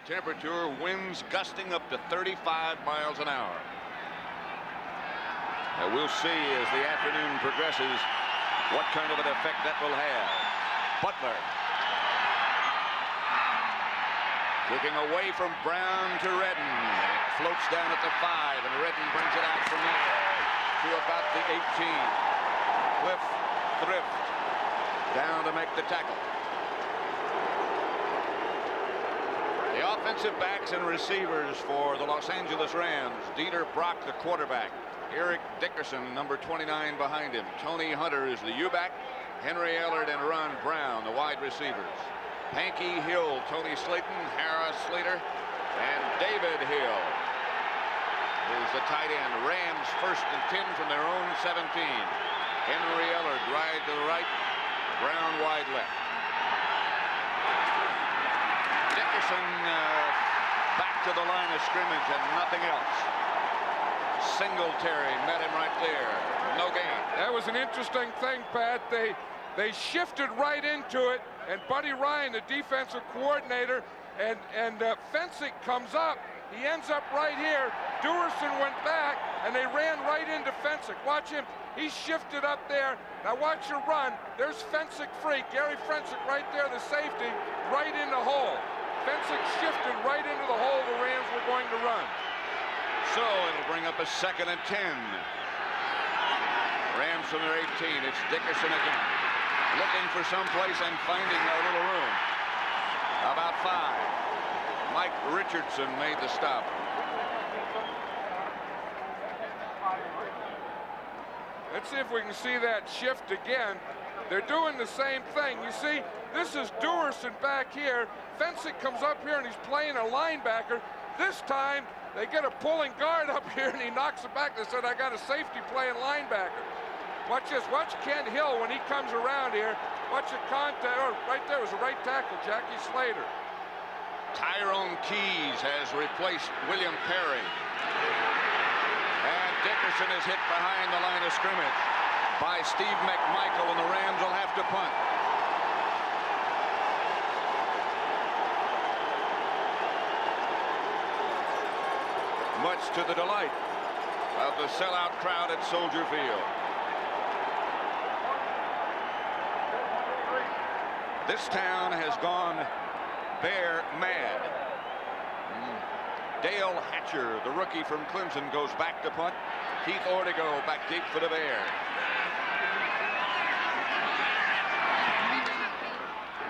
The temperature, winds gusting up to 35 miles an hour. And we'll see as the afternoon progresses what kind of an effect that will have. Butler kicking away from Brown to Redden. Floats down at the 5, and Redden brings it out from there to about the 18. Cliff Thrift down to make the tackle. The offensive backs and receivers for the Los Angeles Rams. Dieter Brock, the quarterback. Eric Dickerson, number 29, behind him. Tony Hunter is the U-back. Henry Ellard and Ron Brown, the wide receivers. Panky Hill, Tony Slayton, Harris Slater, and David Hill is the tight end. Rams 1st and 10 from their own 17. Henry Ellard wide to the right, Brown wide left. Dickerson back to the line of scrimmage and nothing else. Singletary met him right there. No gain. That was an interesting thing, Pat. They shifted right into it, and Buddy Ryan, the defensive coordinator, and Fensick comes up. He ends up right here. Duerson went back, and they ran right into Fensick. Watch him. He shifted up there. Now watch your run. There's Fensick free. Gary Fensick right there, the safety, right in the hole. Fensick shifted right into the hole the Rams were going to run. So it'll bring up a 2nd and 10. Rams from their 18. It's Dickerson again. Looking for some place and finding a little room. About 5. Mike Richardson made the stop. Let's see if we can see that shift again. They're doing the same thing. You see, this is Duerson back here. Fensick comes up here and he's playing a linebacker. This time, they get a pulling guard up here and he knocks it back. They said, I got a safety playing linebacker. Watch this. Watch Kent Hill when he comes around here. Watch the contact. Oh, right there was a right tackle, Jackie Slater. Tyrone Keys has replaced William Perry. And Dickerson is hit behind the line of scrimmage by Steve McMichael, and the Rams will have to punt. Much to the delight of the sellout crowd at Soldier Field. This town has gone Bear mad. Dale Hatcher, the rookie from Clemson, goes back to punt. Keith Ortego back deep for the Bears.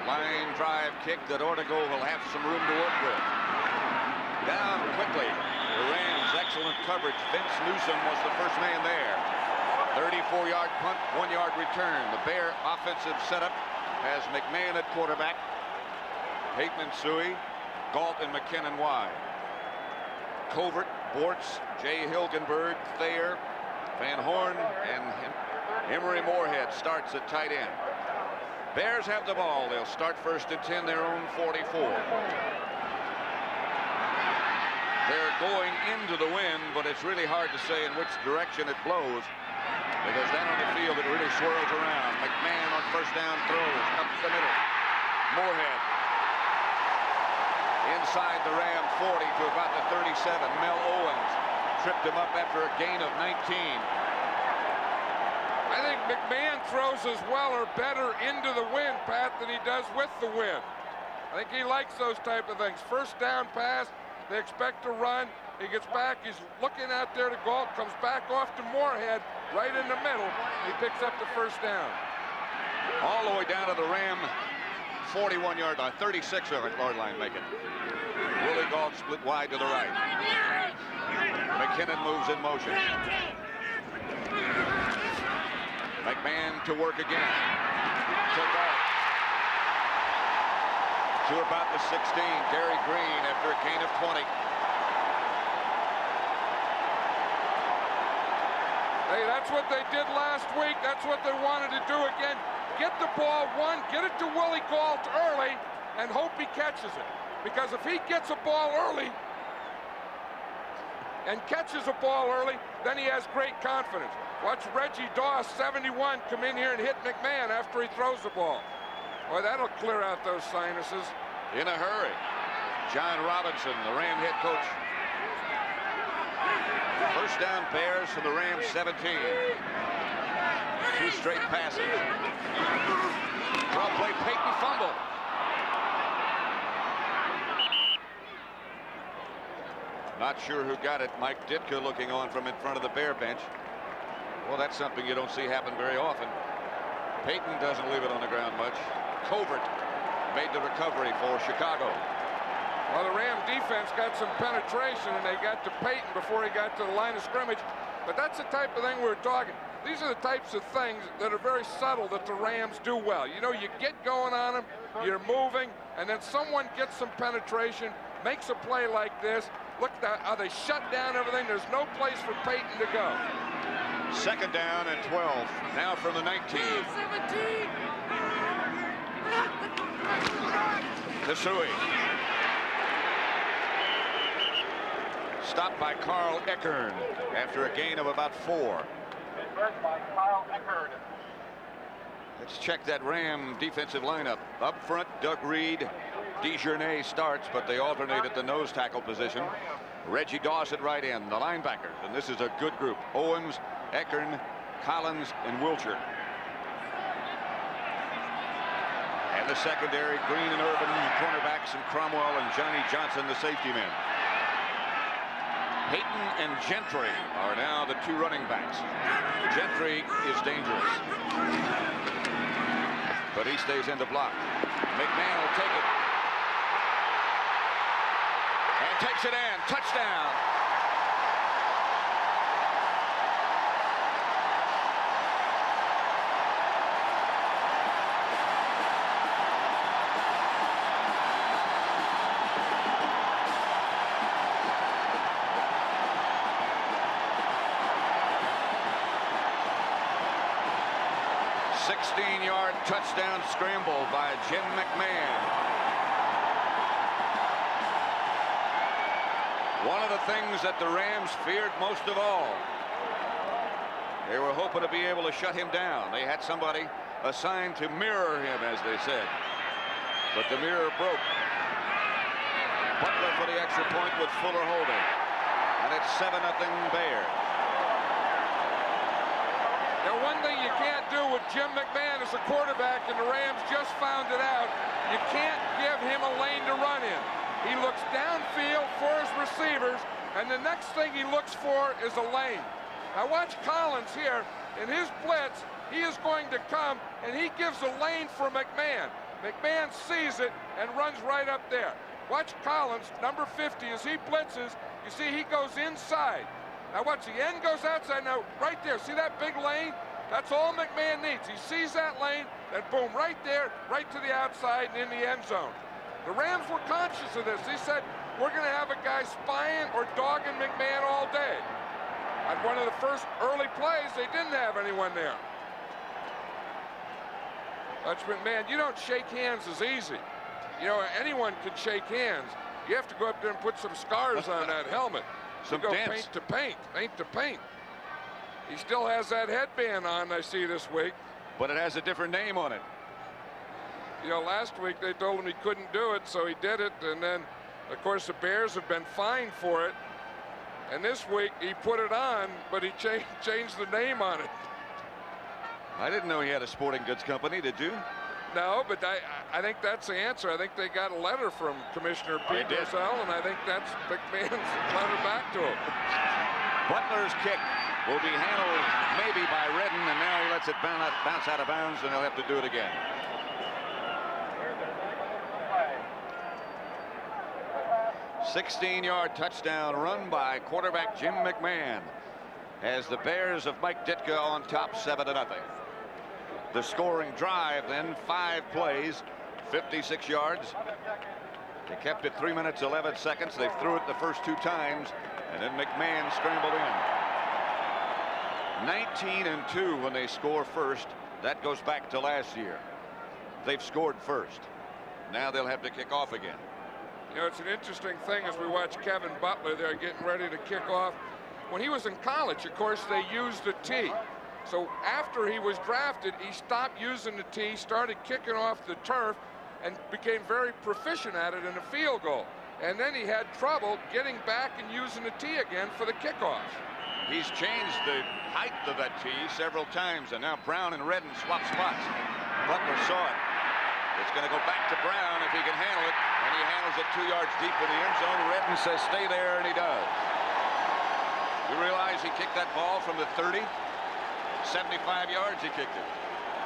Line drive kick that Ortego will have some room to work with. Down quickly. The Rams, excellent coverage. Vince Newsom was the first man there. 34-yard punt, 1-yard return. The Bear offensive setup has McMahon at quarterback. Peyton and Suey, Galt and McKinnon wide. Covert, Bortz, Jay Hilgenberg, Thayer, Van Horn, and Emery Moorhead starts at tight end. Bears have the ball. They'll start 1st and 10, their own 44. They're going into the wind, but it's really hard to say in which direction it blows, because down on the field it really swirls around. McMahon on 1st down throws up the middle. Moorhead inside the Ram 40 to about the 37. Mel Owens tripped him up after a gain of 19. I think McMahon throws as well or better into the wind, Pat, than he does with the wind. I think he likes those type of things. 1st down pass, they expect to run. He gets back, he's looking out there to Galt, comes back off to Moorhead, right in the middle. He picks up the 1st down. All the way down to the Ram 41-yard line, 36-yard line make it. Willie Galt split wide to the right. McKinnon moves in motion. McMahon to work again. To Galt. To about the 16. Gary Green after a gain of 20. Hey, that's what they did last week. That's what they wanted to do again. Get the ball, get it to Willie Galt early, and hope he catches it. Because if he gets a ball early and catches a ball early, then he has great confidence. Watch Reggie Doss, 71, come in here and hit McMahon after he throws the ball. Boy, that'll clear out those sinuses. In a hurry. John Robinson, the Ram head coach. First down, Bears from the Rams 17. 2 straight passes. Draw play, Peyton fumble. Not sure who got it. Mike Ditka looking on from in front of the Bear bench. Well, that's something you don't see happen very often. Peyton doesn't leave it on the ground much. Covert made the recovery for Chicago. Well, the Ram defense got some penetration, and they got to Peyton before he got to the line of scrimmage. But that's the type of thing we're talking. These are the types of things that are very subtle that the Rams do well. You know, you get going on them, you're moving, and then someone gets some penetration, makes a play like this. Look at how they shut down everything. There's no place for Peyton to go. Second down and 12. Now from the 19. 17. Tesui. Stopped by Carl Eckern after a gain of about 4. Let's check that Ram defensive lineup. Up front, Doug Reed. DeJournay starts, but they alternate at the nose tackle position. Reggie Doss at right end, the linebackers, and this is a good group. Owens, Eckern, Collins, and Wilcher. And the secondary, Green and Urban, cornerbacks, and Cromwell and Johnny Johnson, the safety men. Peyton and Gentry are now the 2 running backs. Gentry is dangerous, but he stays in the block. McMahon will take it. And takes it in. Touchdown. Yard touchdown scramble by Jim McMahon. One of the things that the Rams feared most of all. They were hoping to be able to shut him down. They had somebody assigned to mirror him, as they said. But the mirror broke. Butler for the extra point with Fuller holding. And it's 7-0 Bears. Now, one thing you can't do with Jim McMahon as a quarterback, and the Rams just found it out, you can't give him a lane to run in. He looks downfield for his receivers, and the next thing he looks for is a lane. Now watch Collins here. In his blitz, he is going to come, and he gives a lane for McMahon. McMahon sees it and runs right up there. Watch Collins, number 50, as he blitzes, you see he goes inside. Now watch, the end goes outside. Now right there, see that big lane? That's all McMahon needs. He sees that lane, and boom, right there, right to the outside and in the end zone. The Rams were conscious of this. They said, we're going to have a guy spying or dogging McMahon all day. At one of the first early plays, they didn't have anyone there. Watch McMahon, you don't shake hands as easy. You know, anyone can shake hands. You have to go up there and put some scars on that helmet. Some go dents. paint to paint, paint to paint. He still has that headband on, I see this week. But it has a different name on it. You know, last week they told him he couldn't do it, so he did it. And then, of course, the Bears have been fined for it. And this week he put it on, but he changed the name on it. I didn't know he had a sporting goods company, did you? No, but I think that's the answer. I think they got a letter from Commissioner Pete Rozelle, and I think that's McMahon's letter back to him. Butler's kick will be handled maybe by Redden, and now he lets it bounce out of bounds, and they'll have to do it again. A 16-yard touchdown run by quarterback Jim McMahon as the Bears of Mike Ditka on top 7-0. The scoring drive then, 5 plays, 56 yards. They kept it 3 minutes 11 seconds. They threw it the first 2 times, and then McMahon scrambled in. 19-2 when they score first. That goes back to last year. They've scored first. Now they'll have to kick off again. You know, it's an interesting thing as we watch Kevin Butler there getting ready to kick off. When he was in college, of course, they used the tee. So after he was drafted, he stopped using the tee, started kicking off the turf, and became very proficient at it in a field goal. and then he had trouble getting back and using the tee again for the kickoff. He's changed the height of that tee several times, and now Brown and Redden swap spots. Butler saw it. It's going to go back to Brown if he can handle it, and he handles it 2 yards deep in the end zone. Redden says stay there, and he does. You realize he kicked that ball from the 30? 75 yards he kicked it.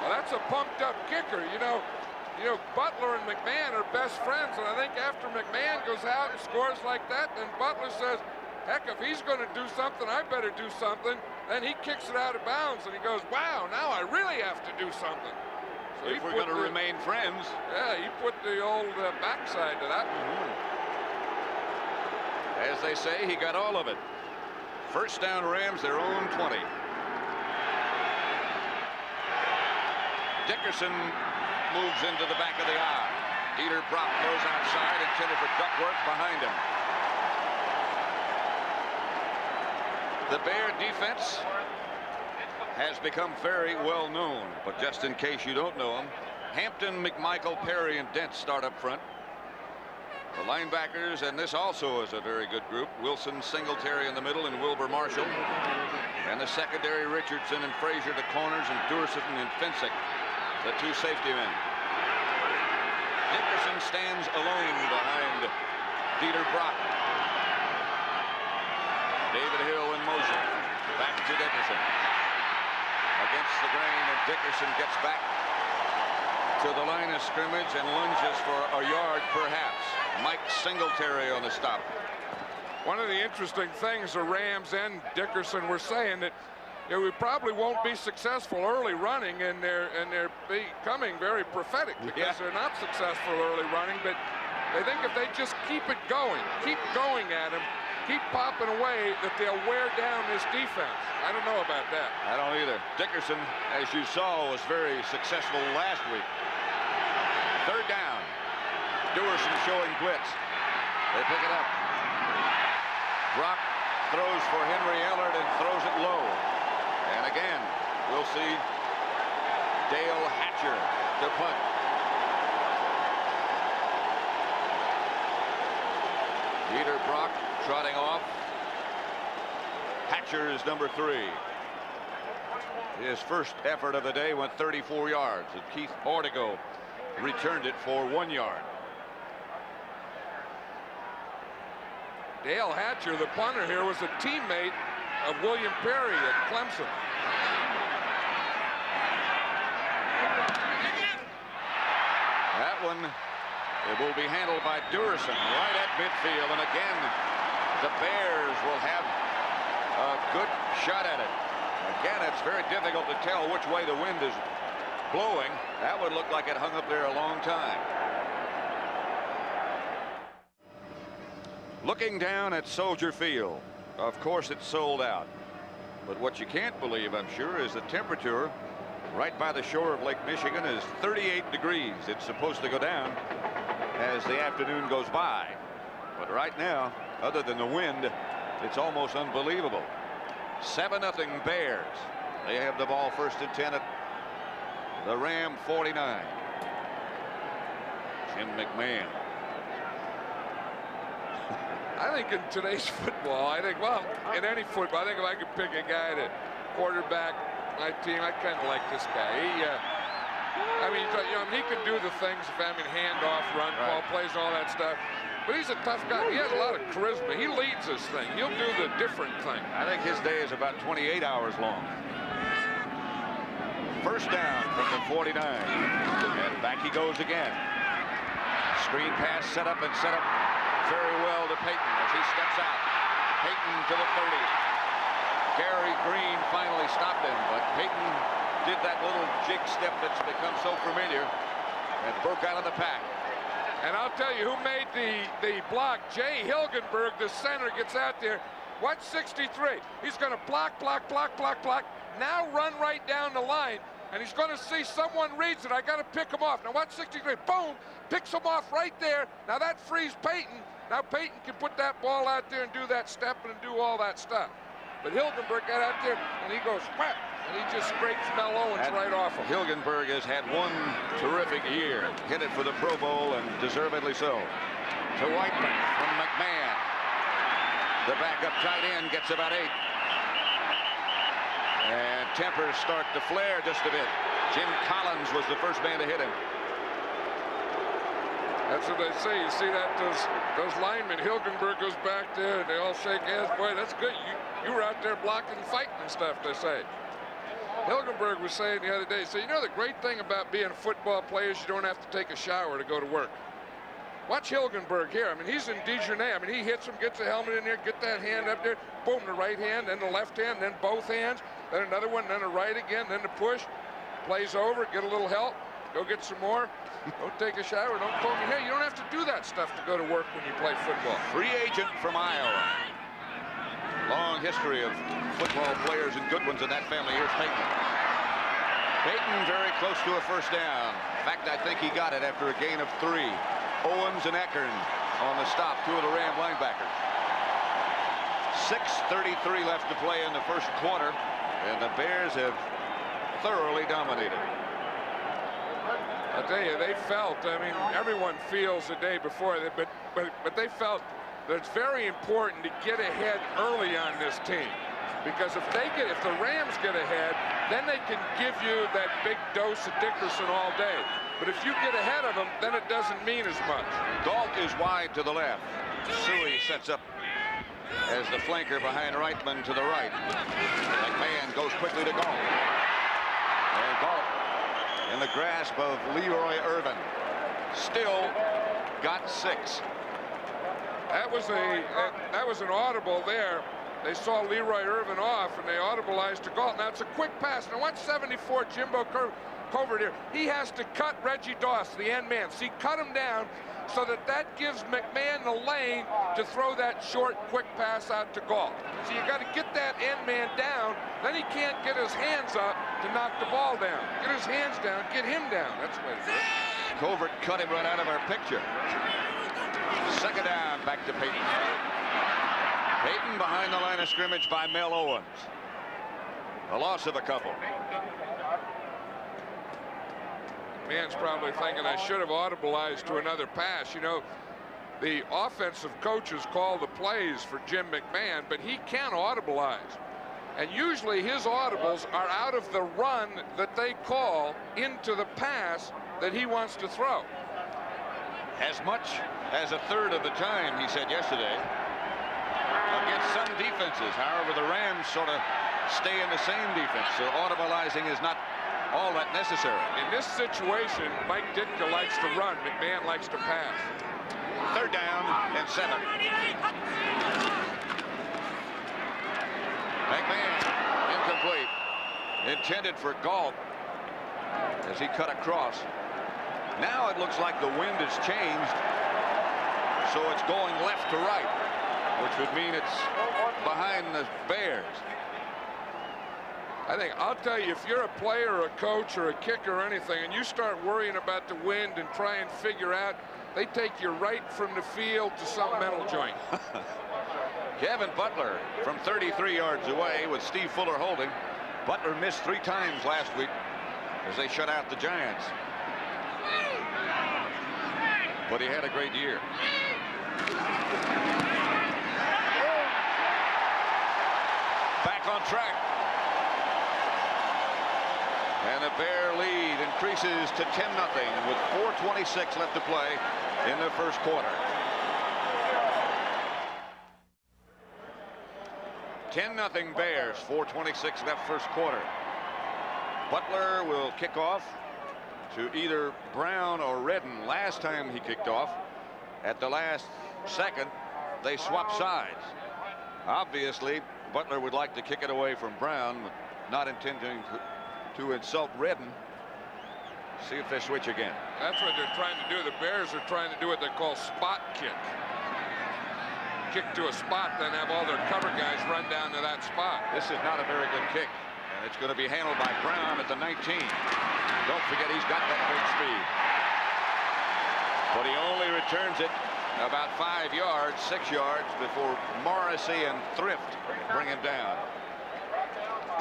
Well, that's a pumped up kicker. You know, Butler and McMahon are best friends, and I think after McMahon goes out and scores like that, then Butler says, heck, if he's going to do something, I better do something. Then he kicks it out of bounds, and he goes, wow, now I really have to do something. So if we're going to remain friends. Yeah, he put the old backside to that. As they say, he got all of it. First down, Rams, their own 20. Dickerson moves into the back of the eye. Dieter Brock throws outside, intended for Duckworth behind him. The Bear defense has become very well known, but just in case you don't know them, Hampton, McMichael, Perry, and Dent start up front. The linebackers, and this also is a very good group, Wilson, Singletary in the middle, and Wilbur Marshall. And the secondary, Richardson and Frazier, the corners, and Durson and Finsick, the two safety men. Dickerson stands alone behind Dieter Brock. David Hill in motion. Back to Dickerson. Against the grain, and Dickerson gets back to the line of scrimmage and lunges for a yard perhaps. Mike Singletary on the stop. One of the interesting things the Rams and Dickerson were saying that we probably won't be successful early running, and they're becoming very prophetic because they're not successful early running, but they think if they just keep going at him, keep popping away, that they'll wear down this defense. I don't know about that. I don't either. Dickerson, as you saw, was very successful last week. Third down. Duerson showing blitz. They pick it up. Brock throws for Henry Ellard and throws it low. And again, we'll see Dale Hatcher to punt. Dieter Brock trotting off. Hatcher is number 3. His first effort of the day went 34 yards, and Keith Ortego returned it for 1 yard. Dale Hatcher, the punter here, was a teammate of William Perry at Clemson. That one, it will be handled by Duerson right at midfield, and again the Bears will have a good shot at it. Again, it's very difficult to tell which way the wind is blowing. That would look like it hung up there a long time. Looking down at Soldier Field, of course it's sold out, but what you can't believe, I'm sure, is the temperature right by the shore of Lake Michigan is 38 degrees. It's supposed to go down as the afternoon goes by, but right now, other than the wind, it's almost unbelievable. 7-0 Bears. They have the ball first and 10 at the Ram 49. Jim McMahon. I think in today's football, well, in any football, I think if I could pick a guy to quarterback my team, I kind of like this guy. I mean, he can do the things, handoff, run, ball plays, all that stuff. But he's a tough guy. He has a lot of charisma. He leads this thing. He'll do the different thing. I think his day is about 28 hours long. First down from the 49. And back he goes again. Screen pass set up very well to Payton as he steps out. Payton to the 30. Gary Green finally stopped him, but Payton did that little jig step that's become so familiar and broke out of the pack. And I'll tell you who made the block. Jay Hilgenberg, the center, gets out there. Watch 63. He's going to block. Now run right down the line. And he's going to see someone reads it. I got to pick him off. Now watch 63. Boom! Picks him off right there. Now that frees Payton. Now Payton can put that ball out there and do that step and do all that stuff. But Hilgenberg got out there and he goes whap, and he just scrapes Mel Owens right off him. Hilgenberg has had one terrific year. Hit it for the Pro Bowl, and deservedly so. to Whiteman from McMahon. The backup tight end gets about 8. And tempers start to flare just a bit. Jim Collins was the first man to hit him. That's what they say. You see that those linemen, Hilgenberg goes back there and they all shake hands. Boy, that's good. You were out there blocking and fighting and stuff, they say. Hilgenberg was saying the other day, so you know the great thing about being a football player is you don't have to take a shower to go to work. Watch Hilgenberg here. I mean, he's in Dijonais. I mean, he hits him, gets the helmet in there, get that hand up there, boom, the right hand, then the left hand, then both hands, then another one, then the right again, then the push. Plays over, get a little help, go get some more. Don't take a shower, don't comb your hair. You don't have to do that stuff to go to work when you play football. Free agent from Iowa. Long history of football players and good ones in that family. Here's Peyton. Peyton very close to a first down. In fact, I think he got it after a gain of 3. Owens and Eckern on the stop, 2 of the Ram linebackers. 6:33 left to play in the first quarter, and the Bears have thoroughly dominated. I tell you, they felt, I mean, everyone feels the day before, but they felt that it's very important to get ahead early on this team. Because if the Rams get ahead, then they can give you that big dose of Dickerson all day. But if you get ahead of them, then it doesn't mean as much. Galt is wide to the left. Suey sets up as the flanker behind Reitman to the right. McMahon goes quickly to Galt. And Galt in the grasp of Leroy Irvin. Still got 6. That was an audible there. They saw Leroy Irvin off, and they audibleized to Galt. Now, it's a quick pass. Now, watch 74, Jimbo Covert here. He has to cut Reggie Doss, the end man. See, cut him down so that gives McMahon the lane to throw that short, quick pass out to Galt. So you got to get that end man down. Then he can't get his hands up to knock the ball down. Get his hands down, get him down. That's the way to do it. Covert cut him right out of our picture. Second down, back to Peyton. Peyton behind the line of scrimmage by Mel Owens. A loss of a couple. Man's probably thinking I should have audibleized to another pass. You know, the offensive coaches call the plays for Jim McMahon, but he can audibleize. And usually his audibles are out of the run that they call into the pass that he wants to throw. As much as a third of the time, he said yesterday, against some defenses. However, the Rams sort of stay in the same defense, so audibleizing is not all that necessary. In this situation, Mike Ditka likes to run. McMahon likes to pass. Third down and 7. McMahon incomplete. Intended for Galt as he cut across. Now it looks like the wind has changed, so it's going left to right, which would mean it's behind the Bears. I'll tell you, if you're a player or a coach or a kicker or anything, and you start worrying about the wind and try and figure out, they take you right from the field to some metal joint. Kevin Butler from 33 yards away with Steve Fuller holding. Butler missed 3 times last week as they shut out the Giants. But he had a great year. Back on track. And the Bear lead increases to 10-0 with 4:26 left to play in the first quarter. 10-0 Bears, 4:26 left first quarter. Butler will kick off to either Brown or Redden. Last time he kicked off, at the last second, they swapped sides. Obviously, Butler would like to kick it away from Brown, not intending to insult Redden. See if they switch again. That's what they're trying to do. The Bears are trying to do what they call spot kick. Kick to a spot, then have all their cover guys run down to that spot. This is not a very good kick, and it's going to be handled by Brown at the 19. Don't forget, he's got that great speed. But he only returns it about 5 yards, 6 yards before Morrissey and Thrift bring him down.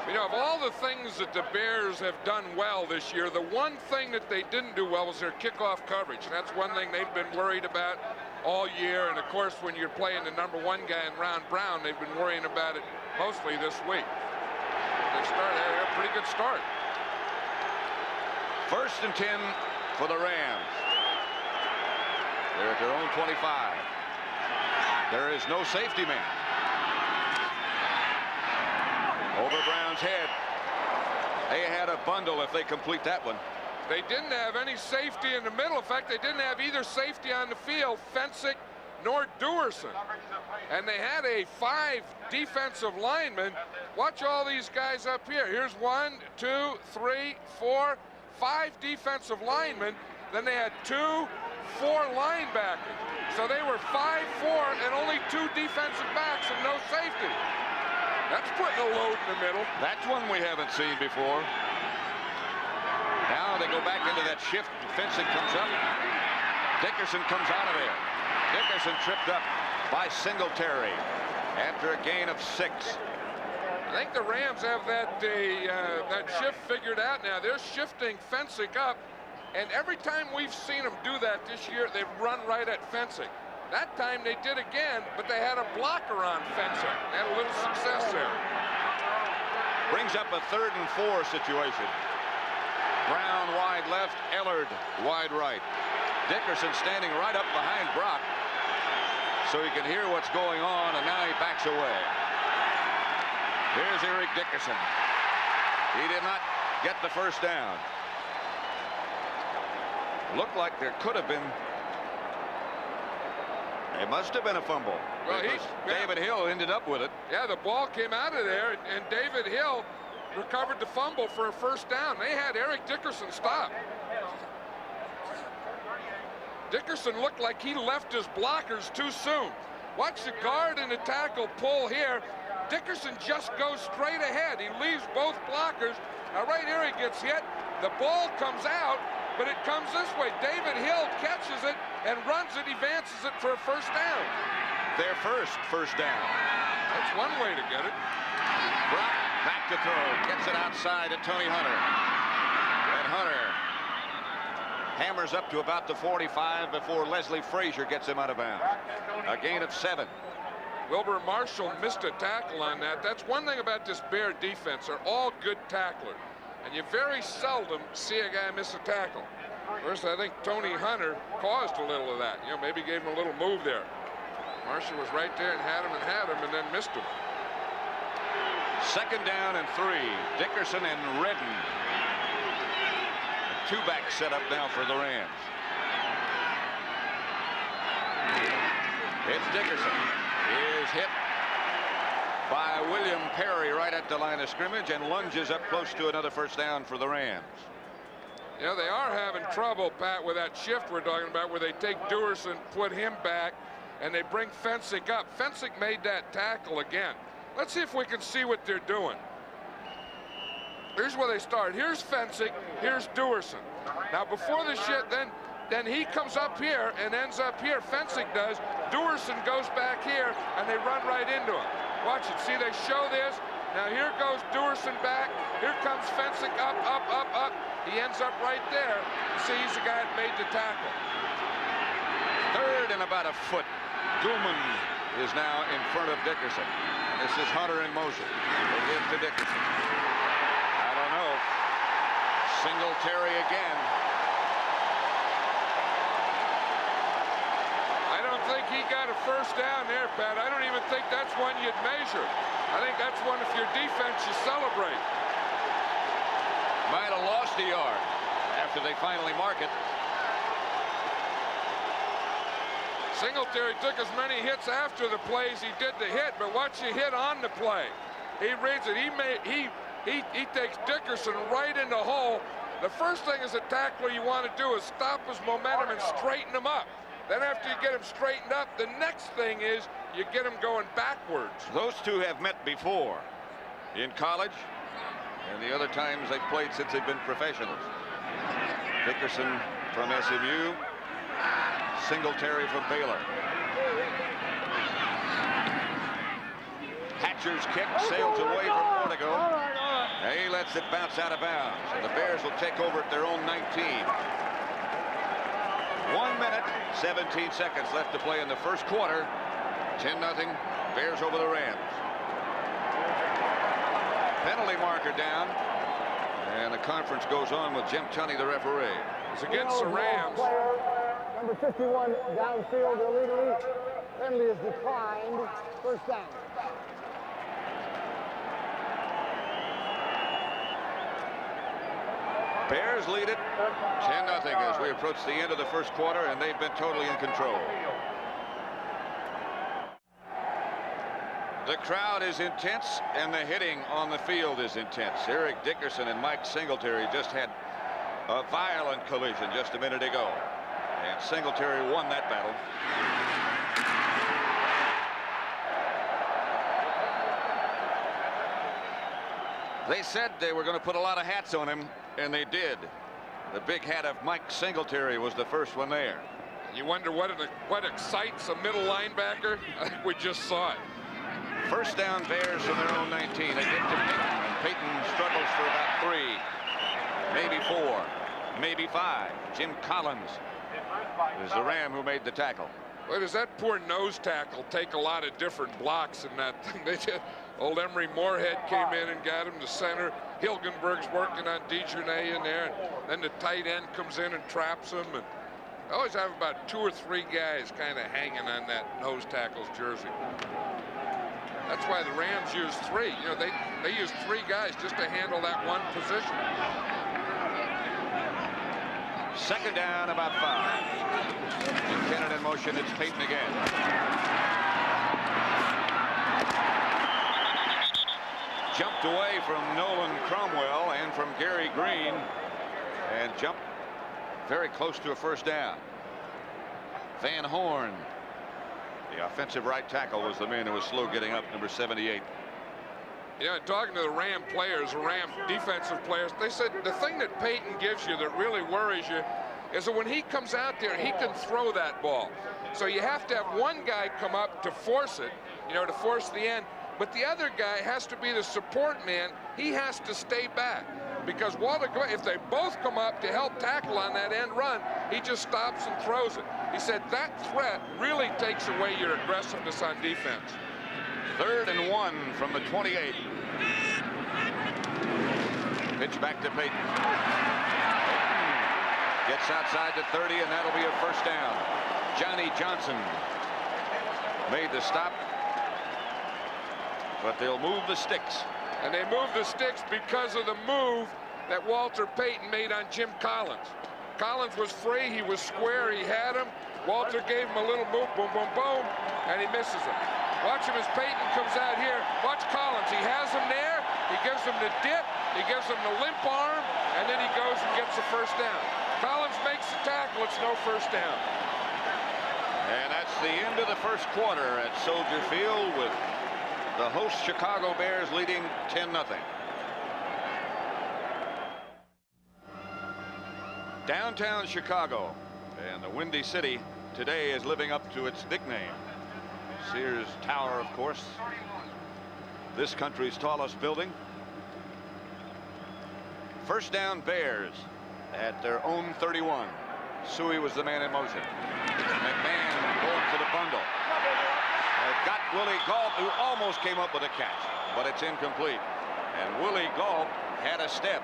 You know, of all the things that the Bears have done well this year, the one thing that they didn't do well was their kickoff coverage. And that's one thing they've been worried about. all year. And of course, when you're playing the #1 guy in Ron Brown, they've been worrying about it mostly this week. They started a pretty good start. 1st and 10 for the Rams. They're at their own 25. There is no safety man. Over Brown's head. They had a bundle if they complete that one. They didn't have any safety in the middle. In fact, they didn't have either safety on the field, Fensick nor Duerson. And they had a 5 defensive linemen. Watch all these guys up here. Here's 1, 2, 3, 4, 5 defensive linemen. Then they had 2, 4 linebackers. So they were 5, 4, and only 2 defensive backs and no safety. That's putting a load in the middle. That's one we haven't seen before. Now they go back into that shift. Fensick comes up. Dickerson comes out of there. Dickerson tripped up by Singletary after a gain of 6. I think the Rams have that shift figured out now. They're shifting Fensick up, and every time we've seen them do that this year, they've run right at Fensick. That time they did again, but they had a blocker on Fensick. They had a little success there. Brings up a 3rd and 4 situation. Brown wide left, Ellard wide right. Dickerson standing right up behind Brock so he can hear what's going on, and now he backs away. Here's Eric Dickerson. He did not get the 1st down. Looked like there could have been. It must have been a fumble. Well, David Hill ended up with it. Yeah, the ball came out of there, and David Hill recovered the fumble for a 1st down. They had Eric Dickerson stop. Dickerson looked like he left his blockers too soon. Watch the guard and the tackle pull here. Dickerson just goes straight ahead. He leaves both blockers. Now right here he gets hit. The ball comes out, but it comes this way. David Hill catches it and runs it, advances it for a 1st down. Their first down. That's one way to get it. Brock back to throw. Gets it outside to Tony Hunter. And Hunter hammers up to about the 45 before Leslie Frazier gets him out of bounds. A gain of 7. Wilbur Marshall missed a tackle on that. That's one thing about this Bear defense. They're all good tacklers. And you very seldom see a guy miss a tackle. First, I think Tony Hunter caused a little of that. You know, maybe gave him a little move there. Marshall was right there and had him, and then missed him. 2nd down and 3. Dickerson and Redden. A 2-back setup now for the Rams. It's Dickerson. He is hit by William Perry right at the line of scrimmage and lunges up close to another 1st down for the Rams. You know, they are having trouble, Pat, with that shift we're talking about, where they take Duerson, put him back, and they bring Fensick up. Fensick made that tackle again. Let's see if we can see what they're doing. Here's where they start. Here's Fensick. Here's Duerson. Now, before the shift, then he comes up here and ends up here. Fensick does. Duerson goes back here, and they run right into him. Watch it. See, they show this. Now, here goes Duerson back. Here comes Fensick up, up, up, up. He ends up right there. See, he's the guy that made the tackle. 3rd and about a foot. Duman is now in front of Dickerson. This is Hunter in motion. They give to Dickerson. I don't know. Singletary again. I don't think he got a 1st down there, Pat. I don't even think that's one you'd measure. I think that's one, if your defense, you celebrate. Might have lost a yard after they finally mark it. Singletary took as many hits after the play as he did the hit, but watch the hit on the play. He reads it. He takes Dickerson right in the hole. The first thing as a tackler you want to do is stop his momentum and straighten him up. Then after you get him straightened up, the next thing is you get him going backwards. Those two have met before in college and the other times they've played since they've been professionals. Dickerson from SMU, Singletary from Baylor. Hatcher's kick sails away from Portico. He lets it bounce out of bounds, and the Bears will take over at their own 19. 1 minute, 17 seconds left to play in the first quarter. 10-0 Bears over the Rams. Penalty marker down. And the conference goes on with Jim Tunney, the referee. It's against the Rams. Number 51 downfield illegally. Penalty is declined. First down. Bears lead it 10-0 as we approach the end of the first quarter, and they've been totally in control. The crowd is intense, and the hitting on the field is intense. Eric Dickerson and Mike Singletary just had a violent collision just a minute ago, and Singletary won that battle. They said they were going to put a lot of hats on him, and they did. The big hat of Mike Singletary was the first one there. You wonder what excites a middle linebacker? I think we just saw it. First down Bears from their own 19. They get to Peyton, and Peyton struggles for about 3, maybe 4, maybe 5. Jim Collins is the Ram who made the tackle. Well, does that poor nose tackle take a lot of different blocks in that thing? They did. Old Emery Moorhead came in and got him to center. Hilgenberg's working on DeJournay in there. And then the tight end comes in and traps him. And I always have about 2 or 3 guys kind of hanging on that nose tackle's jersey. That's why the Rams use 3. You know, they use 3 guys just to handle that one position. Second down, about 5. Buchanan in motion. It's Peyton again. Jumped away from Nolan Cromwell and from Gary Green, and jumped very close to a first down. Van Horn, the offensive right tackle, was the man who was slow getting up, number 78. Yeah, talking to the Ram players, the Ram defensive players, they said the thing that Peyton gives you that really worries you is that when he comes out there, he can throw that ball. So you have to have one guy come up to force it, you know, to force the end. But the other guy has to be the support man. He has to stay back. Because Walter, if they both come up to help tackle on that end run, he just stops and throws it. He said that threat really takes away your aggressiveness on defense. 3rd and 1 from the 28. Pitch back to Peyton. Gets outside the 30, and that'll be a first down. Johnny Johnson made the stop, but they'll move the sticks. And they move the sticks because of the move that Walter Payton made on Jim Collins. Collins was free. He was square. He had him. Walter gave him a little move, boom, boom, boom, and he misses him. Watch him as Payton comes out here. Watch Collins. He has him there. He gives him the dip. He gives him the limp arm, and then he goes and gets the first down. Collins makes the tackle. It's no first down. And that's the end of the first quarter at Soldier Field, with the host Chicago Bears leading 10-0. Downtown Chicago and the Windy City today is living up to its nickname. Sears Tower, of course, this country's tallest building. First down Bears at their own 31. Suey was the man in motion. McMahon going for the bundle. Got Willie Galt, who almost came up with a catch, but it's incomplete. And Willie Galt had a step.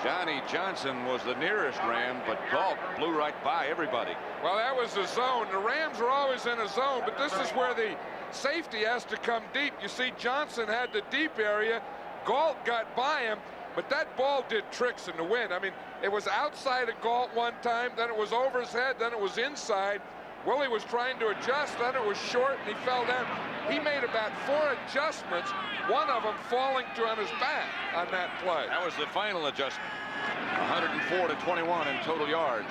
Johnny Johnson was the nearest Ram, but Galt blew right by everybody. Well, that was the zone. The Rams are always in a zone, but this is where the safety has to come deep. You see, Johnson had the deep area. Galt got by him, but that ball did tricks in the wind. I mean, it was outside of Galt one time, then it was over his head, then it was inside. Willie was trying to adjust, then it was short, and he fell down. He made about 4 adjustments, one of them falling on his back on that play. That was the final adjustment. 104 to 21 in total yards.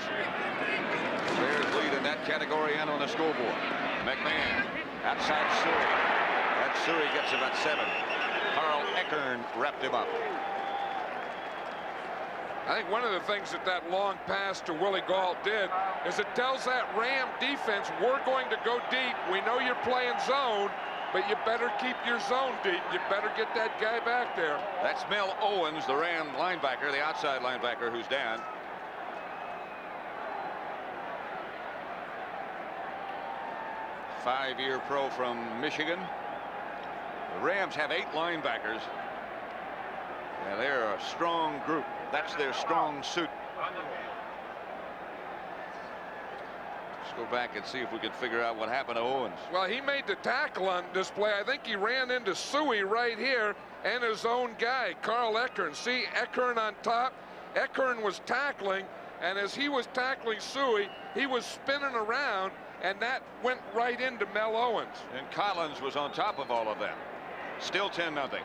Bears lead in that category and on the scoreboard. McMahon outside Suey. That Suey gets about 7. Carl Eckern wrapped him up. I think one of the things that long pass to Willie Galt did is it tells that Ram defense, we're going to go deep. We know you're playing zone, but you better keep your zone deep. You better get that guy back there. That's Mel Owens, the Ram linebacker, the outside linebacker, who's down. 5-year pro from Michigan. The Rams have 8 linebackers. Yeah, they're a strong group. That's their strong suit. Let's go back and see if we can figure out what happened to Owens. Well, he made the tackle on display. I think he ran into Suey right here and his own guy, Carl Eckern. See Eckern on top? Eckern was tackling, and as he was tackling Suey, he was spinning around, and that went right into Mel Owens. And Collins was on top of all of them. Still 10-0.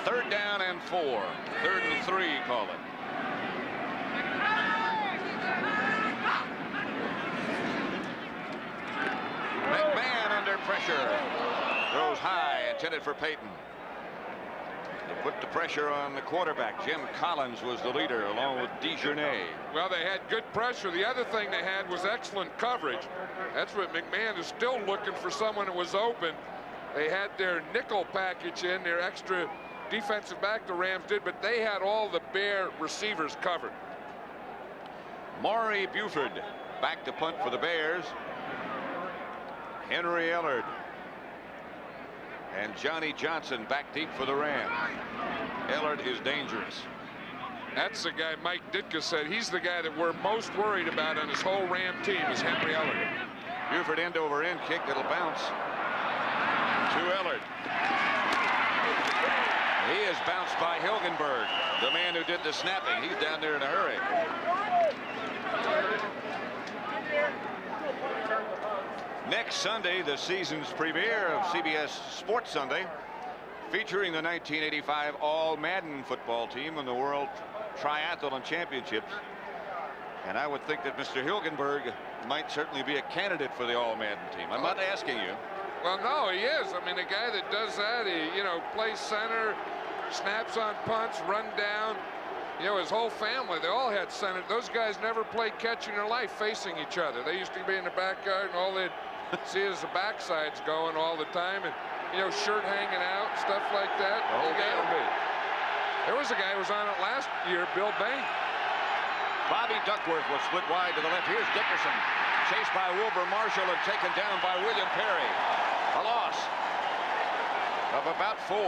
Third down and 4. 3rd and 3, call it. McMahon under pressure. Throws high, intended for Payton. They put the pressure on the quarterback. Jim Collins was the leader, along with DeJournay. Well, they had good pressure. The other thing they had was excellent coverage. That's what McMahon is still looking for, someone that was open. They had their nickel package in, their extra defensive back, the Rams did, but they had all the Bear receivers covered. Maury Buford back to punt for the Bears. Henry Ellard and Johnny Johnson back deep for the Rams. Ellard is dangerous. That's the guy Mike Ditka said he's the guy that we're most worried about on his whole Ram team is Henry Ellard. Buford end over end kick that'll bounce to Ellard. He is bounced by Hilgenberg, the man who did the snapping. He's down there in a hurry. Next Sunday, the season's premiere of CBS Sports Sunday, featuring the 1985 All-Madden football team in the World Triathlon Championships. And I would think that Mr. Hilgenberg might certainly be a candidate for the All-Madden team. I'm not asking you. Well, no, he is. I mean, a guy that does that, he, plays center, snaps on punts, run down. His whole family, they all had center. Those guys never played catch in their life facing each other. They used to be in the backyard, and all they'd see is the backsides going all the time, and, shirt hanging out, stuff like that. There was a guy who was on it last year, Bill Bain. Bobby Duckworth will split wide to the left. Here's Dickerson, chased by Wilbur Marshall and taken down by William Perry. A loss of about 4.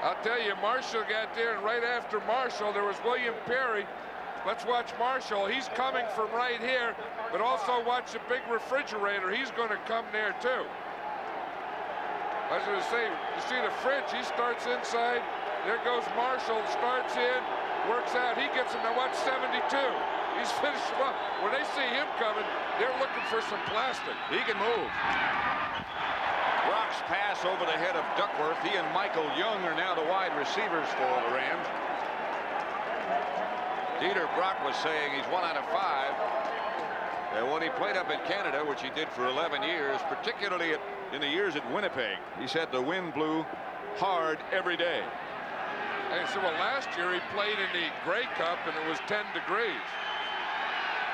I'll tell you, Marshall got there, and right after Marshall, there was William Perry. Let's watch Marshall. He's coming from right here, but also watch the big refrigerator. He's going to come there, too. I was going to say, you see the fridge, he starts inside. There goes Marshall, starts in, works out. He gets him to, 72? He's finished him up. When they see him coming, they're looking for some plastic. He can move. Brock's pass over the head of Duckworth. He and Michael Young are now the wide receivers for the Rams. Dieter Brock was saying he's 1 out of 5. And when he played up in Canada, which he did for 11 years, particularly in the years at Winnipeg, he said the wind blew hard every day. And so, last year he played in the Grey Cup, and it was 10 degrees.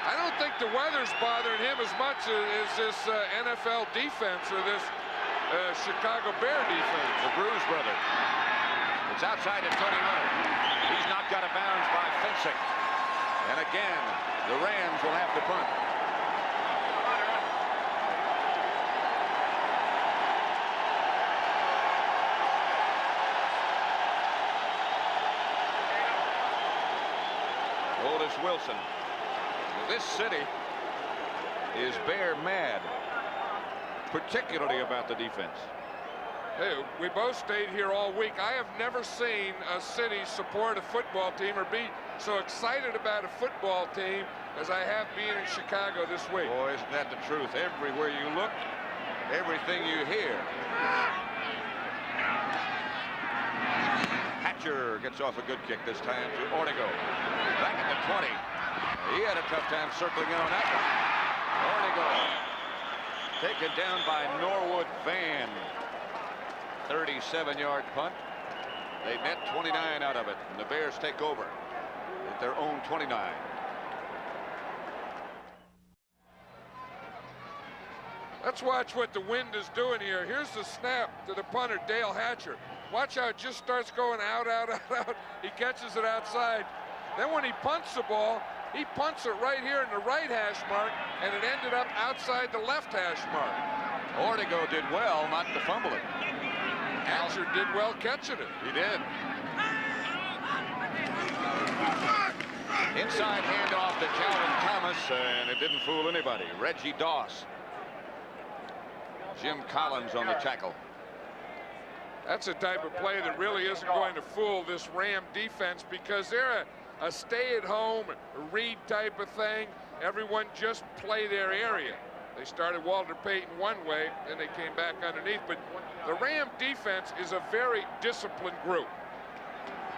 I don't think the weather's bothering him as much as this NFL defense or this Chicago Bear defense. The Bruce brother. It's outside of Tony Leonard. He's knocked out of bounds by fencing. And again, the Rams will have to punt. Otis Wilson. This city is Bear mad, particularly about the defense. Hey, we both stayed here all week. I have never seen a city support a football team or be so excited about a football team as I have being in Chicago this week. Boy, isn't that the truth? Everywhere you look, everything you hear. Hatcher gets off a good kick this time to Ortego. Back at the 20. He had a tough time circling in on that one. Ortego taken down by Norwood Van. 37-yard punt. They net 29 out of it, and the Bears take over at their own 29. Let's watch what the wind is doing here. Here's the snap to the punter, Dale Hatcher. Watch how it just starts going out, out, out, out. He catches it outside. Then when he punts the ball, he punts it right here in the right hash mark, and it ended up outside the left hash mark. Ortego did well not to fumble it. Hatcher did well catching it. He did. Inside handoff to Calvin Thomas, and it didn't fool anybody. Reggie Doss. Jim Collins on the tackle. That's a type of play that really isn't going to fool this Ram defense, because they're a stay-at-home, read type of thing. Everyone just play their area. They started Walter Payton one way, then they came back underneath. But the Ram defense is a very disciplined group.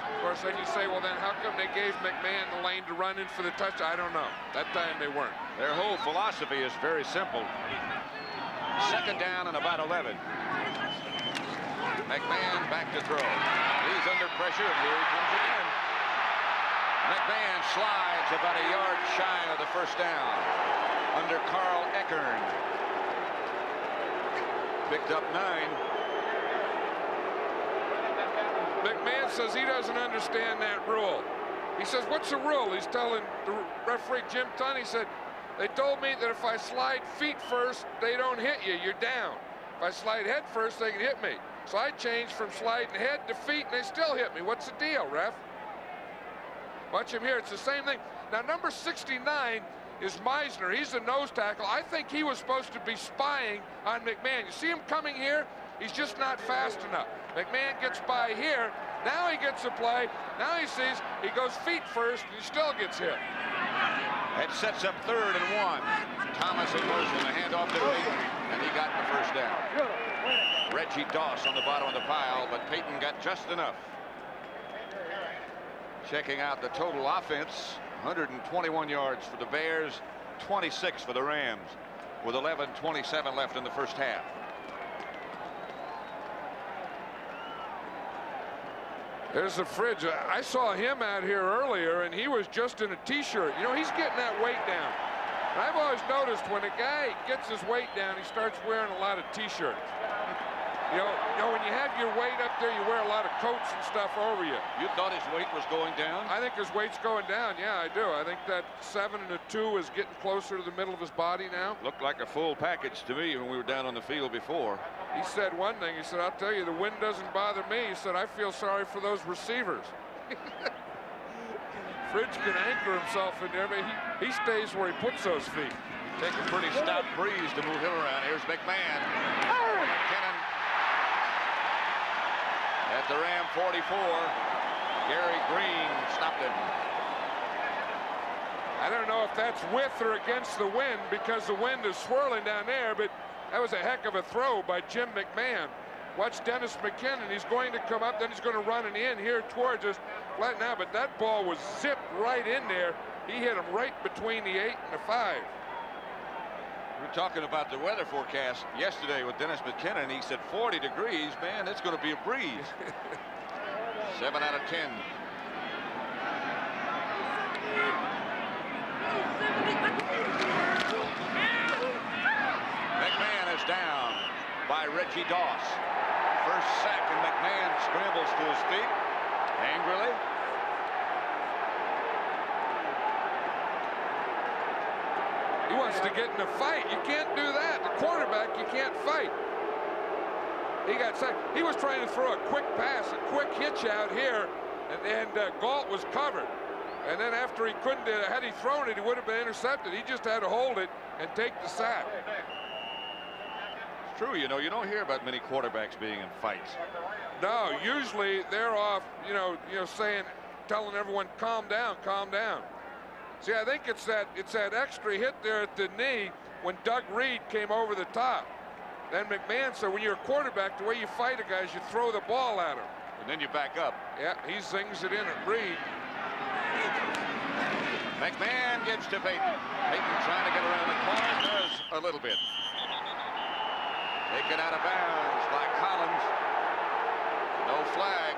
Of course, then you say, well, then how come they gave McMahon the lane to run in for the touchdown? I don't know. That time they weren't. Their whole philosophy is very simple. Second down and about 11. McMahon back to throw. He's under pressure, and here he comes again. McMahon slides about a yard shy of the first down under Carl Eckern. Picked up 9. McMahon says he doesn't understand that rule. He says, what's the rule? He's telling the referee, Jim Tunn, he said, they told me that if I slide feet first, they don't hit you, you're down. If I slide head first, they can hit me. So I changed from sliding head to feet, and they still hit me. What's the deal, ref? Watch him here, it's the same thing. Now, number 69 is Meisner. He's the nose tackle. I think he was supposed to be spying on McMahon. You see him coming here? He's just not fast enough. McMahon gets by here. Now he gets a play. Now he sees he goes feet first, and he still gets hit. That sets up 3rd and 1. Thomas in motion, a handoff to Payton, and he got the first down. Reggie Doss on the bottom of the pile, but Payton got just enough. Checking out the total offense, 121 yards for the Bears, 26 for the Rams, with 11:27 left in the first half. There's the fridge. I saw him out here earlier, and he was just in a t-shirt. You know, he's getting that weight down. And I've always noticed when a guy gets his weight down, he starts wearing a lot of t-shirts. You know, when you have your weight up there, you wear a lot of coats and stuff over you. You thought his weight was going down? I think his weight's going down. Yeah, I do. I think that 7 and a 2 is getting closer to the middle of his body now. Looked like a full package to me when we were down on the field before. He said one thing. He said, I'll tell you, the wind doesn't bother me. He said, I feel sorry for those receivers. Fridge can anchor himself in there, but he stays where he puts those feet. Take a pretty stout breeze to move him around. Here's McMahon. McKinnon at the Ram 44. Gary Green stopped him. I don't know if that's with or against the wind, because the wind is swirling down there, but that was a heck of a throw by Jim McMahon. Watch Dennis McKinnon. He's going to come up, then he's going to run an in here towards us right now, but that ball was zipped right in there. He hit him right between the 8 and the 5. We were talking about the weather forecast yesterday with Dennis McKinnon. He said 40 degrees. Man, it's going to be a breeze. 7 out of 10. McMahon is down by Reggie Doss. First sack, and McMahon scrambles to his feet angrily. He wants to get in a fight. You can't do that. The quarterback, you can't fight. He got sacked. He was trying to throw a quick pass, a quick hitch out here, and Galt was covered. And then after he couldn't, had he thrown it, he would have been intercepted. He just had to hold it and take the sack. It's true, you know, you don't hear about many quarterbacks being in fights. No, usually they're off, saying, telling everyone, calm down, calm down. See, I think it's that extra hit there at the knee when Doug Reed came over the top. Then McMahon said, when you're a quarterback, the way you fight a guy is you throw the ball at him. And then you back up. Yeah, he zings it in at Reed. McMahon gives to Payton. Payton trying to get around the corner, does a little bit. Taken out of bounds by Collins. No flag.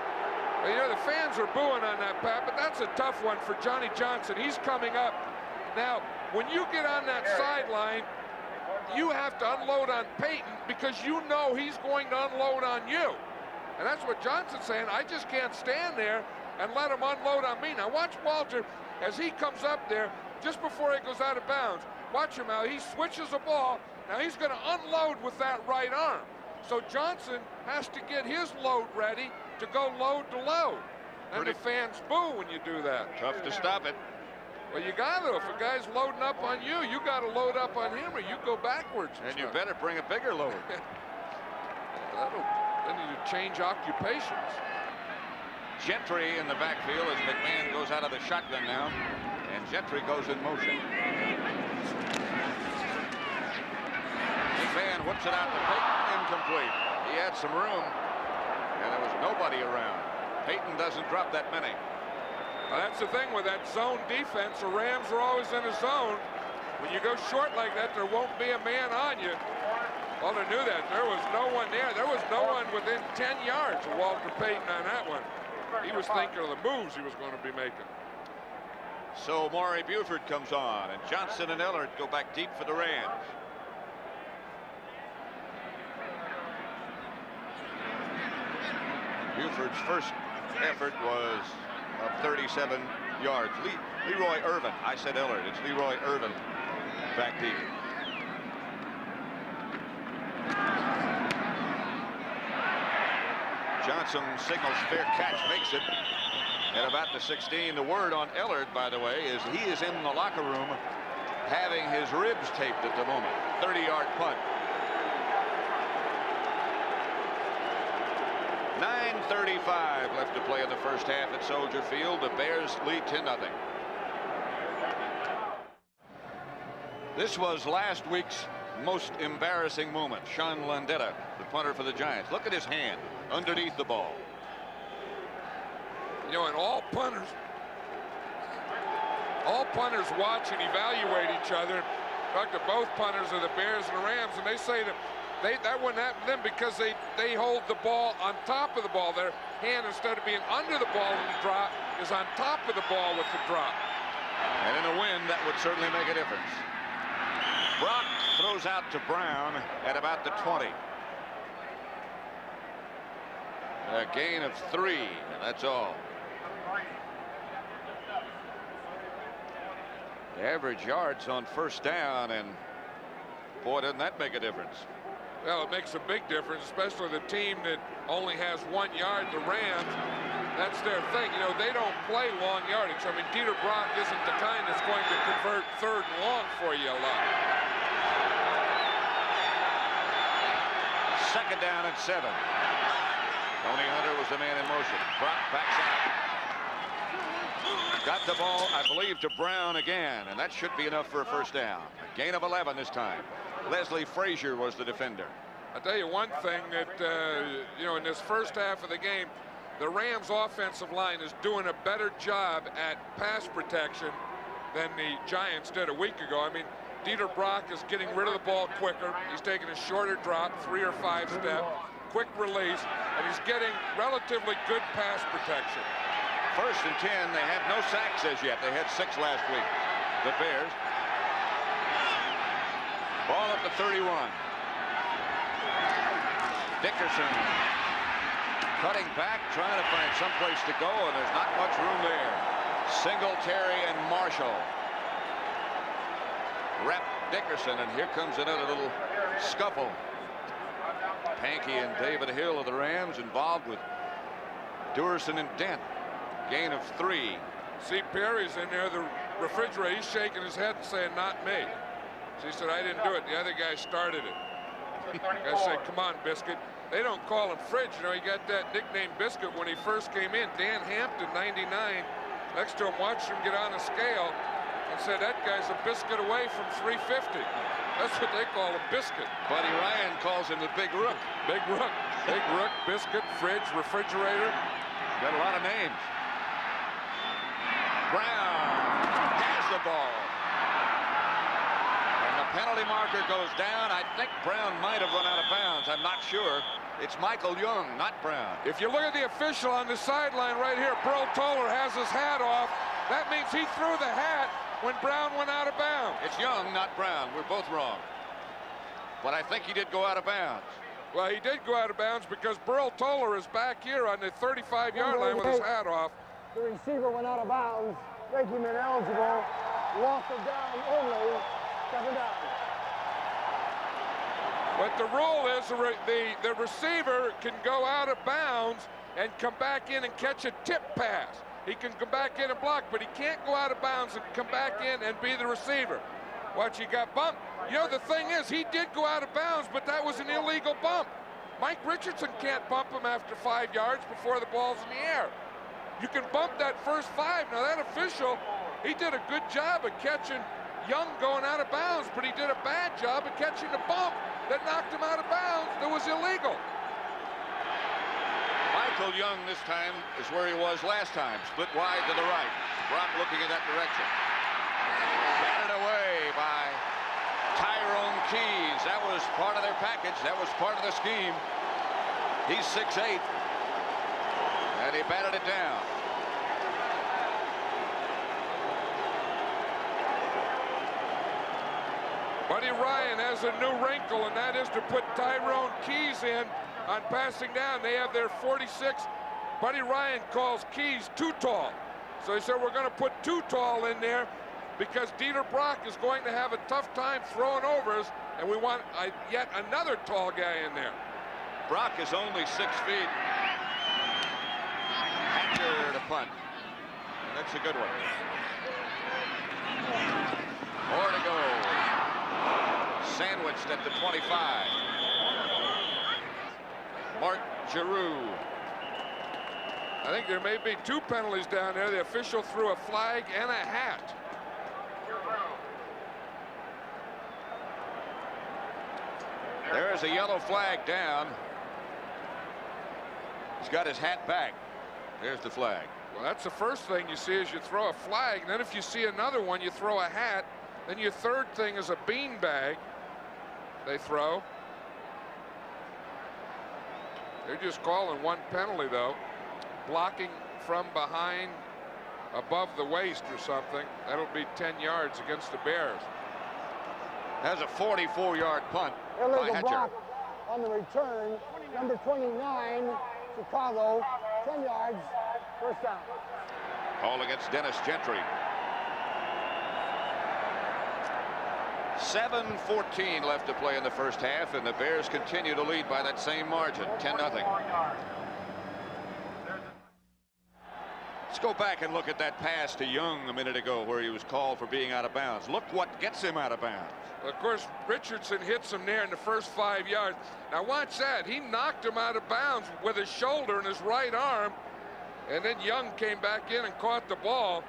Well, you know, the fans are booing on that, Pat, but that's a tough one for Johnny Johnson. He's coming up. Now, when you get on that sideline, you have to unload on Peyton because you know he's going to unload on you. And that's what Johnson's saying. I just can't stand there and let him unload on me. Now watch Walter as he comes up there just before he goes out of bounds. Watch him now. He switches the ball. Now he's going to unload with that right arm. So Johnson has to get his load ready to go load to load. And the fans boo when you do that. Tough to stop it. Well, you got to. If a guy's loading up on you, you got to load up on him or you go backwards. And you better bring a bigger load. Then you change occupations. Gentry in the backfield as McMahon goes out of the shotgun now. And Gentry goes in motion. McMahon whips it out to Peyton, incomplete. He had some room, and there was nobody around. Peyton doesn't drop that many. Well, that's the thing with that zone defense. The Rams are always in a zone. When you go short like that, there won't be a man on you. Walter knew that. There was no one there. There was no one within 10 yards of Walter Payton on that one. He was thinking of the moves he was going to be making. So Maury Buford comes on, and Johnson and Ellard go back deep for the Rams. Buford's first effort was of 37 yards. Leroy Irvin. I said Ellard. It's Leroy Irvin back deep. Johnson signals fair catch, makes it at about the 16. The word on Ellard, by the way, is he is in the locker room having his ribs taped at the moment. 30-yard punt. 9:35 left to play in the first half at Soldier Field. The Bears lead 10-0. This was last week's most embarrassing moment. Sean Landetta, the punter for the Giants. Look at his hand underneath the ball. You know, and all punters watch and evaluate each other. Talk to both punters of the Bears and the Rams, and they say that that wouldn't happen to them because they hold the ball on top of the ball. Their hand, instead of being under the ball in the drop, is on top of the ball with the drop. And in a win, that would certainly make a difference. Brock throws out to Brown at about the 20. A gain of 3, and that's all. The average yards on first down, and boy, doesn't that make a difference. Well, it makes a big difference, especially the team that only has 1 yard, the Rams. That's their thing. You know, they don't play long yardage. I mean, Dieter Brock isn't the kind that's going to convert 3rd and long for you a lot. 2nd down and 7. Tony Hunter was the man in motion. Brock backs out. Got the ball, I believe, to Brown again, and that should be enough for a first down. A gain of 11 this time. Leslie Frazier was the defender. I'll tell you one thing that, you know, in this first half of the game, the Rams offensive line is doing a better job at pass protection than the Giants did a week ago. I mean, Dieter Brock is getting rid of the ball quicker. He's taking a shorter drop, 3 or 5 step, quick release, and he's getting relatively good pass protection. 1st and 10. They have no sacks as yet. They had 6 last week. The Bears. Ball at the 31. Dickerson cutting back, trying to find someplace to go, and there's not much room there. Singletary and Marshall wrap Dickerson, and here comes another little scuffle. Pankey and David Hill of the Rams involved with Duerson and Dent. Gain of 3. See, Perry's in there, the refrigerator. He's shaking his head and saying, "Not me." So he said, "I didn't do it. The other guy started it." The guy said, "Come on, Biscuit." They don't call him Fridge. You know, he got that nickname Biscuit when he first came in. Dan Hampton, 99, next to him, watched him get on a scale and said, "That guy's a biscuit away from 350. That's what they call him, Biscuit. Buddy Ryan calls him the Big Rook. Big Rook. Big Rook, Biscuit, Fridge, Refrigerator. Got a lot of names. Brown has the ball. And the penalty marker goes down. I think Brown might have run out of bounds. I'm not sure. It's Michael Young, not Brown. If you look at the official on the sideline right here, Burl Toller has his hat off. That means he threw the hat when Brown went out of bounds. It's Young, not Brown. We're both wrong. but I think he did go out of bounds. Well, he did go out of bounds because Burl Toller is back here on the 35-yard line with his hat off. The receiver went out of bounds, making him ineligible. Loss of down only, 7 down. But the rule is the receiver can go out of bounds and come back in and catch a tip pass. He can come back in and block, but he can't go out of bounds and come back in and be the receiver. Watch, he got bumped. You know, the thing is, he did go out of bounds, but that was an illegal bump. Mike Richardson can't bump him after 5 yards before the ball's in the air. You can bump that first 5. Now, that official, he did a good job of catching Young going out of bounds, but he did a bad job of catching the bump that knocked him out of bounds that was illegal. Michael Young this time is where he was last time, split wide to the right. Brock looking in that direction. Batted away by Tyrone Keys. That was part of their package. That was part of the scheme. He's 6'8", and he batted it down. Buddy Ryan has a new wrinkle, and that is to put Tyrone Keys in on passing down. They have their 46. Buddy Ryan calls Keys too tall. So he said, we're going to put too tall in there because Dieter Brock is going to have a tough time throwing overs, and we want yet another tall guy in there. Brock is only 6 feet. Hatcher to punt. That's a good one. More to go. Sandwiched at the 25. Mark Giroux. I think there may be 2 penalties down there. The official threw a flag and a hat. There is a yellow flag down. He's got his hat back. There's the flag. Well, that's the first thing you see is you throw a flag, and then if you see another one, you throw a hat. Then your third thing is a bean bag they throw. They're just calling 1 penalty, though. Blocking from behind above the waist or something. That'll be 10 yards against the Bears. That's a 44-yard punt by Hatcher. Block on the return, number 29, Chicago, 10 yards, first down. Call against Dennis Gentry. 7:14 left to play in the first half, and the Bears continue to lead by that same margin, 10-0. Let's go back and look at that pass to Young a minute ago where he was called for being out of bounds. Look what gets him out of bounds. Of course, Richardson hits him there in the first 5 yards. Now watch that. He knocked him out of bounds with his shoulder and his right arm, and then Young came back in and caught the ball.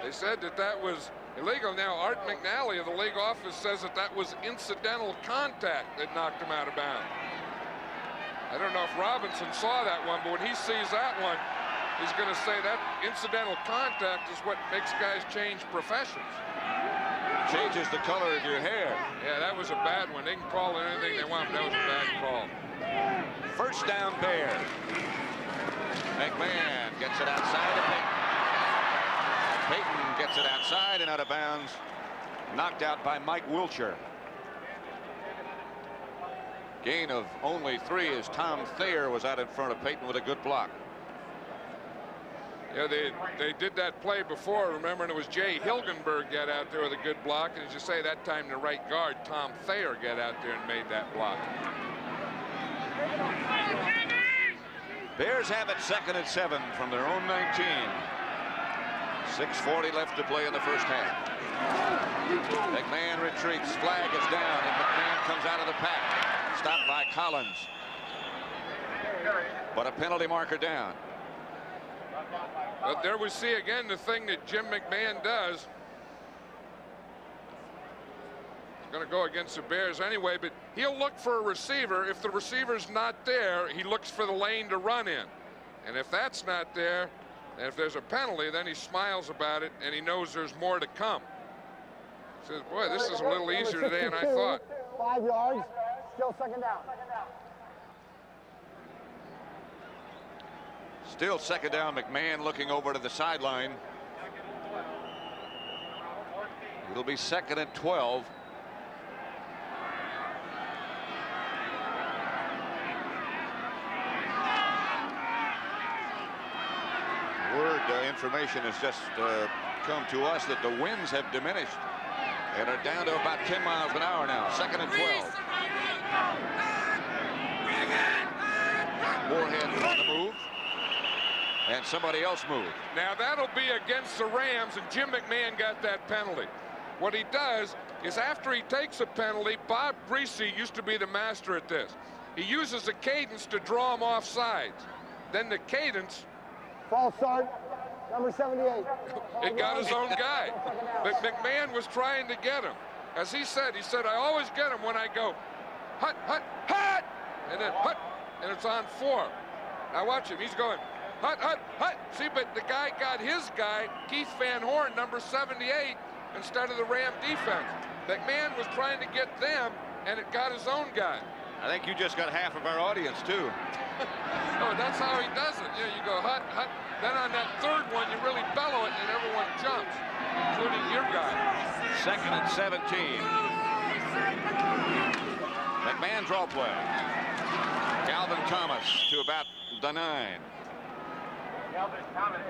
They said that that was illegal. Now Art McNally of the league office says that that was incidental contact that knocked him out of bounds. I don't know if Robinson saw that one, but when he sees that one, he's going to say that incidental contact is what makes guys change professions. Changes the color of your hair. Yeah, that was a bad one. They can call it anything they want, but that was a bad call. First down, Bears. McMahon gets it outside of Payton. Payton gets it outside and out of bounds. Knocked out by Mike Wiltshire. Gain of only 3 as Tom Thayer was out in front of Payton with a good block. Yeah, they did that play before, remember, and it was Jay Hilgenberg got out there with a good block, and as you say, that time the right guard, Tom Thayer, got out there and made that block. Bears have it 2nd and 7 from their own 19. 6:40 left to play in the first half. McMahon retreats, flag is down, and McMahon comes out of the pack. Stopped by Collins. But a penalty marker down. But there we see again the thing that Jim McMahon does. He's going to go against the Bears anyway, but he'll look for a receiver. If the receiver's not there, he looks for the lane to run in. And if that's not there, and if there's a penalty, then he smiles about it, and he knows there's more to come. He says, boy, this is a little easier today than I thought. 5 yards, still second down. Still second down. McMahon looking over to the sideline. It'll be 2nd and 12. information has just come to us that the winds have diminished and are down to about 10 miles an hour now. 2nd and 12. Moorhead on the move. And somebody else moved. Now that'll be against the Rams, and Jim McMahon got that penalty. What he does is after he takes a penalty, Bob Greasy used to be the master at this. He uses the cadence to draw him off sides. Then the cadence. False start, number 78. It got his own guy. But McMahon was trying to get him. As he said, I always get him when I go, hut, hut, hut, and then hut, and it's on 4. Now watch him, he's going, hut, hut, hut. See, but the guy got his guy, Keith Van Horn, number 78, instead of the Ram defense. McMahon was trying to get them, and it got his own guy. I think you just got half of our audience, too. Oh, that's how he does it. You go hut, hut. Then on that third one, you really bellow it, and everyone jumps, including your guy. 2nd and 17. McMahon draw play. Calvin Thomas to about the 9.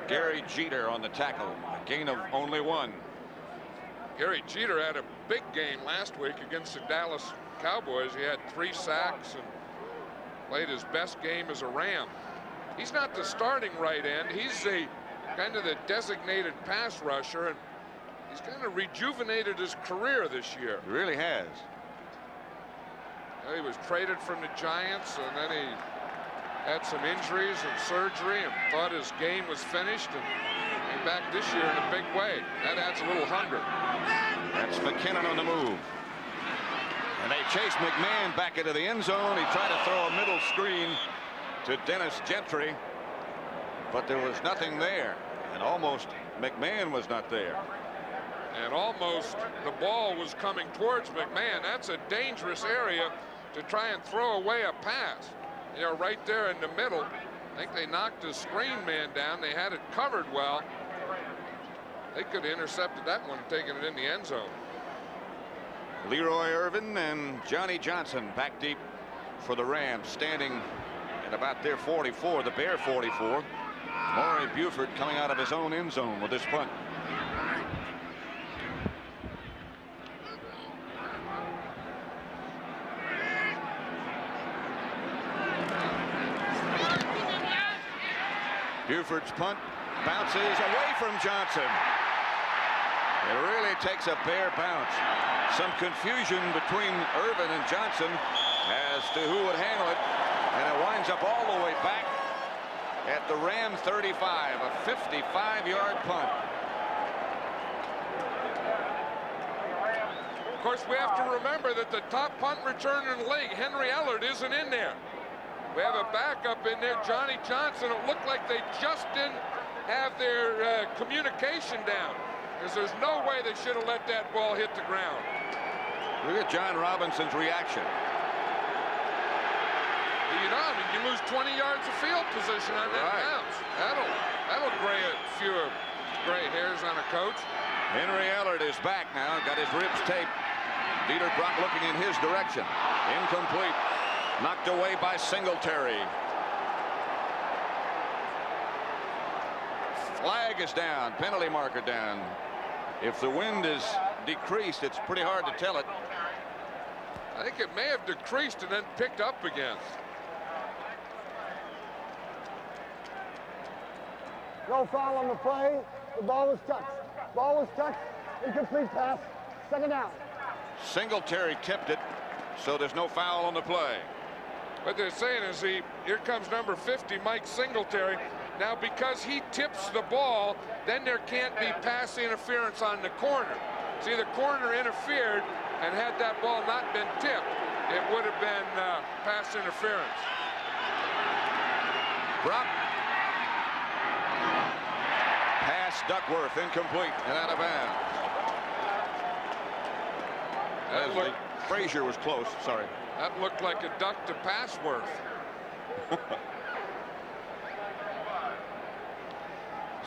Gary Jeter on the tackle. A gain of only 1. Gary Jeter had a big game last week against the Dallas Cowboys. He had 3 sacks and played his best game as a Ram. He's not the starting right end. He's the kind of the designated pass rusher, and he's kind of rejuvenated his career this year. He really has. He was traded from the Giants, and then he had some injuries and surgery and thought his game was finished, and came back this year in a big way. That adds a little hunger. That's McKinnon on the move. And they chase McMahon back into the end zone. He tried to throw a middle screen to Dennis Gentry, but there was nothing there. And almost McMahon was not there. And almost the ball was coming towards McMahon. That's a dangerous area to try and throw away a pass. You know, right there in the middle. I think they knocked the screen man down. They had it covered well. They could have intercepted that one and taken it in the end zone. Leroy Irvin and Johnny Johnson back deep for the Rams, standing at about their 44, the Bear 44. Maury Buford coming out of his own end zone with this punt. Buford's punt bounces away from Johnson. It really takes a Bear bounce. Some confusion between Irvin and Johnson as to who would handle it, and it winds up all the way back at the Ram 35, a 55-yard punt. Of course, we have to remember that the top punt returner in the league, Henry Ellard, isn't in there. We have a backup in there, Johnny Johnson. It looked like they just didn't have their communication down, because there's no way they should have let that ball hit the ground. Look at John Robinson's reaction. You know, I mean, you lose 20 yards of field position on that bounce. That'll gray a few gray hairs on a coach. Henry Ellard is back now, got his ribs taped. Dieter Brock looking in his direction. Incomplete. Knocked away by Singletary. Flag is down, penalty marker down. If the wind is decreased, it's pretty hard to tell it. I think it may have decreased and then picked up again. No foul on the play. The ball was touched. Ball was touched. Incomplete pass. 2nd down. Singletary tipped it, so there's no foul on the play. What they're saying is here comes number 50, Mike Singletary. Now, because he tips the ball, then there can't be pass interference on the corner. See, the corner interfered, and had that ball not been tipped, it would have been pass interference. Brock. Pass Duckworth, incomplete and out of bounds. Frazier was close, sorry. That looked like a duck to Passworth.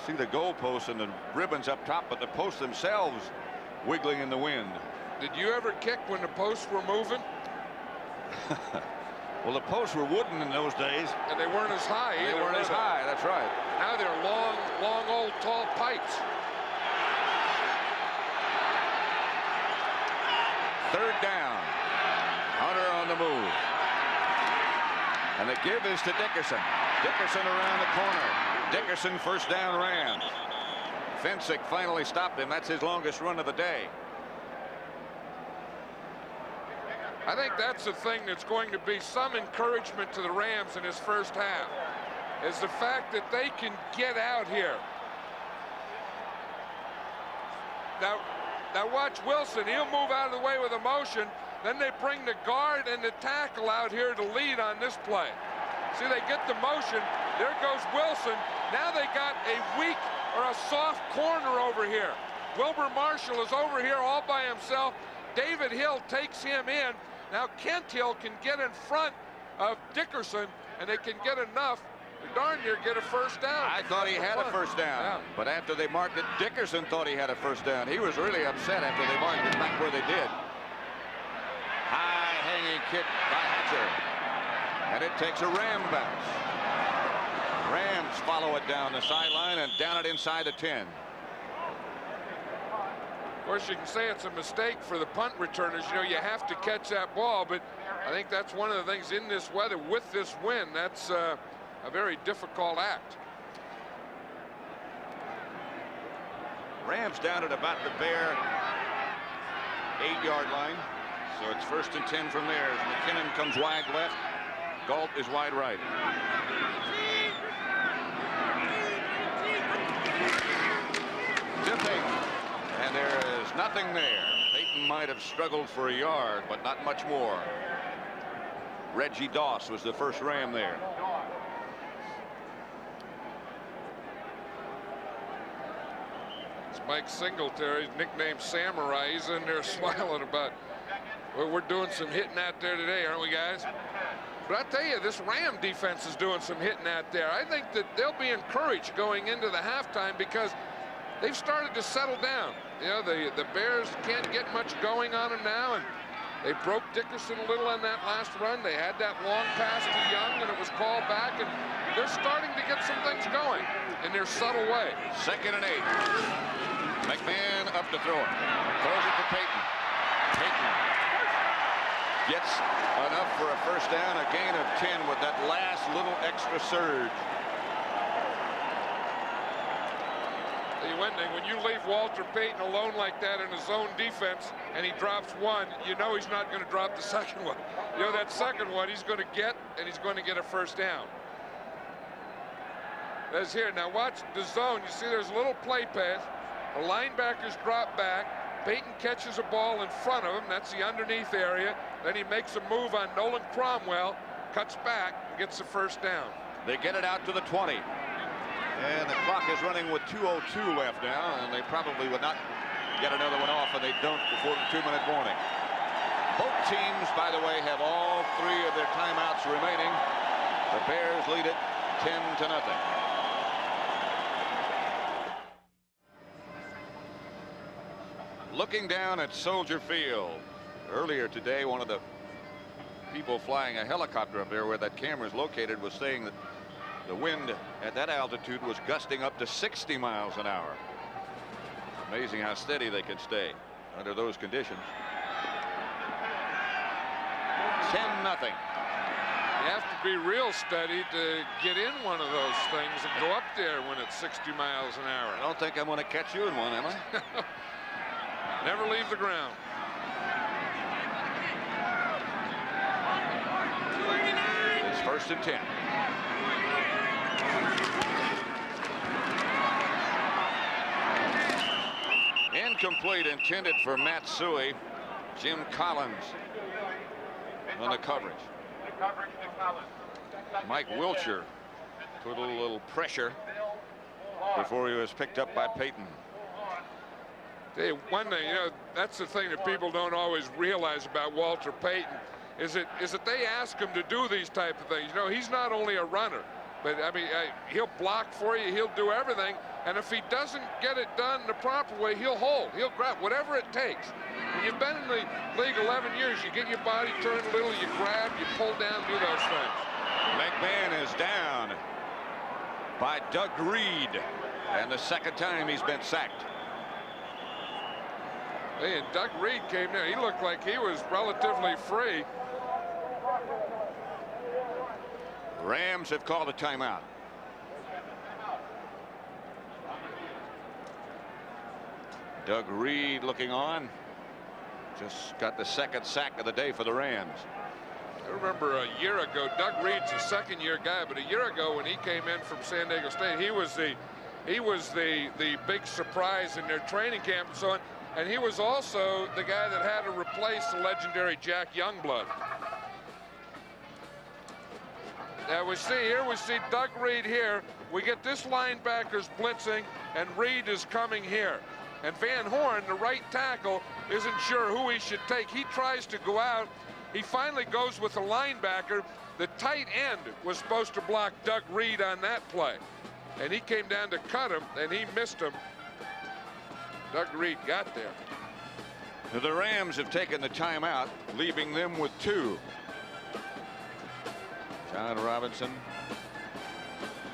See the goalposts and the ribbons up top, but the posts themselves wiggling in the wind. Did you ever kick when the posts were moving? Well, the posts were wooden in those days. And they weren't as high either. They weren't as high, that's right. Now they're long long, old, tall pipes. Third down. Hunter on the move. And the give is to Dickerson. Dickerson around the corner. Dickerson first down Rams. Fensick finally stopped him. That's his longest run of the day. I think that's the thing that's going to be some encouragement to the Rams in this first half, is the fact that they can get out here. Now watch Wilson. He'll move out of the way with a motion. Then they bring the guard and the tackle out here to lead on this play. See, they get the motion. There goes Wilson. Now they got a weak or a soft corner over here. Wilbur Marshall is over here all by himself. David Hill takes him in. Now Kent Hill can get in front of Dickerson, and they can get enough to darn near get a first down. I thought he had a first down, yeah. But after they marked it, Dickerson thought he had a first down. He was really upset after they marked it back where they did. High hanging kick by Hatcher, and it takes a Ram bounce. Rams follow it down the sideline and down it inside the 10. Of course, you can say it's a mistake for the punt returners. You know, you have to catch that ball, but I think that's one of the things in this weather with this wind. That's a very difficult act. Rams down at about the bare 8-yard line. So it's 1st and 10 from there as McKinnon comes wide left. Galt is wide right. Tipping. And there is nothing there. Peyton might have struggled for a yard, but not much more. Reggie Doss was the first Ram there. It's Mike Singletary, nicknamed Samurai. He's in there smiling about, well, we're doing some hitting out there today, aren't we, guys? But I tell you, this Ram defense is doing some hitting out there. I think that they'll be encouraged going into the halftime because they've started to settle down. You know, the Bears can't get much going on them now, and they broke Dickerson a little on that last run. They had that long pass to Young, and it was called back, and they're starting to get some things going in their subtle way. 2nd and 8. McMahon up to throw it. Throws it to Peyton. Peyton gets enough for a first down, a gain of 10 with that last little extra surge. One thing, when you leave Walter Payton alone like that in his own defense and he drops one, you know he's not going to drop the second one. You know, that second one he's going to get, and he's going to get a first down. That's here. Now watch the zone. You see there's a little play pass. The linebackers drop back. Payton catches a ball in front of him. That's the underneath area. Then he makes a move on Nolan Cromwell, cuts back, and gets the first down. They get it out to the 20. And the clock is running with 2:02 left now, and they probably would not get another one off, and they don't before the 2-minute warning. Both teams, by the way, have all 3 of their timeouts remaining. The Bears lead it 10-0. Looking down at Soldier Field. Earlier today, one of the people flying a helicopter up there where that camera is located was saying that the wind at that altitude was gusting up to 60 miles an hour. Amazing how steady they can stay under those conditions. 10-0. You have to be real steady to get in one of those things and go up there when it's 60 miles an hour. I don't think I'm going to catch you in one, am I? Never leave the ground. It's 1st and 10. Incomplete, intended for Matsui. Jim Collins on the coverage. Mike Wiltshire put a little pressure before he was picked up by Peyton. Hey, one thing, you know, that's the thing that people don't always realize about Walter Payton is that they ask him to do these type of things. You know, he's not only a runner, but I mean, he'll block for you, he'll do everything, and if he doesn't get it done the proper way, he'll hold, he'll grab, whatever it takes. When you've been in the league 11 years, you get your body turned a little, you grab, you pull down, do those things. McMahon is down by Doug Reed. And the second time he's been sacked. Hey, and Doug Reed came in. He looked like he was relatively free. Rams have called a timeout. Doug Reed looking on. Just got the second sack of the day for the Rams. I remember a year ago, Doug Reed's a second-year guy, but a year ago when he came in from San Diego State, he was the big surprise in their training camp and so on. And he was also the guy that had to replace the legendary Jack Youngblood. Now we see Doug Reed here. We get this linebacker's blitzing, and Reed is coming here. And Van Horn, the right tackle, isn't sure who he should take. He tries to go out. He finally goes with the linebacker. The tight end was supposed to block Doug Reed on that play. And he came down to cut him, and he missed him. Doug Reed got there. The Rams have taken the timeout, leaving them with 2. John Robinson,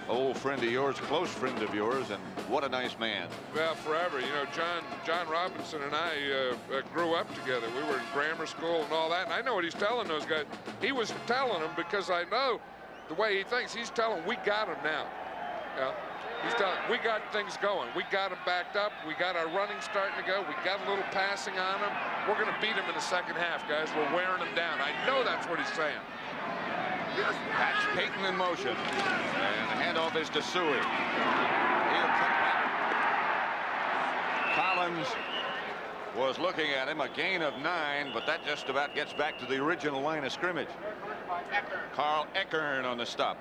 old friend of yours, close friend of yours, and what a nice man. Well, forever. You know, John Robinson and I grew up together. We were in grammar school and all that, and I know what he's telling those guys. He was telling them because I know the way he thinks. He's telling we got him now. Yeah. He's telling we got things going. We got them backed up. We got our running starting to go. We got a little passing on them. We're going to beat them in the second half, guys. We're wearing them down. I know that's what he's saying. That's Payton in motion. And the handoff is to Suey. He'll cut back. Collins was looking at him. A gain of 9, but that just about gets back to the original line of scrimmage. Carl Eckern on the stop.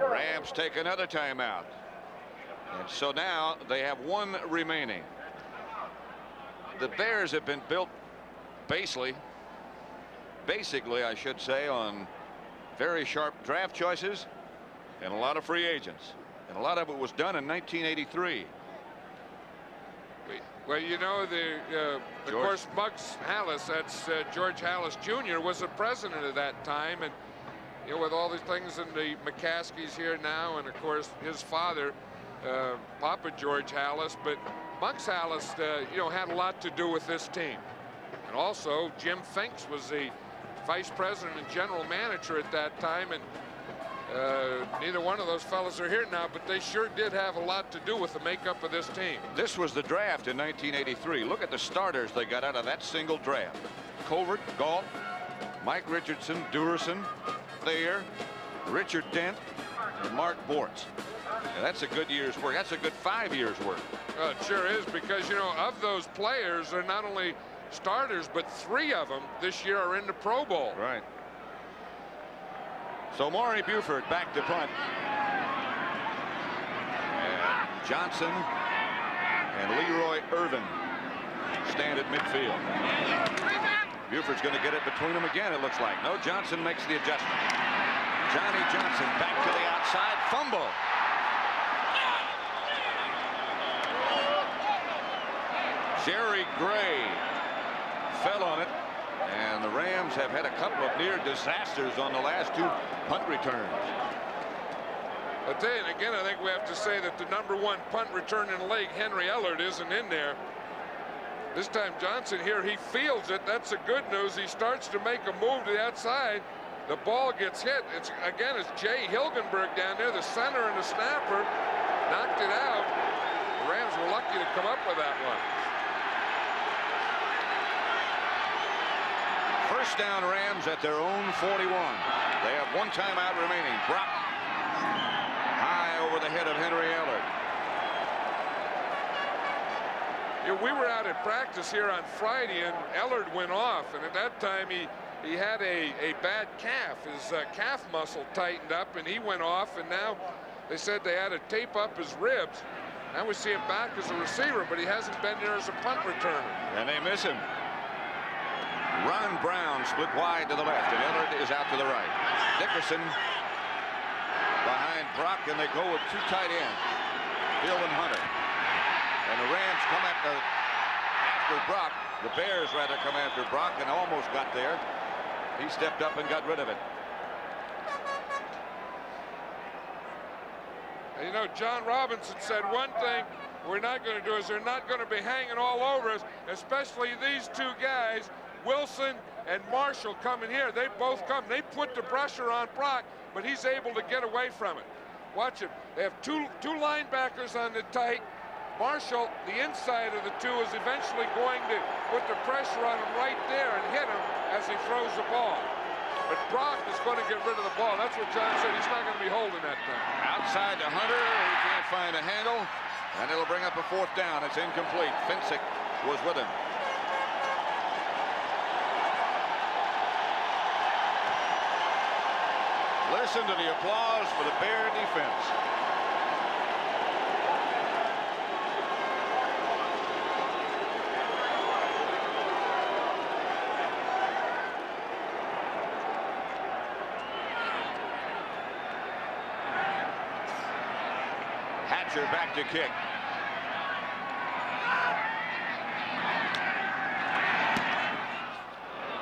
Rams take another timeout. And so now they have 1 remaining. The Bears have been built basically I should say, on very sharp draft choices and a lot of free agents. And a lot of it was done in 1983. Well, you know, of course, Muggs Hallis, that's George Hallis Jr., was the president at that time. And, you know, with all these things, and the McCaskies here now, and, of course, his father, Papa George Hallis. But Muggs Hallis, you know, had a lot to do with this team. And also, Jim Finks was the vice president and general manager at that time. And neither one of those fellas are here now, but they sure did have a lot to do with the makeup of this team. This was the draft in 1983. Look at the starters they got out of that single draft. Covert, Galt, Mike Richardson, Durison, Thayer, Richard Dent, and Mark Bortz. And that's a good year's work. That's a good 5 years' work. It sure is, because, you know, of those players, they're not only starters, but 3 of them this year are in the Pro Bowl. Right. So Maury Buford back to punt. And Johnson and Leroy Irvin stand at midfield. Buford's going to get it between them again, it looks like. No, Johnson makes the adjustment. Johnny Johnson back to the outside. Fumble. Jerry Gray fell on it. And the Rams have had a couple of near disasters on the last 2 punt returns. I'll tell you, and again, I think we have to say that the #1 punt return in the league, Henry Ellard, isn't in there. This time Johnson here, he fields it. That's the good news. He starts to make a move to the outside. The ball gets hit. It's Jay Hilgenberg down there, the center and the snapper, knocked it out. The Rams were lucky to come up with that one. First down, Rams at their own 41. They have 1 timeout remaining. Brock high over the head of Henry Ellard. You know, we were out at practice here on Friday, and Ellard went off, and at that time he had a bad calf. His calf muscle tightened up, and he went off, and now they said they had to tape up his ribs. Now we see him back as a receiver, but he hasn't been there as a punt returner. And they miss him. Ron Brown split wide to the left, and Ellard is out to the right. Dickerson behind Brock, and they go with 2 tight ends, Bill and Hunter. And the Rams come after Brock. The Bears rather come after Brock, and almost got there. He stepped up and got rid of it. You know, John Robinson said one thing we're not going to do is they're not going to be hanging all over us, especially these two guys, Wilson and Marshall coming here. They both come. They put the pressure on Brock, but he's able to get away from it. Watch him. They have two linebackers on the tight. Marshall, the inside of the two, is eventually going to put the pressure on him right there and hit him as he throws the ball. But Brock is going to get rid of the ball. That's what John said. He's not going to be holding that thing. Outside to Hunter. He can't find a handle. And it'll bring up a 4th down. It's incomplete. Finsick was with him. Listen to the applause for the Bear defense. Hatcher back to kick.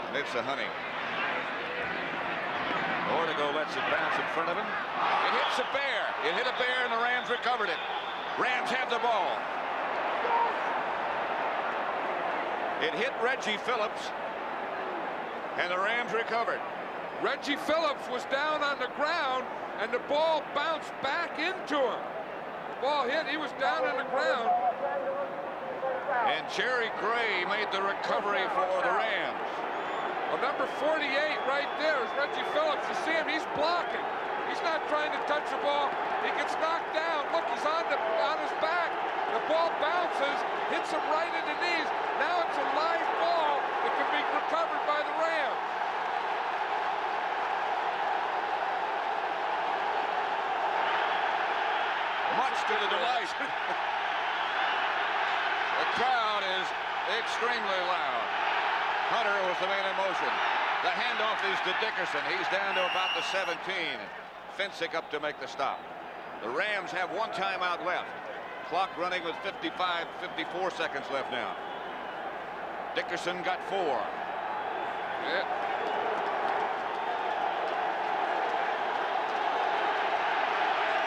And it's a Honey. Ortego lets it bounce in front of him. It hits a Bear. It hit a Bear, and the Rams recovered it. Rams have the ball. It hit Reggie Phillips, and the Rams recovered. Reggie Phillips was down on the ground, and the ball bounced back into him. The ball hit. He was down on the ground. And Jerry Gray made the recovery for the Rams. Well, number 48 right there is Reggie Phillips. You see him, he's blocking. He's not trying to touch the ball. He gets knocked down. Look, he's on his back. The ball bounces, hits him right in the knees. Now it's a live ball that can be recovered by the Rams. Much to the delight. The crowd is extremely loud. Hunter was the man in motion. The handoff is to Dickerson. He's down to about the 17. Finsick up to make the stop. The Rams have 1 timeout left. Clock running with 54 seconds left now. Dickerson got 4. Yeah.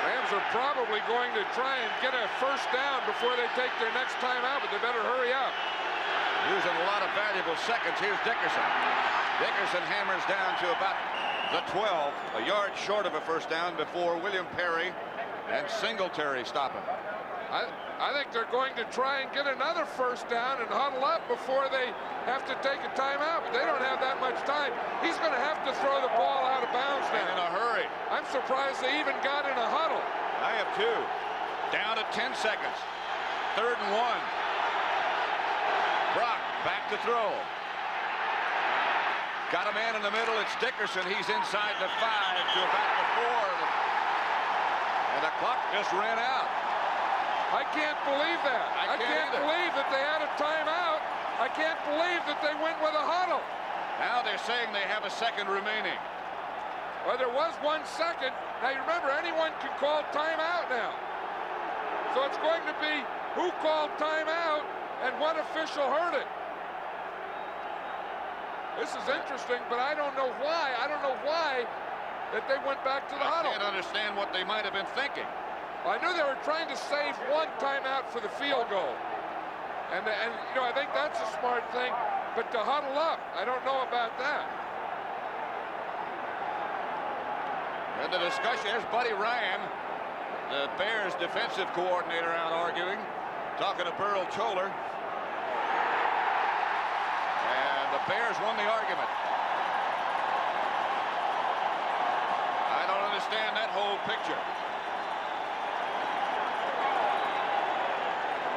Rams are probably going to try and get a 1st down before they take their next timeout, but they better hurry up. Using a lot of valuable seconds. Here's Dickerson. Dickerson hammers down to about the 12, a yard short of a 1st down before William Perry and Singletary stop him. I think they're going to try and get another 1st down and huddle up before they have to take a timeout, but they don't have that much time. He's going to have to throw the ball out of bounds now. And in a hurry. I'm surprised they even got in a huddle. I have 2. Down to 10 seconds. 3rd and 1. Brock back to throw. Got a man in the middle. It's Dickerson. He's inside the 5 to about the 4. And the clock just ran out. I can't believe that. I can't believe that they had a timeout. I can't believe that they went with a huddle. Now they're saying they have a 2nd remaining. Well, there was 1 second. Now, you remember, anyone can call timeout now. So it's going to be who called timeout and what official heard it. This is interesting, but I don't know why. I don't know why that they went back to the huddle. I can't understand what they might have been thinking. I knew they were trying to save 1 timeout for the field goal. And you know, I think that's a smart thing. But to huddle up, I don't know about that. And the discussion, there's Buddy Ryan, the Bears defensive coordinator, out arguing, talking to Burl Choler. And the Bears won the argument. I don't understand that whole picture.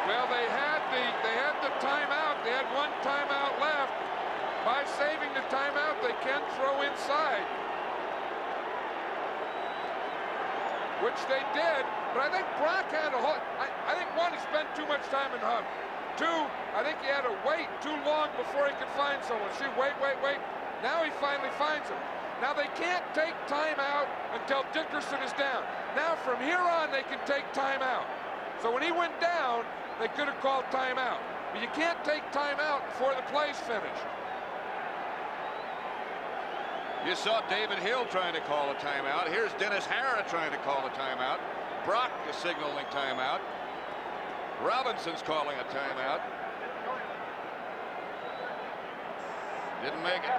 Well, they had the timeout. They had 1 timeout left. By saving the timeout, they can throw inside, which they did. But I think Brock had a whole. I think 1, he spent too much time in huddle. 2, I think he had to wait too long before he could find someone. See, wait. Now he finally finds him. Now they can't take timeout until Dickerson is down. Now from here on, they can take timeout. So when he went down, they could have called timeout. But you can't take timeout before the play's finished. You saw David Hill trying to call a timeout. Here's Dennis Harrah trying to call a timeout. Brock is signaling timeout. Robinson's calling a timeout. Didn't make it.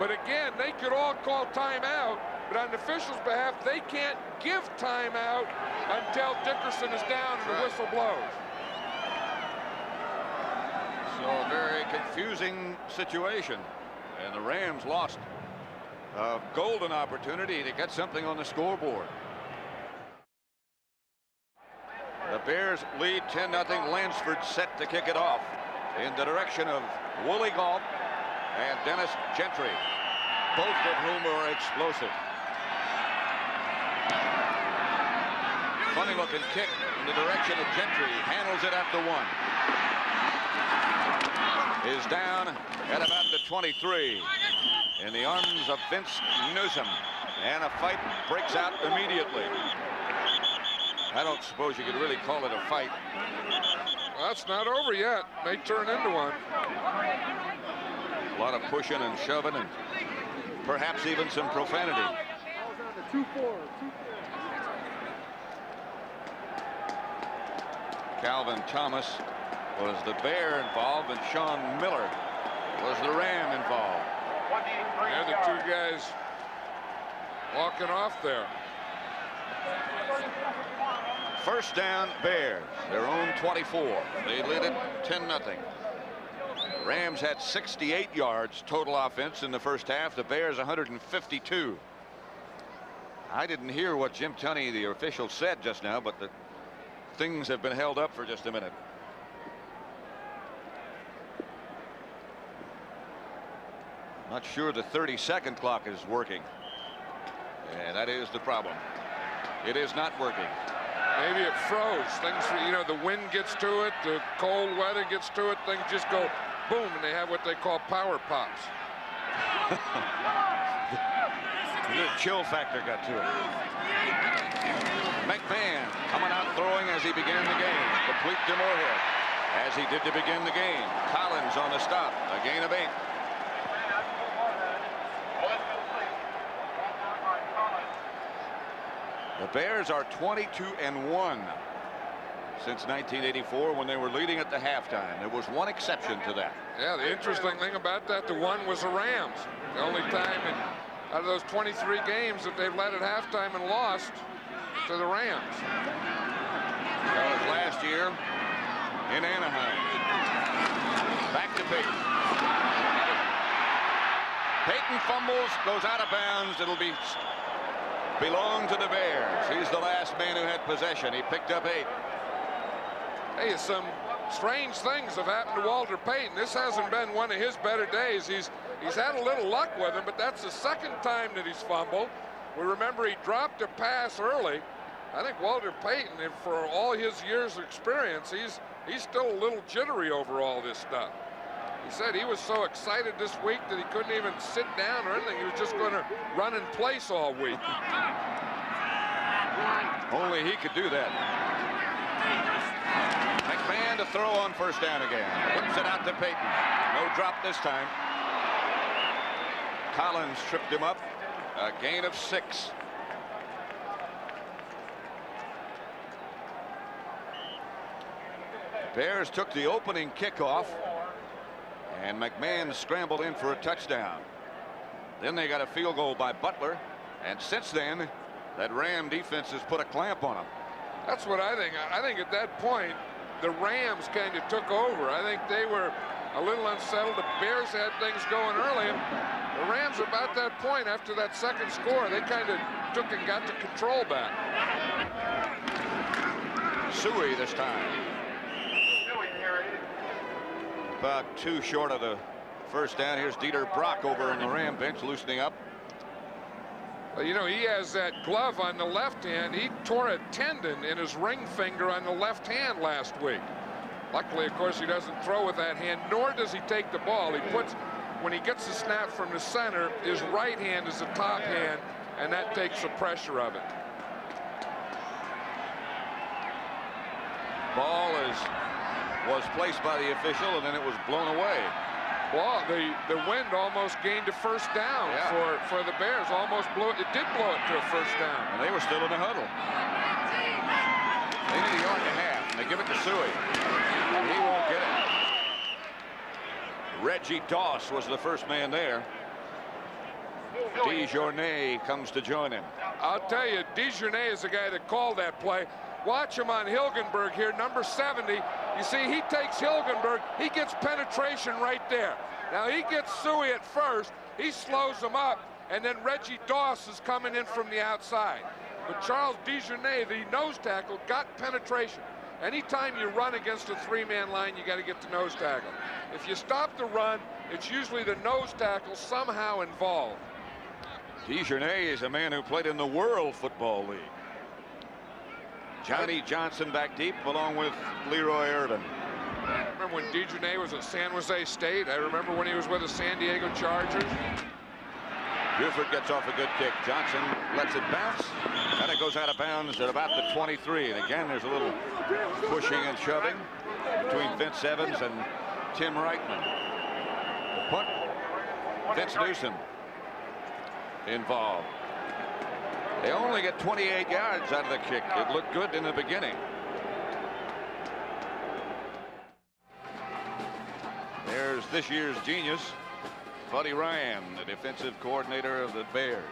But again, they could all call timeout, but on the officials' behalf, they can't give timeout until Dickerson is down and the whistle blows. So a very confusing situation, and the Rams lost a golden opportunity to get something on the scoreboard. The Bears lead 10-0. Lansford set to kick it off in the direction of Woolley Galt and Dennis Gentry, both of whom are explosive. Funny looking kick in the direction of Gentry. Handles it at the 1. Is down at about the 23 in the arms of Vince Newsom, and a fight breaks out immediately. I don't suppose you could really call it a fight. Well, it's not over yet. May turn into one. A lot of pushing and shoving, and perhaps even some profanity. Calvin Thomas was the Bear involved, and Sean Miller was the Ram involved. And the two guys walking off there. First down, Bears, their own 24. They lead it 10-0. Rams had 68 yards total offense in the first half. The Bears 152. I didn't hear what Jim Tunney, the official, said just now, but the things have been held up for just a minute. Not sure the 30-second clock is working, and that is the problem. It is not working. Maybe it froze. Things, you know, the wind gets to it, the cold weather gets to it, things just go boom, and they have what they call power pops. The chill factor got to it. McMahon coming out throwing as he began the game. Complete to Moorhead, as he did to begin the game. Collins on the stop, a gain of 8. The Bears are 22-1 since 1984, when they were leading at the halftime. There was one exception to that. Yeah, the interesting thing about that, the one was the Rams. The only time out of those 23 games that they've led at halftime and lost to the Rams. That was last year in Anaheim. Back to Peyton. Peyton fumbles, goes out of bounds. It'll belong to the Bears. He's the last man who had possession. He picked up 8. Hey, some strange things have happened to Walter Payton. This hasn't been one of his better days. He's had a little luck with him, but that's the second time that he's fumbled. We remember he dropped a pass early. I think Walter Payton, for all his years of experience, he's still a little jittery over all this stuff. He said he was so excited this week that he couldn't even sit down or anything. He was just going to run in place all week. Only he could do that. McMahon to throw on first down again. Whips it out to Peyton. No drop this time. Collins tripped him up. A gain of 6. Bears took the opening kickoff, and McMahon scrambled in for a touchdown. Then they got a field goal by Butler, and since then that Ram defense has put a clamp on them. That's what I think. I think at that point the Rams kind of took over. I think they were a little unsettled. The Bears had things going early. The Rams, about that point, after that second score, they kind of took and got the control back. Suey this time. About 2 short of the first down. Here's Dieter Brock over in the Ram bench, loosening up. Well, you know, he has that glove on the left hand. He tore a tendon in his ring finger on the left hand last week. Luckily, of course, he doesn't throw with that hand, nor does he take the ball. He puts, when he gets the snap from the center, his right hand is the top hand, and that takes the pressure of it. Ball was placed by the official, and then it was blown away. Well, the wind almost gained a first down for the Bears. Almost blew it. It did blow it to a first down. And they were still in the huddle. They need a yard and a half. And they give it to Suey. And he won't get it. Reggie Doss was the first man there. DeJournay comes to join him. I'll tell you, DeJournay is the guy that called that play. Watch him on Hilgenberg here, number 70. You see, he takes Hilgenberg. He gets penetration right there. Now, he gets Suey at first. He slows him up, and then Reggie Doss is coming in from the outside. But Charles DeJournay, the nose tackle, got penetration. Anytime you run against a three-man line, you got to get the nose tackle. If you stop the run, it's usually the nose tackle somehow involved. DeJournay is a man who played in the World Football League. Johnny Johnson back deep along with Leroy Irvin. I remember when DeJournay was at San Jose State. I remember when he was with the San Diego Chargers. Buford gets off a good kick. Johnson lets it bounce, and it goes out of bounds at about the 23. And again, there's a little pushing and shoving between Vince Evans and Tim Reitman. The punt, Vince Newsom involved. They only get 28 yards out of the kick. It looked good in the beginning. There's this year's genius, Buddy Ryan, the defensive coordinator of the Bears.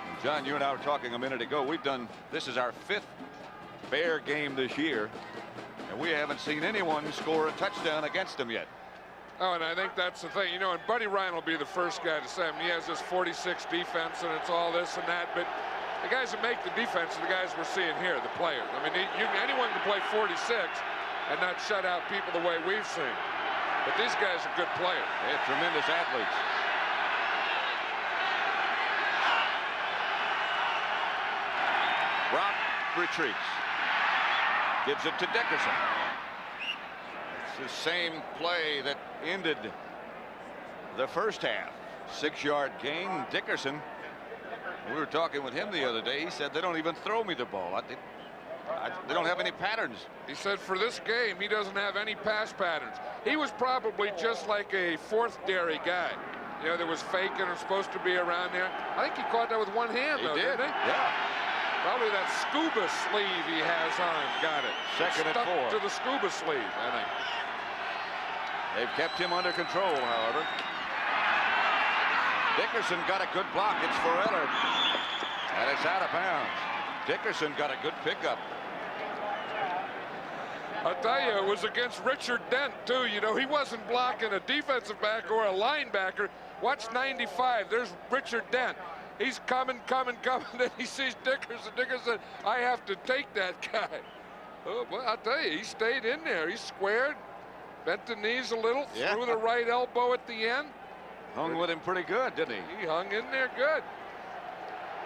And John, you and I were talking a minute ago. This is our 5th Bear game this year, and we haven't seen anyone score a touchdown against them yet. Oh, and I think that's the thing, you know, and Buddy Ryan will be the first guy to say, I mean, he has this 46 defense, and it's all this and that, but the guys that make the defense are the guys we're seeing here, the players. I mean, anyone can play 46 and not shut out people the way we've seen. But these guys are good players. They're tremendous athletes. Brock retreats. Gives it to Dickerson. It's the same play that ended the first half. 6-yard gain. Dickerson, we were talking with him the other day. He said they don't even throw me the ball. They don't have any patterns. He said for this game, he doesn't have any pass patterns. He was probably just like a fourth dairy guy. You know, that was faking or supposed to be around there. I think he caught that with one hand, though, didn't he? Yeah. Probably that scuba sleeve he has on. Got it. Second and 4. Stuck to the scuba sleeve, I think. They've kept him under control, however. Dickerson got a good block. It's for Ellard. And it's out of bounds. Dickerson got a good pickup. I'll tell you, it was against Richard Dent, too. You know, he wasn't blocking a defensive back or a linebacker. Watch 95. There's Richard Dent. He's coming. Then he sees Dickerson. Dickerson, I have to take that guy. Oh, well, I'll tell you, he stayed in there. He squared, bent the knees a little, threw the right elbow at the end. Hung with him pretty good, didn't he? He hung in there good.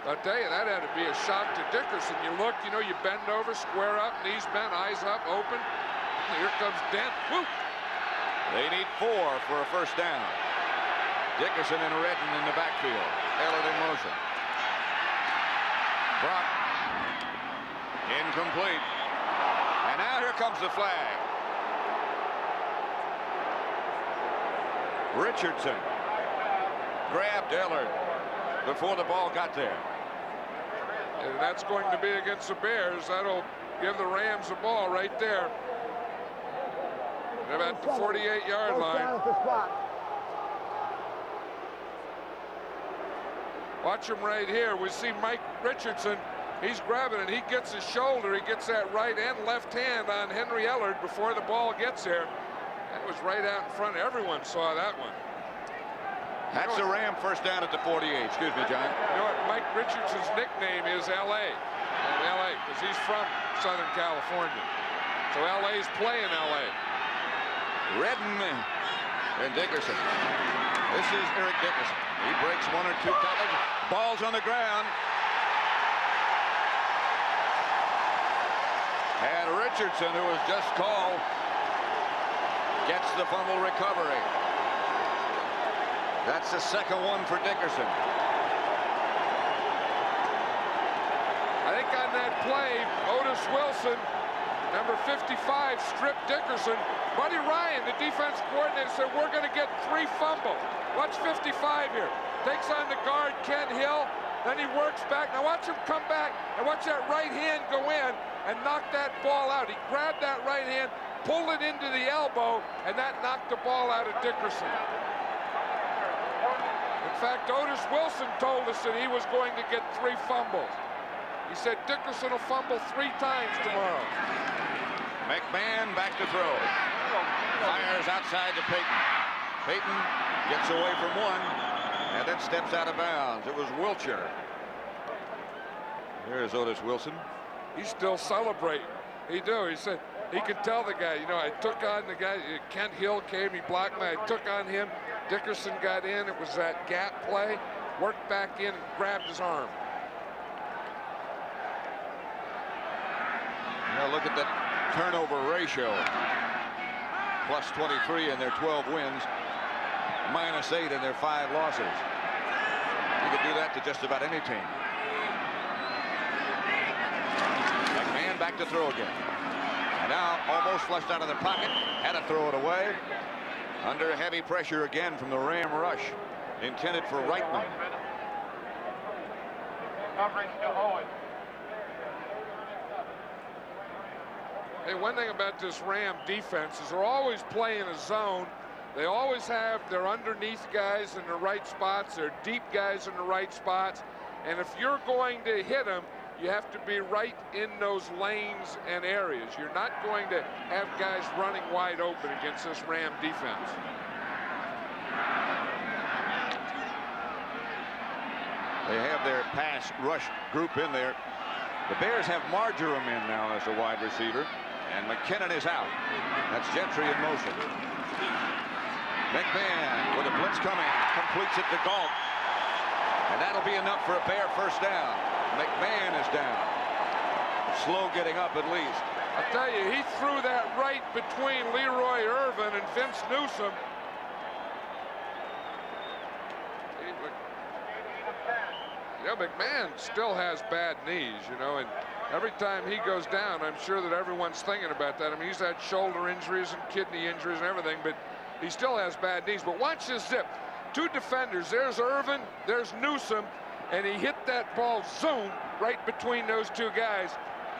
I'll tell you, that had to be a shock to Dickerson. You look, you know, you bend over, square up, knees bent, eyes up, open. Here comes Dent. Woo! They need 4 for a first down. Dickerson and Redden in the backfield. Ellard in motion. Brock. Incomplete. And now here comes the flag. Richardson grabbed Ellard before the ball got there. And that's going to be against the Bears. That'll give the Rams the ball right there. They're at the 48-yard line. Watch him right here. We see Mike Richardson. He's grabbing it. He gets his shoulder. He gets that right and left hand on Henry Ellard before the ball gets there. That was right out in front. Everyone saw that one. That's a Ram first down at the 48. Excuse me, John. You know what? Mike Richardson's nickname is L.A. L.A. because he's from Southern California. So L.A.'s playing L.A. Redden and Dickerson. This is Eric Dickerson. He breaks 1 or 2 tackles. Ball's on the ground. And Richardson, who was just called, gets the fumble recovery. That's the second one for Dickerson. I think on that play, Otis Wilson, Number 55 stripped Dickerson. Buddy Ryan, the defense coordinator, said, we're going to get 3 fumbles. Watch 55 here. Takes on the guard, Ken Hill. Then he works back. Now watch him come back and watch that right hand go in and knock that ball out. He grabbed that right hand, pulled it into the elbow, and that knocked the ball out of Dickerson. In fact, Otis Wilson told us that he was going to get 3 fumbles. He said Dickerson will fumble 3 times tomorrow. McMahon back to throw. Fires outside to Payton. Payton gets away from one and then steps out of bounds. It was Wilcher. Here's Otis Wilson. He's still celebrating. He said he could tell the guy, you know, I took on the guy. Kent Hill came, he blocked me. I took on him. Dickerson got in. It was that gap play. Worked back in and grabbed his arm. Now look at that turnover ratio. Plus 23 in their 12 wins. Minus 8 in their 5 losses. You could do that to just about any team. McMahon back to throw again. And now almost flushed out of the pocket. Had to throw it away. Under heavy pressure again from the Ram rush. Intended for Reitman. Coverage to Owen. Hey, one thing about this Ram defense is they're always playing a zone. They always have their underneath guys in the right spots, their deep guys in the right spots. And if you're going to hit them, you have to be right in those lanes and areas. You're not going to have guys running wide open against this Ram defense. They have their pass rush group in there. The Bears have Marjoram in now as a wide receiver. And McKinnon is out. That's Gentry in motion. McMahon with a blitz coming. Completes it to Galt. And that'll be enough for a Bear first down. McMahon is down. Slow getting up at least. I tell you, he threw that right between Leroy Irvin and Vince Newsom. Yeah, McMahon still has bad knees, you know, and every time he goes down, I'm sure that everyone's thinking about that. I mean, he's had shoulder injuries and kidney injuries and everything, but he still has bad knees. But watch this zip. 2 defenders. There's Irvin, there's Newsom, and he hit that ball, zoom, right between those 2 guys.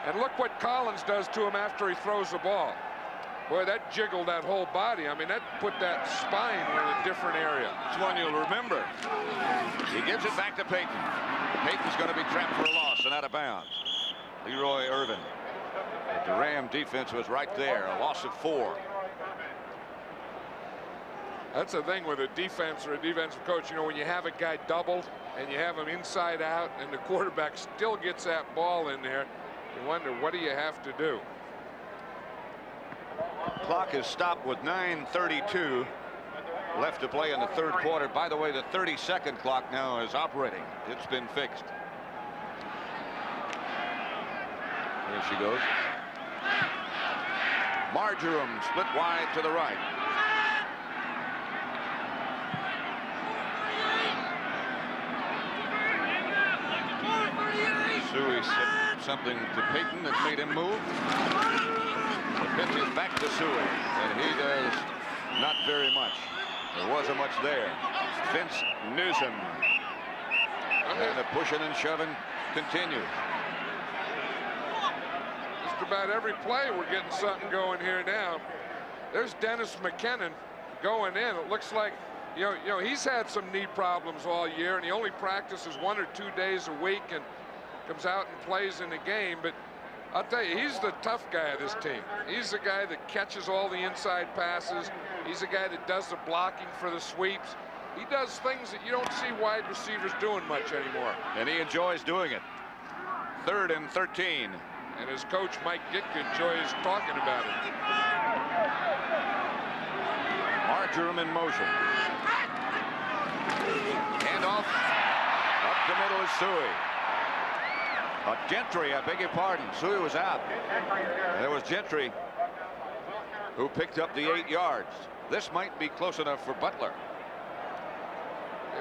And look what Collins does to him after he throws the ball. Boy, that jiggled that whole body. I mean, that put that spine in a different area. It's one you'll remember. He gives it back to Payton. Payton's going to be trapped for a loss and out of bounds. Leroy Irvin. But the Ram defense was right there. A loss of 4. That's the thing with a defense or a defensive coach. You know, when you have a guy doubled and you have him inside out and the quarterback still gets that ball in there, you wonder, what do you have to do? Clock is stopped with 9:32 left to play in the 3rd quarter. By the way, the 30-second clock now is operating. It's been fixed. There she goes. Marjoram split wide to the right. Suey said something to Payton that made him move. The pitch is back to Suey, and he does not very much. There wasn't much there. Vince Newsom. And the pushing and shoving continues. Just about every play we're getting something going here now. There's Dennis McKinnon going in. It looks like, you know, he's had some knee problems all year, and he only practices 1 or 2 days a week and comes out and plays in the game. But I'll tell you, he's the tough guy of this team. He's the guy that catches all the inside passes. He's the guy that does the blocking for the sweeps. He does things that you don't see wide receivers doing much anymore. And he enjoys doing it. 3rd and 13. And his coach, Mike Ditka, enjoys talking about it. Marjoram in motion. Handoff. Up the middle is Suey. Gentry, I beg your pardon. Suey was out. There was Gentry who picked up the 8 yards. This might be close enough for Butler.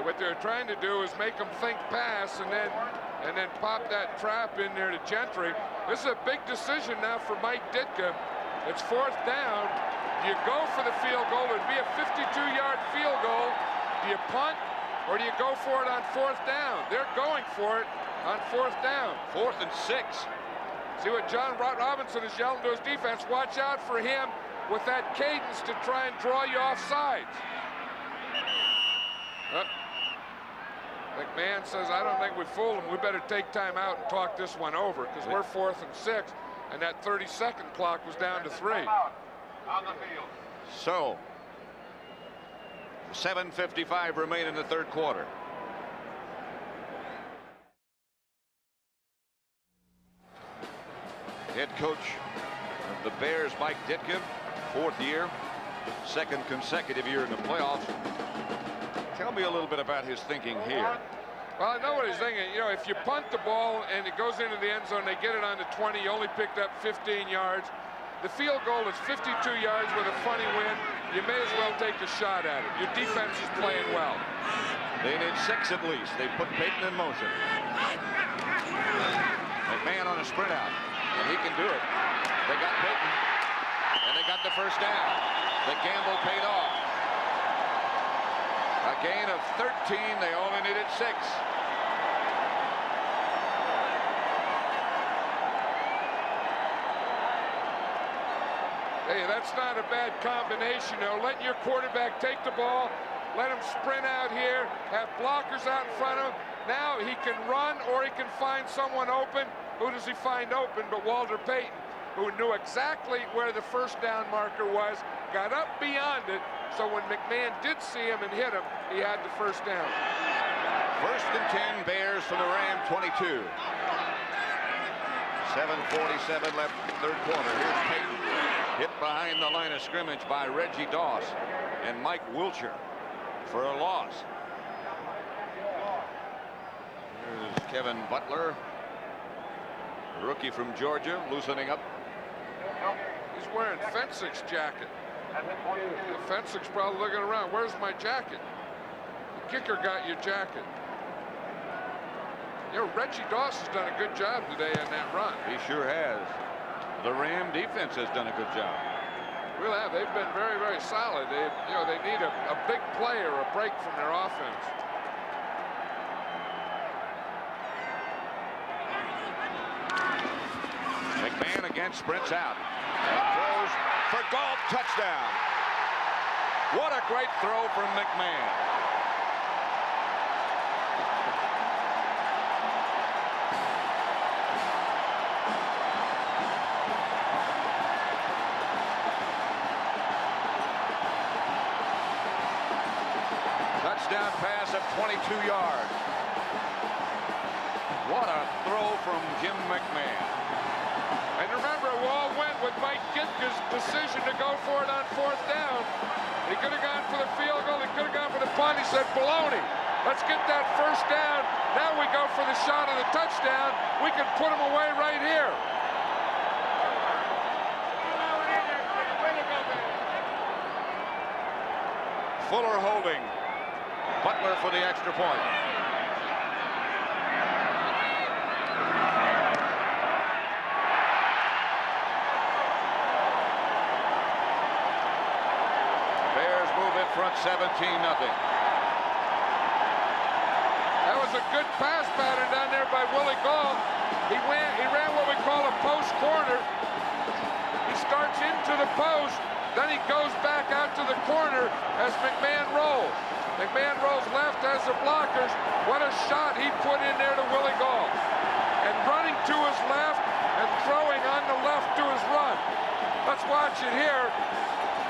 what they're trying to do is make them think pass and then pop that trap in there to Gentry. This is a big decision now for Mike Ditka. It's 4th down. Do you go for the field goal? It'd be a 52-yard field goal. Do you punt or do you go for it on 4th down? They're going for it on 4th down. 4th and 6. See what John Robinson is yelling to his defense. Watch out for him with that cadence to try and draw you off sides. McMahon says, I don't think we fooled him. We better take time out and talk this one over because we're 4th and 6, and that 30-second clock was down to 3. On the field. So, 7:55 remain in the 3rd quarter. Head coach of the Bears, Mike Ditka, 4th year, 2nd consecutive year in the playoffs. Tell me a little bit about his thinking here. Well, I know what he's thinking. You know, if you punt the ball and it goes into the end zone, they get it on the 20, you only picked up 15 yards. The field goal is 52 yards with a funny wind. You may as well take a shot at it. Your defense is playing well. They need 6 at least. They put Peyton in motion. McMahon on a sprint out, and he can do it. They got Peyton, and they got the 1st down. The gamble paid off. A gain of 13. They only needed 6. Hey, that's not a bad combination. You know, let your quarterback take the ball, let him sprint out here, have blockers out in front of him. Now he can run or he can find someone open. Who does he find open but Walter Payton, who knew exactly where the 1st down marker was, got up beyond it, so when McMahon did see him and hit him, he had the 1st down. 1st and 10, Bears from the Ram 22. 7:47 left in the 3rd quarter. Here's Peyton, hit behind the line of scrimmage by Reggie Doss and Mike Wilcher for a loss. Here's Kevin Butler, rookie from Georgia, loosening up. He's wearing Fensick's jacket. Fensick's probably looking around. Where's my jacket? The kicker got your jacket. You know, Reggie Doss has done a good job today on that run. He sure has. The Ram defense has done a good job. Really have. They've been very, very solid. They need a big play or a break from their offense. McMahon again sprints out. And throws for Galt, touchdown. What a great throw from McMahon. Touchdown pass of 22 yards. What a throw from Jim McMahon. And remember, it all went with Mike Ditka's decision to go for it on 4th down. He could have gone for the field goal. He could have gone for the punt. He said, baloney. Let's get that 1st down. Now we go for the shot of the touchdown. We can put him away right here. Fuller holding. Butler for the extra point. Bears move in front 17-0. That was a good pass pattern down there by Willie Gall. He ran what we call a post corner. He starts into the post, then he goes back out to the corner as McMahon rolls. McMahon rolls left, has the blockers. What a shot he put in there to Willie Gall. And running to his left and throwing on the left to his run. Let's watch it here.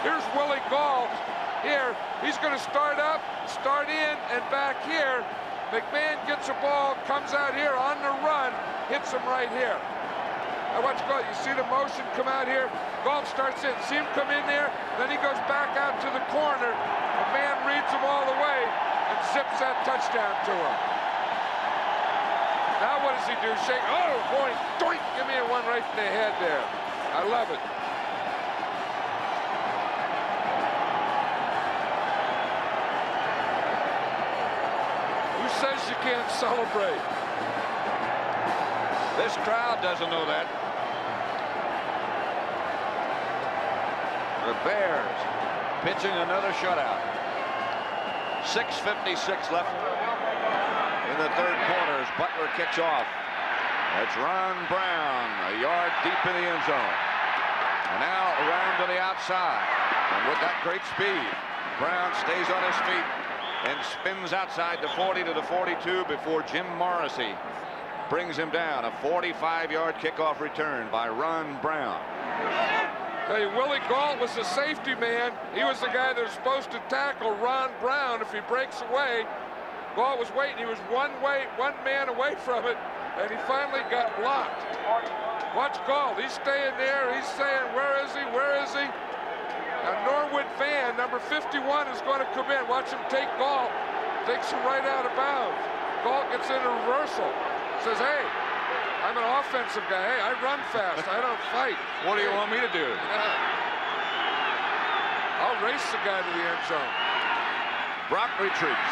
Here's Willie Gall here. He's going to start up, start in, and back here. McMahon gets a ball, comes out here on the run, hits him right here. Now watch Gall. You see the motion come out here? Gall starts in. See him come in there? Then he goes back out to the corner. McMahon reads him all the way and zips that touchdown to him. Now what does he do? Shake. Oh, boy. Doink. Give me a one right in the head there. I love it. can't celebrate. This crowd doesn't know that. The Bears pitching another shutout. 6:56 left in the third quarter as Butler kicks off. That's Ron Brown, a yard deep in the end zone. And now around to the outside. And with that great speed, Brown stays on his feet and spins outside the 40 to the 42 before Jim Morrissey brings him down. A 45-yard kickoff return by Ron Brown. Hey, Willie Gault was the safety man. He was the guy that was supposed to tackle Ron Brown if he breaks away. Gault was waiting. He was one man away from it, and he finally got blocked. Watch Gault. He's staying there. He's saying, where is he? Where is he? And Norwood Van, number 51, is going to come in. Watch him take Gault. Takes him right out of bounds. Gault gets in a reversal. Says, hey, I'm an offensive guy. Hey, I run fast. I don't fight. What do you want me to do? I'll race the guy to the end zone. Brock retreats.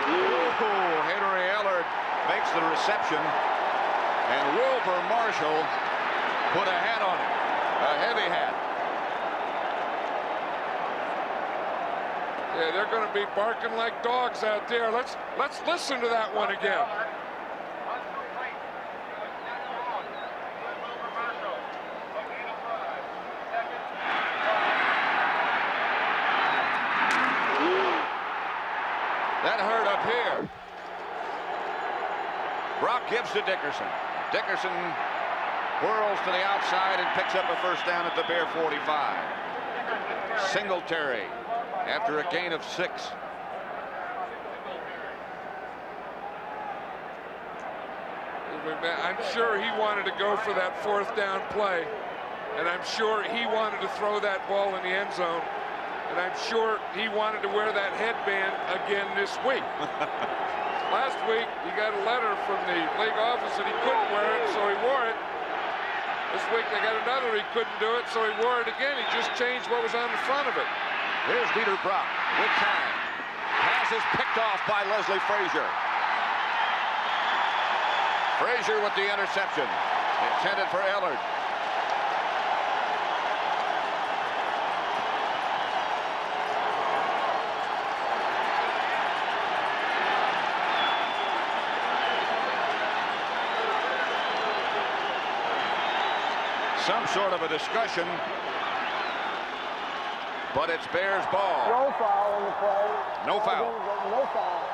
Ooh, Henry Ellard makes the reception, and Wilbur Marshall put a hat on him, a heavy hat. Yeah, they're going to be barking like dogs out there. Let's listen to that one again. That hurt up here. Brock gives to Dickerson. Dickerson whirls to the outside and picks up a first down at the Bear 45. Singletary after a gain of 6. I'm sure he wanted to go for that fourth down play, and I'm sure he wanted to throw that ball in the end zone, and I'm sure he wanted to wear that headband again this week. Last week, he got a letter from the league office that he couldn't wear it, so he wore it. This week, they got another he couldn't do it, so he wore it again. He just changed what was on the front of it. Here's Dieter Brock with time. Pass is picked off by Leslie Frazier. Frazier with the interception, intended for Ellard. Some sort of a discussion, but it's Bears ball. No foul on the play. No foul. No foul.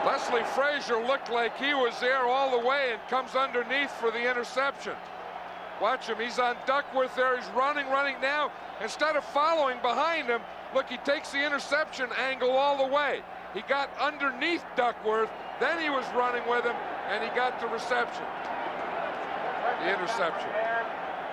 Leslie Frazier looked like he was there all the way and comes underneath for the interception. Watch him. He's on Duckworth there. He's running now. Instead of following behind him, look, he takes the interception angle all the way. He got underneath Duckworth, then he was running with him, and he got the reception. The interception.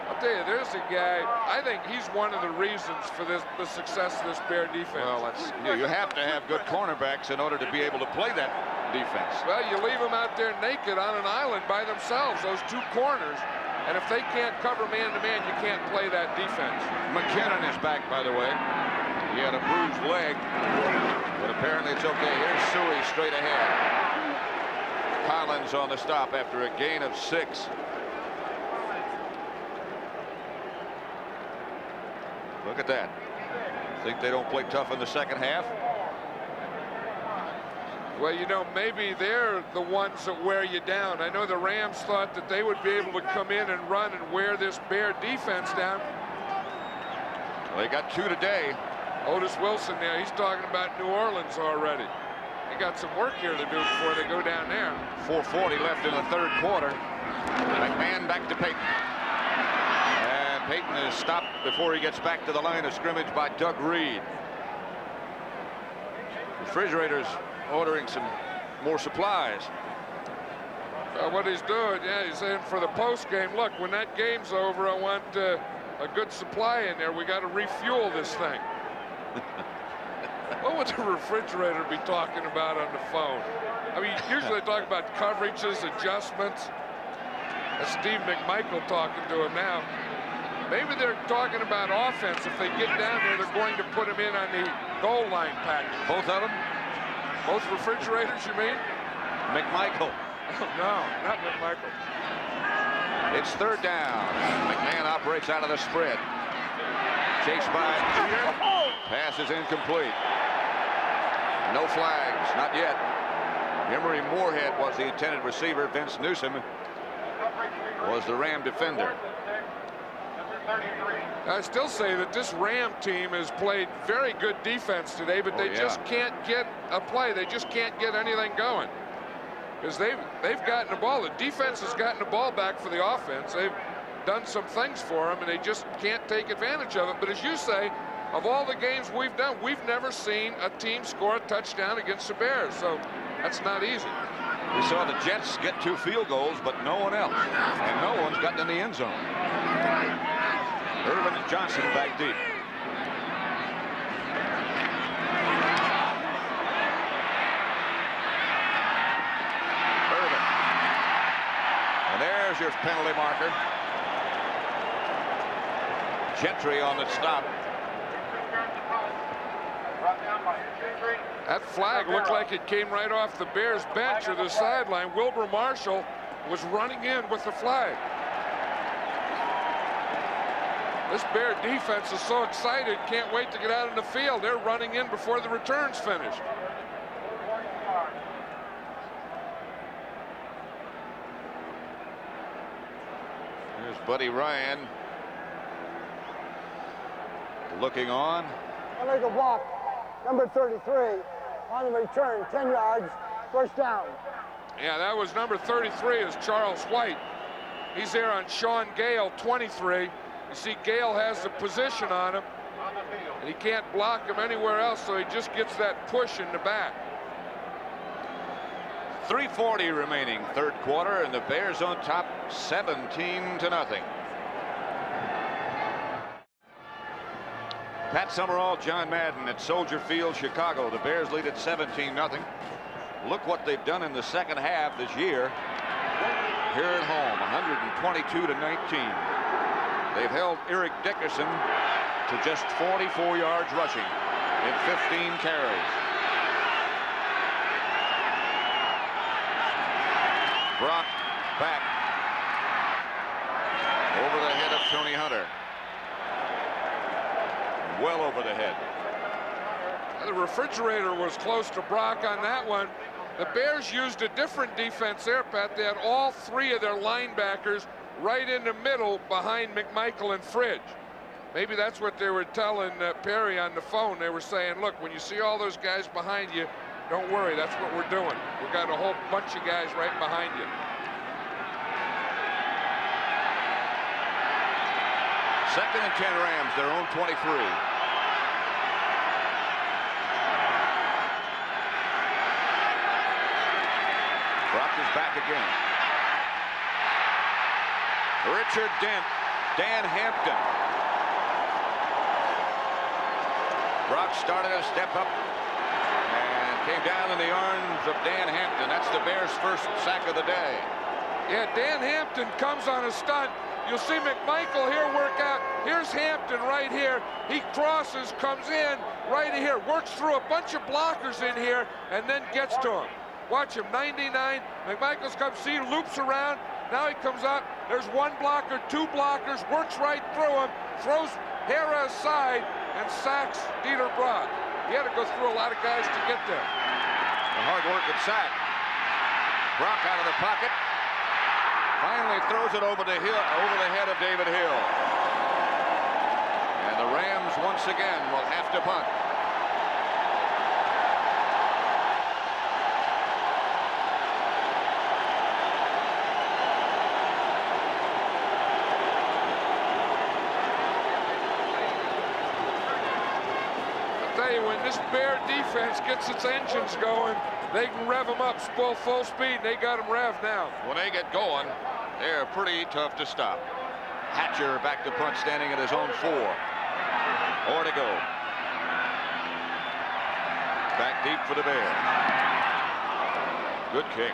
I'll tell you, there's a guy, I think he's one of the reasons for the success of this Bear defense. Well, you have to have good cornerbacks in order to be able to play that defense. Well, you leave them out there naked on an island by themselves, those two corners, and if they can't cover man-to-man, you can't play that defense. McKinnon is back, by the way. He had a bruised leg, but apparently it's okay. Here's Suey straight ahead. Collins on the stop after a gain of 6. Look at that. Think they don't play tough in the second half? Well, you know, maybe they're the ones that wear you down. I know the Rams thought that they would be able to come in and run and wear this Bear defense down. Well, they got 2 today. Otis Wilson there, he's talking about New Orleans already. They got some work here to do before they go down there. 4:40 left in the third quarter. McMahon back to Payton. And Payton is stopped before he gets back to the line of scrimmage by Doug Reed. Refrigerators ordering some more supplies. What he's doing, yeah, he's saying for the post game, look, when that game's over, I want a good supply in there. We got to refuel this thing. What would the refrigerator be talking about on the phone? I mean, usually they talk about coverages, adjustments. That's Steve McMichael talking to him now. Maybe they're talking about offense. If they get down there, they're going to put him in on the goal line package. Both of them? Both refrigerators, you mean? McMichael. No, not McMichael. It's third down. McMahon operates out of the spread. Chased by Jeter. Pass is incomplete. No flags, not yet. Emery Moorhead was the intended receiver. Vince Newsom was the Ram defender. I still say that this Ram team has played very good defense today, but they just can't get a play. They just can't get anything going. Because they've gotten the ball. The defense has gotten the ball back for the offense. They've done some things for them, and they just can't take advantage of it. But as you say, of all the games we've done, we've never seen a team score a touchdown against the Bears. So that's not easy. We saw the Jets get 2 field goals, but no one else. And no one's gotten in the end zone. Irvin Johnson back deep. Irvin. And there's your penalty marker. Gentry on the stop. That flag looked like it came right off the Bears bench or the sideline. Wilbur Marshall was running in with the flag. This Bear defense is so excited, can't wait to get out in the field. They're running in before the return's finished. Here's Buddy Ryan looking on. Illegal block, number 33, on the return, 10 yards, first down. Yeah, that was number 33 is Charles White. He's there on Sean Gale, 23. You see Gale has the position on him, and he can't block him anywhere else, so he just gets that push in the back. 3:40 remaining, third quarter, and the Bears on top 17-0. Pat Summerall, John Madden at Soldier Field, Chicago. The Bears lead at 17-0. Look what they've done in the second half this year. Here at home, 122-19. They've held Eric Dickerson to just 44 yards rushing in 15 carries. Brock back over the head of Tony Hunter. Well over the head. The refrigerator was close to Brock on that one. The Bears used a different defense there, Pat. They had all 3 of their linebackers right in the middle behind McMichael and Fridge. Maybe that's what they were telling Perry on the phone. They were saying, look, when you see all those guys behind you, don't worry, that's what we're doing. We've got a whole bunch of guys right behind you. Second and 10 Rams, their own 23. Brock is back again. Richard Dent, Dan Hampton. Brock started a step up and came down in the arms of Dan Hampton. That's the Bears' first sack of the day. Yeah, Dan Hampton comes on a stunt. You'll see McMichael here work out. Here's Hampton right here. He crosses, comes in right here, works through a bunch of blockers in here, and then gets to him. Watch him, 99. McMichael's come, see, loops around. Now he comes up. There's 1 blocker, 2 blockers, works right through him, throws Hera aside, and sacks Dieter Brock. He had to go through a lot of guys to get there. The hard work at sack. Brock out of the pocket. Finally throws it over the head of David Hill. And the Rams once again will have to punt. I'll tell you, when this Bear defense gets its engines going, they can rev them up full speed. They got them revved now. When they get going, they're pretty tough to stop. Hatcher back to punt, standing at his own 4. Or to go. Back deep for the Bears. Good kick.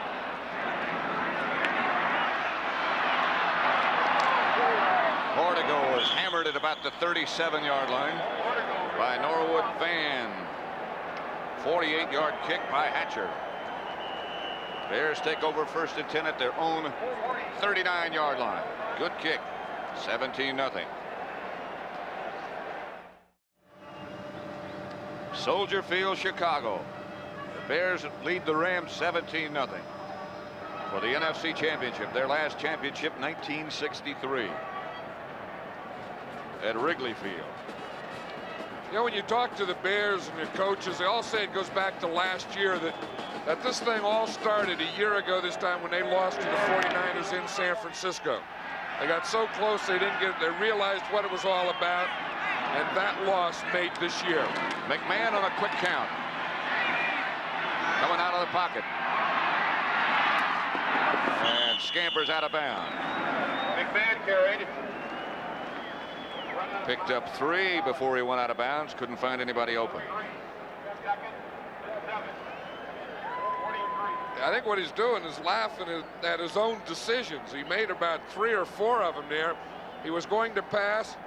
Or to go is hammered hammered at about the 37-yard line by Norwood Van. 48-yard kick by Hatcher. Bears take over 1st and 10 at their own 39-yard line. Good kick. 17-0. Soldier Field, Chicago. The Bears lead the Rams 17-0 for the NFC Championship. Their last championship, 1963, at Wrigley Field. You know, when you talk to the Bears and your coaches, they all say it goes back to last year that this thing all started a year ago this time when they lost to the 49ers in San Francisco. They got so close they didn't get it. They realized what it was all about, and that loss made this year. McMahon on a quick count. Coming out of the pocket. And scampers out of bounds. McMahon carried. Picked up 3 before he went out of bounds. Couldn't find anybody open. I think what he's doing is laughing at his own decisions. He made about 3 or 4 of them there. He was going to pass.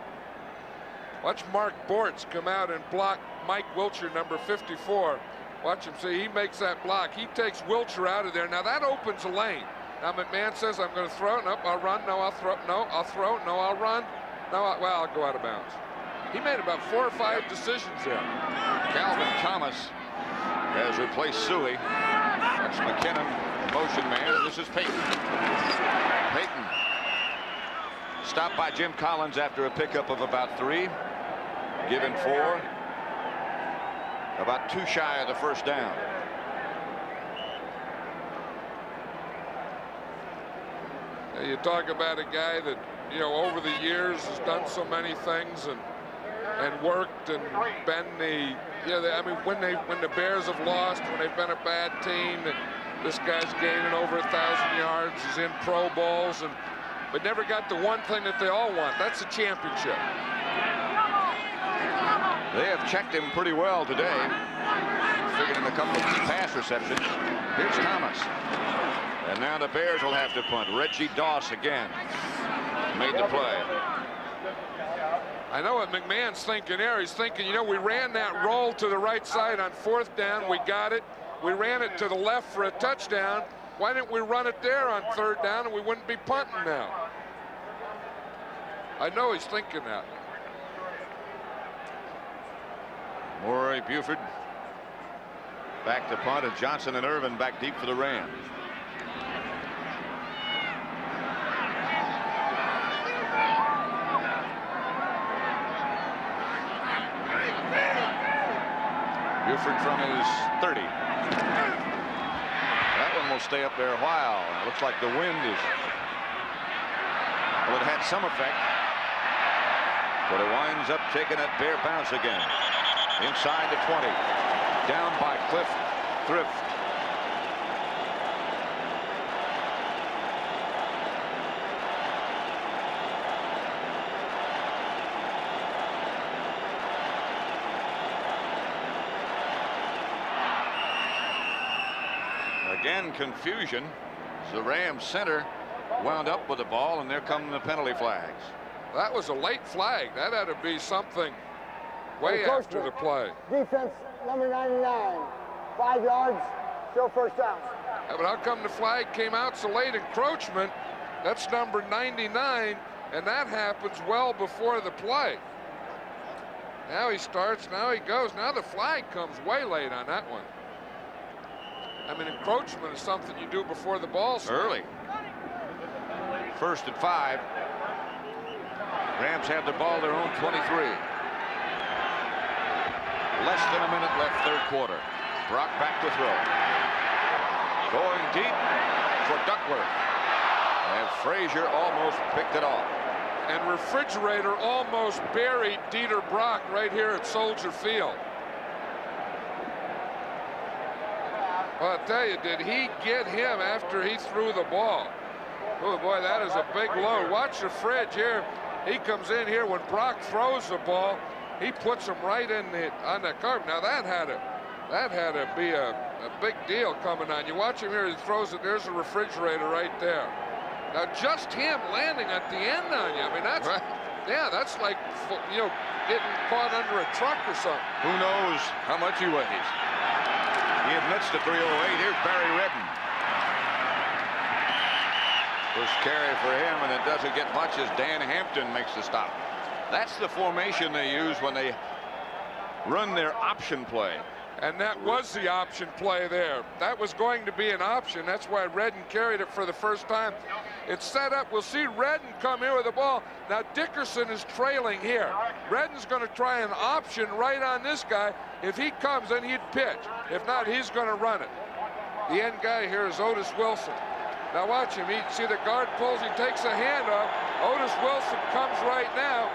Watch Mark Bortz come out and block Mike Wiltshire, number 54. Watch him see. He makes that block. He takes Wiltshire out of there. Now that opens a lane. Now McMahon says, I'm going to throw. Nope, I'll run. No, I'll throw. No, I'll throw. No, I'll run. No, well, I'll go out of bounds. He made about 4 or 5 decisions there. Calvin Thomas has replaced Suey. That's McKinnon, motion man. This is Peyton. Peyton stopped by Jim Collins after a pickup of about 3. Given 4. About 2 shy of the first down. You talk about a guy that, you know, over the years has done so many things and worked and been the, you know, I mean, when the Bears have lost, when they've been a bad team, this guy's gaining over 1,000 yards. He's in Pro Bowls, but never got the one thing that they all want. That's a championship. They have checked him pretty well today. Figured in a couple of pass receptions. Here's Thomas. And now the Bears will have to punt. Reggie Doss again made the play. I know what McMahon's thinking there. He's thinking, you know, we ran that roll to the right side on 4th down. We got it. We ran it to the left for a touchdown. Why didn't we run it there on 3rd down and we wouldn't be punting now? I know he's thinking that. Maury Buford back to punt, and Johnson and Irvin back deep for the Rams. Buford from his 30. That one will stay up there a while. It looks like the wind is, well, it had some effect, but it winds up taking that bare bounce again. Inside the 20. Down by Cliff Thrift. Again, confusion. The Rams center wound up with the ball, and there come the penalty flags. That was a late flag. That had to be something way after the play. Defense number 99. 5 yards, still 1st down. Yeah, but how come the flag came out so late? Encroachment, that's number 99, and that happens well before the play. Now he starts, now he goes. Now the flag comes way late on that one. I mean, encroachment is something you do before the ball's early. 1st and 5. Rams have the ball their own 23. Less than a minute left, 3rd quarter. Brock back to throw. Going deep for Duckworth. And Frazier almost picked it off. And Refrigerator almost buried Dieter Brock right here at Soldier Field. Well, I'll tell you, did he get him after he threw the ball? Oh, boy, that is a big load. Watch the Fridge here. He comes in here when Brock throws the ball. He puts him right in on the curve. Now that had to be a big deal coming on. You watch him here, he throws it. There's a Refrigerator right there. Now just him landing at the end on you. I mean, Yeah, that's like, you know, getting caught under a truck or something. Who knows how much he weighs. He admits to 308. Here's Barry Redden. First carry for him, and it doesn't get much as Dan Hampton makes the stop. That's the formation they use when they run their option play. And that was the option play there. That was going to be an option. That's why Redden carried it for the first time. It's set up. We'll see Redden come here with the ball. Now Dickerson is trailing here. Redden's going to try an option right on this guy. If he comes, then he'd pitch. If not, he's going to run it. The end guy here is Otis Wilson. Now watch him. See the guard pulls. He takes a handoff. Otis Wilson comes right now.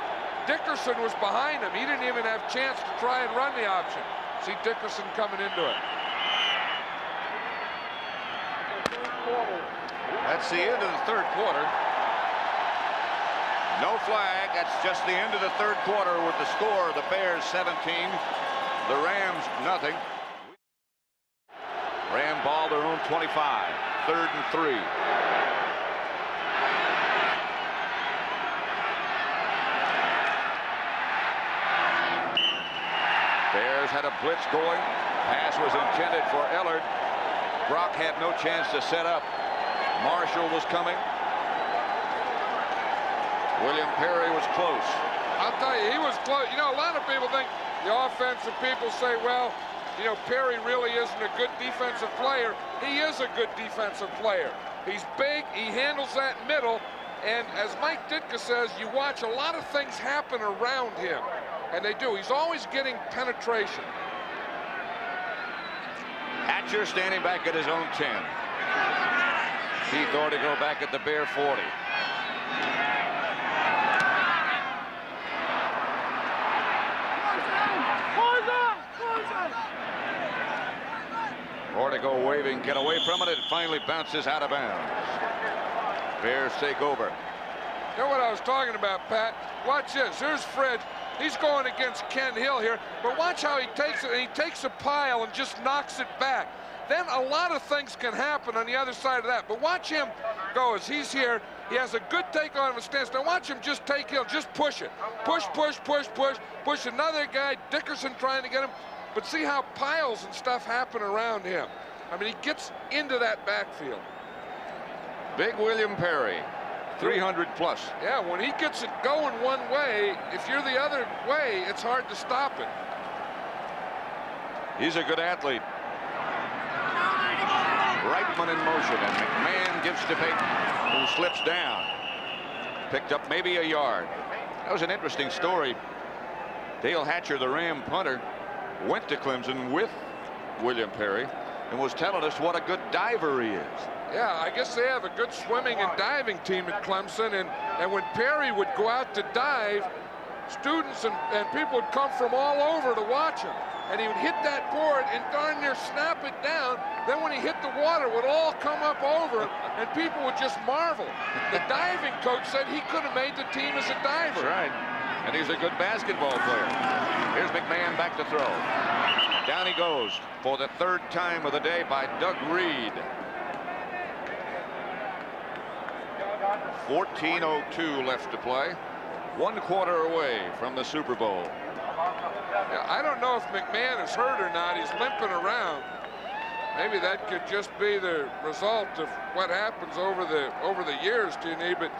Dickerson was behind him. He didn't even have a chance to try and run the option. See Dickerson coming into it. That's the end of the third quarter. No flag. That's just the end of the third quarter with the score. The Bears 17, the Rams nothing. Ram ball their own 25. 3rd and 3. Bears had a blitz going. Pass was intended for Ellard. Brock had no chance to set up. Marshall was coming. William Perry was close. I'll tell you, he was close. You know, a lot of people think the offensive people say, well, you know, Perry really isn't a good defensive player. He is a good defensive player. He's big. He handles that middle. And as Mike Ditka says, you watch a lot of things happen around him. And they do. He's always getting penetration. Hatcher standing back at his own 10. Keith ought to go back at the Bear 40. Ortego waving, get away from it. It finally bounces out of bounds. Bears take over. You know what I was talking about, Pat? Watch this. Here's Fred. He's going against Ken Hill here, but watch how he takes it, and he takes a pile and just knocks it back. Then a lot of things can happen on the other side of that, but watch him go as he's here. He has a good take on him and stance. Now watch him just take Hill, just push it. Push, push, push, push, push another guy, Dickerson trying to get him. But see how piles and stuff happen around him. I mean, he gets into that backfield. Big William Perry. 300 plus. Yeah, when he gets it going one way, if you're the other way, it's hard to stop it. He's a good athlete. Reitman in motion, and McMahon gives to Payton, who slips down. Picked up maybe a yard. That was an interesting story. Dale Hatcher, the Ram punter, went to Clemson with William Perry and was telling us what a good diver he is. Yeah, I guess they have a good swimming and diving team at Clemson, and when Perry would go out to dive, students and people would come from all over to watch him. And he would hit that board and darn near snap it down. Then when he hit the water, it would all come up over, and people would just marvel. The diving coach said he could have made the team as a diver. That's right. And he's a good basketball player. Here's McMahon back to throw. Down he goes for the 3rd time of the day by Doug Reed. 14:02 left to play. 1 quarter away from the Super Bowl. Yeah, I don't know if McMahon is hurt or not. He's limping around. Maybe that could just be the result of what happens over the years, T&E, but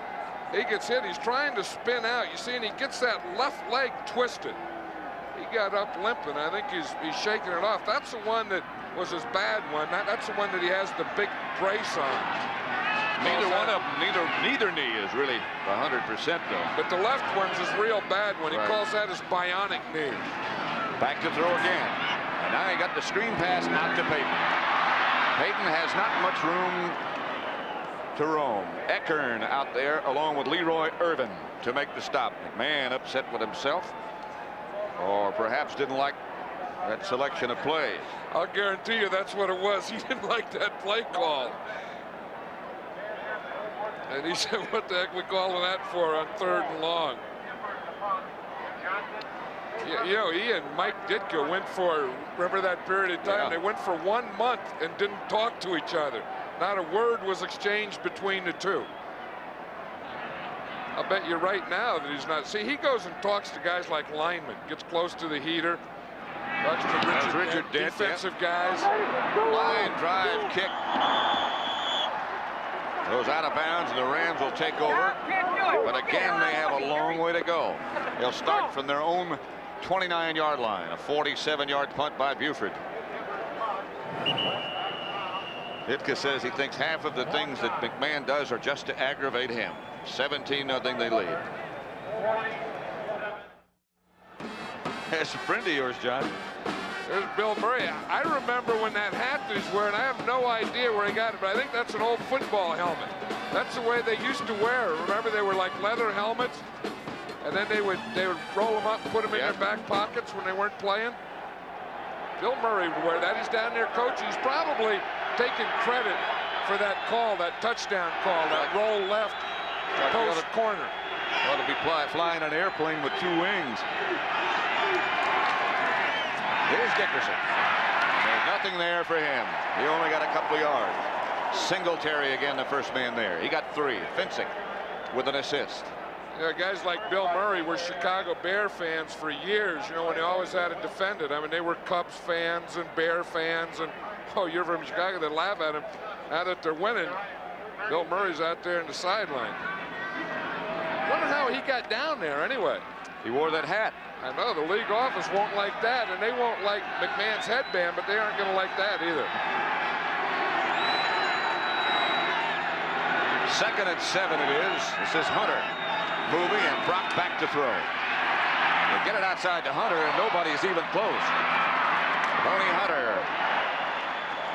he gets hit. He's trying to spin out. You see, and he gets that left leg twisted. He got up limping. I think he's shaking it off. That's the one that was his bad one. That's the one that he has the big brace on. Neither one of them, neither knee is really 100% though. But the left one's his real bad one. He Right. calls that his bionic knee. Back to throw again. And now he got the screen pass out to Payton. Payton has not much room to roam. Eckern out there along with Leroy Irvin to make the stop. McMahon upset with himself, or perhaps didn't like that selection of plays. I'll guarantee you that's what it was. He didn't like that play call. And he said, what the heck we calling that for on 3rd and long? Yeah, you know, he and Mike Ditka went for, remember that period of time? Yeah. They went for 1 month and didn't talk to each other. Not a word was exchanged between the two. I'll bet you right now that he's not. See, he goes and talks to guys like linemen, gets close to the heater, talks to Richard Dent, defensive guys. Line drive kick. Goes out of bounds, and the Rams will take over. But again, they have a long way to go. They'll start from their own 29-yard line. A 47-yard punt by Buford. Ditka says he thinks half of the things that McMahon does are just to aggravate him. 17-0 they lead. That's a friend of yours, John. There's Bill Murray. I remember when that hat that he's wearing, I have no idea where he got it, but I think that's an old football helmet. That's the way they used to wear it. Remember, they were like leather helmets, and then they would roll them up and put them in their back pockets when they weren't playing. Bill Murray would wear that. He's down there coaching. He's probably taking credit for that call, that touchdown call, that roll left post corner. Ought to be flying an airplane with 2 wings. Here's Dickerson. There's nothing there for him. He only got a couple yards. Singletary again, the first man there. He got 3. Fencing with an assist. You know, guys like Bill Murray were Chicago Bear fans for years, you know, when they always had to defend it. I mean, they were Cubs fans and Bear fans, and, oh, you're from Chicago, they laugh at him. Now that they're winning, Bill Murray's out there in the sideline. Wonder how he got down there anyway. He wore that hat. I know, the league office won't like that, and they won't like McMahon's headband, but they aren't going to like that either. 2nd and 7 it is. This is Hunter moving, and Brock back to throw. They get it outside to Hunter, and nobody's even close. Tony Hunter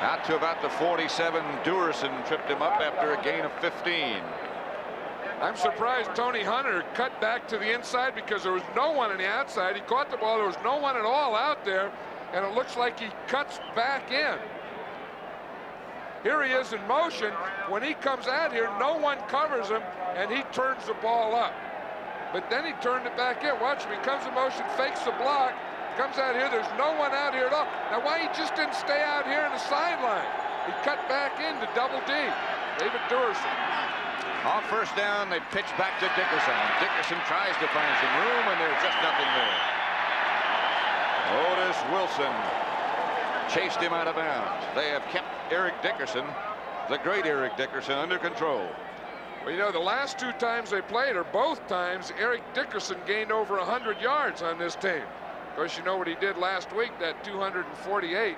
out to about the 47. Duerson tripped him up after a gain of 15. I'm surprised Tony Hunter cut back to the inside because there was no one on the outside. He caught the ball. There was no one at all out there, and it looks like he cuts back in. Here he is in motion. When he comes out here, no one covers him, and he turns the ball up. But then he turned it back in. Watch him. He comes in motion, fakes the block, comes out here. There's no one out here at all. Now, why he just didn't stay out here in the sideline? He cut back into double D. David Duerson. On first down, they pitch back to Dickerson. Dickerson tries to find some room, and there's just nothing there. Otis Wilson chased him out of bounds. They have kept Eric Dickerson, the great Eric Dickerson, under control. Well, you know, the last 2 times they played, or both times, Eric Dickerson gained over 100 yards on this team. Of course, you know what he did last week, that 248.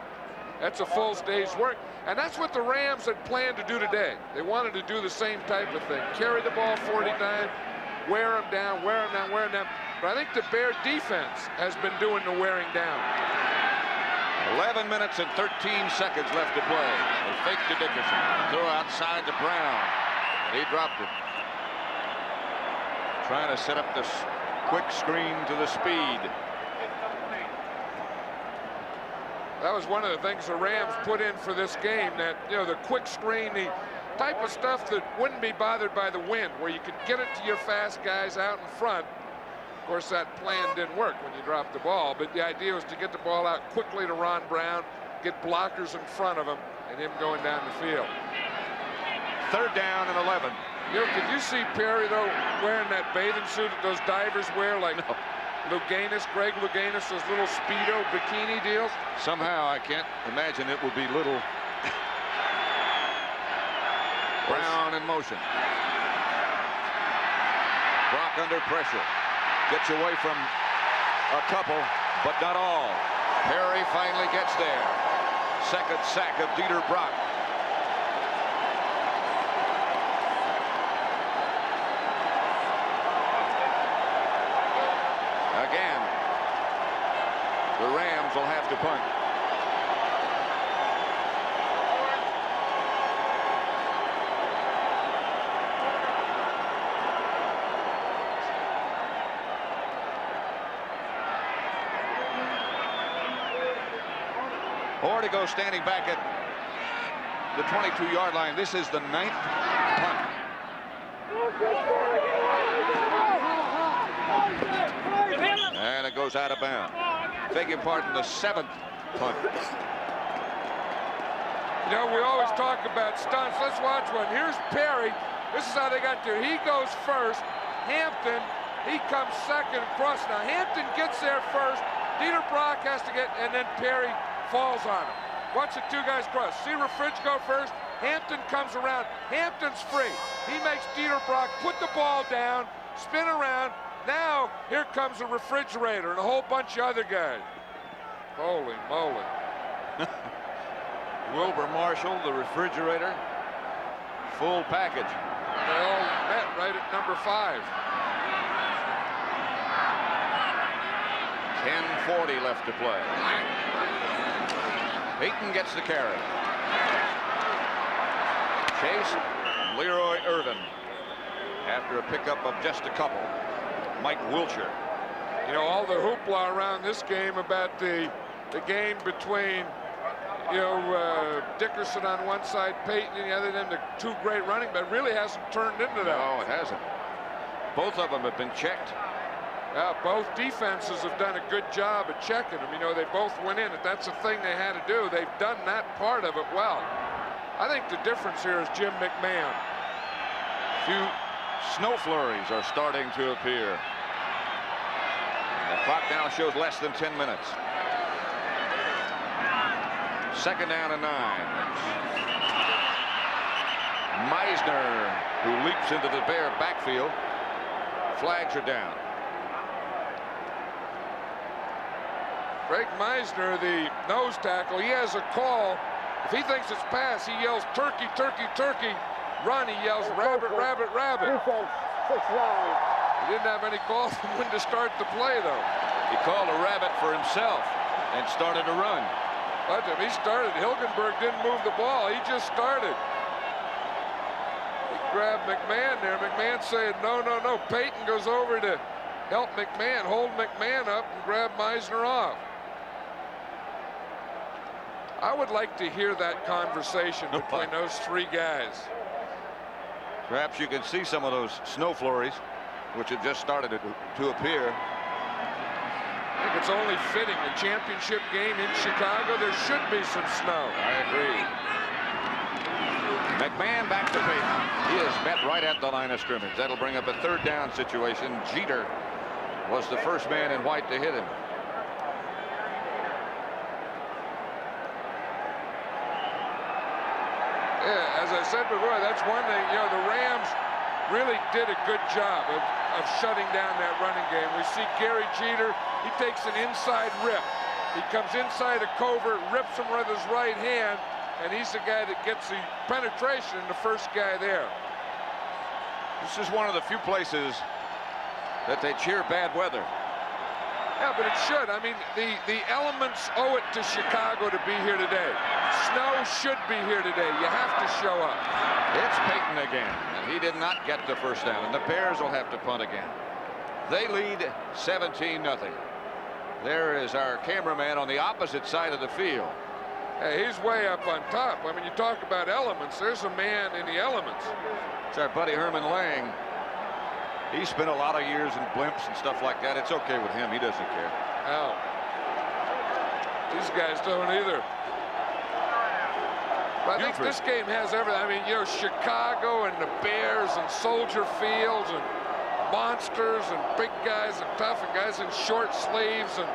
That's a full day's work. And that's what the Rams had planned to do today. They wanted to do the same type of thing. Carry the ball 40 times, wear them down, wear them down, wear them down. But I think the Bear defense has been doing the wearing down. 11 minutes and 13 seconds left to play. They fake to Dickerson. Throw outside to Brown. He dropped it. Trying to set up this quick screen to the speed. That was one of the things the Rams put in for this game, that, you know, the quick screen, the type of stuff that wouldn't be bothered by the wind, where you could get it to your fast guys out in front. Of course, that plan didn't work when you dropped the ball, but the idea was to get the ball out quickly to Ron Brown, get blockers in front of him, and him going down the field. 3rd down and 11. You know, could you see Perry, though, wearing that bathing suit that those divers wear, like Louganis, Greg Louganis, those little Speedo bikini deals? Somehow I can't imagine it would be little. Brown in motion. Brock under pressure. Gets away from a couple, but not all. Perry finally gets there. 2nd sack of Dieter Brock. Again, the Rams will have to punt. Ortego standing back at the 22-yard line. This is the 9th punt. And it goes out of bounds. Beg your pardon, the 7th punt. You know, we always talk about stunts. Let's watch one. Here's Perry. This is how they got there. He goes first. Hampton. He comes second across. Now Hampton gets there first. Dieter Brock has to get, and then Perry falls on him. Watch the two guys cross. See Refridge go first. Hampton comes around. Hampton's free. He makes Dieter Brock put the ball down, spin around. Now here comes a Refrigerator and a whole bunch of other guys. Holy moly. Wilbur Marshall, the Refrigerator, full package. They all met right at number 5. 10:40 left to play. Peyton gets the carry. Chase, Leroy Irvin. After a pickup of just a couple. Mike Wilshire. You know, all the hoopla around this game about the game between, you know, Dickerson on one side, Peyton on the other, them the two great running, but really hasn't turned into that. No, it hasn't. Both of them have been checked. Both defenses have done a good job at checking them. You know, they both went in. If that's the thing they had to do, they've done that part of it well. I think the difference here is Jim McMahon. Few snow flurries are starting to appear. The clock now shows less than 10 minutes. Second down and 9. Meisner, who leaps into the Bear backfield. Flags are down. Greg Meisner, the nose tackle, he has a call. If he thinks it's pass, he yells turkey, turkey, turkey. Run, he yells rabbit, rabbit, rabbit. Defense, 6-9. He didn't have any call from when to start the play, though. He called a rabbit for himself and started to run. But he started. Hilgenberg didn't move the ball. He just started. He grabbed McMahon there. McMahon saying, no, no, no. Peyton goes over to help McMahon, hold McMahon up and grab Meisner off. I would like to hear that conversation between those three guys. Perhaps you can see some of those snow flurries, which have just started to appear. I think it's only fitting. A championship game in Chicago, there should be some snow. I agree. McMahon back to Peyton. He is met right at the line of scrimmage. That'll bring up a third down situation. Jeter was the first man in white to hit him. Yeah, as I said before, that's one thing. You know, the Rams really did a good job of shutting down that running game. We see Gary Jeter, he takes an inside rip. He comes inside a covert, rips him with his right hand, and he's the guy that gets the penetration and the first guy there. This is one of the few places that they cheer bad weather. Yeah, but it should. I mean, the elements owe it to Chicago to be here today. Snow should be here today. You have to show up. It's Peyton again, and he did not get the first down, and the Bears will have to punt again. They lead 17-0. There is our cameraman on the opposite side of the field. Hey, he's way up on top. I mean, you talk about elements. There's a man in the elements. It's our buddy Herman Lang. He spent a lot of years in blimps and stuff like that. It's okay with him. He doesn't care. Oh. These guys don't either. But I think this game has everything. I mean, you know, Chicago and the Bears and Soldier Fields and monsters and big guys and tough and guys in short sleeves and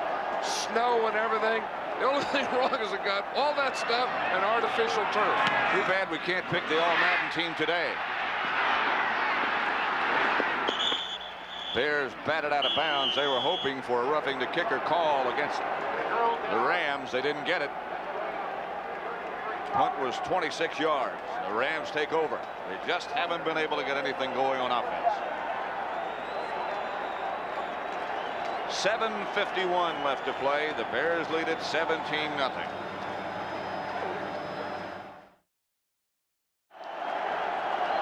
snow and everything. The only thing wrong is it got all that stuff and artificial turf. Too bad we can't pick the All-Madden team today. Bears batted out of bounds. They were hoping for a roughing the kicker call against the Rams. They didn't get it. Punt was 26 yards. The Rams take over. They just haven't been able to get anything going on offense. 7:51 left to play. The Bears lead it 17-0.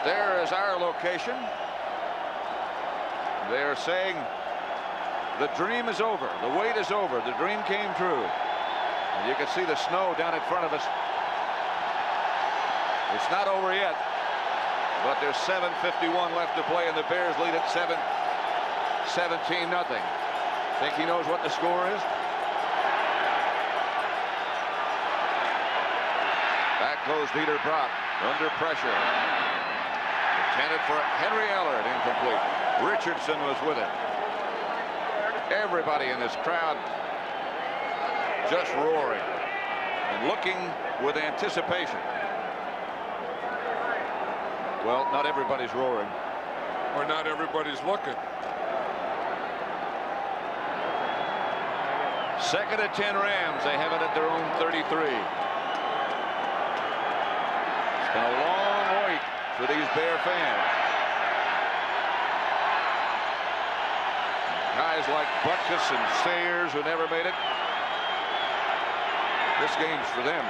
There is our location. They're saying the dream is over. The wait is over. The dream came true. And you can see the snow down in front of us. It's not over yet, but there's 7:51 left to play, and the Bears lead at 17-0. Think he knows what the score is? Back goes Dieter Brock under pressure. Intended for Henry Ellard, incomplete. Richardson was with it. Everybody in this crowd just roaring and looking with anticipation. Well, not everybody's roaring. Or not everybody's looking. Second and 10 Rams. They have it at their own 33. It's been a long wait for these Bear fans. Guys like Butkus and Sayers who never made it. This game's for them.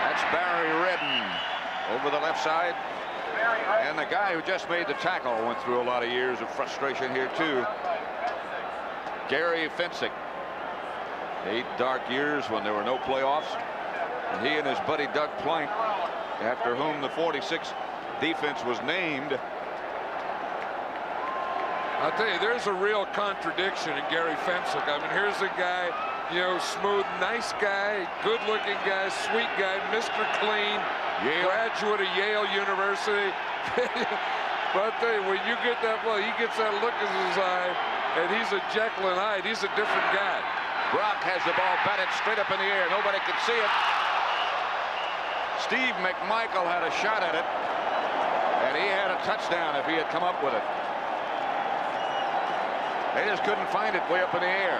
That's Barry Redden over the left side. And the guy who just made the tackle went through a lot of years of frustration here too. Gary Fensick. 8 dark years when there were no playoffs. And he and his buddy Doug Plank, after whom the 46 defense was named. I'll tell you, there's a real contradiction in Gary Fensick. I mean, here's a guy, you know, smooth, nice guy, good-looking guy, sweet guy, Mr. Clean, graduate of Yale University. But I'll tell you, when you get that ball, he gets that look in his eye, and he's a Jekyll and Hyde. He's a different guy. Brock has the ball batted straight up in the air. Nobody can see it. Steve McMichael had a shot at it, and he had a touchdown if he had come up with it. They just couldn't find it way up in the air.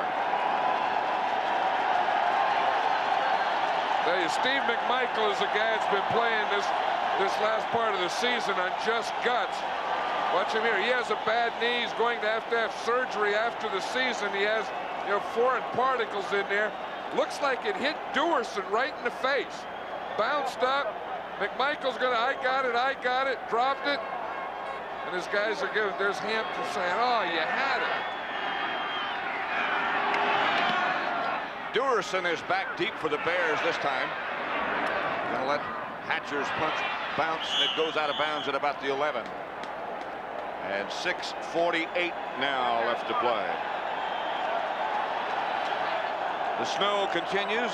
Tell you, Steve McMichael is a guy that's been playing this last part of the season on just guts. Watch him here. He has a bad knee. He's going to have surgery after the season. He has, you know, foreign particles in there. Looks like it hit Dewerson right in the face. Bounced up. McMichael's going to, I got it, dropped it. And his guys are giving, there's Hampton saying, oh, you had it. Dewerson is back deep for the Bears this time. Gonna let Hatcher's punch bounce, and it goes out of bounds at about the 11. And 6:48 now left to play. The snow continues,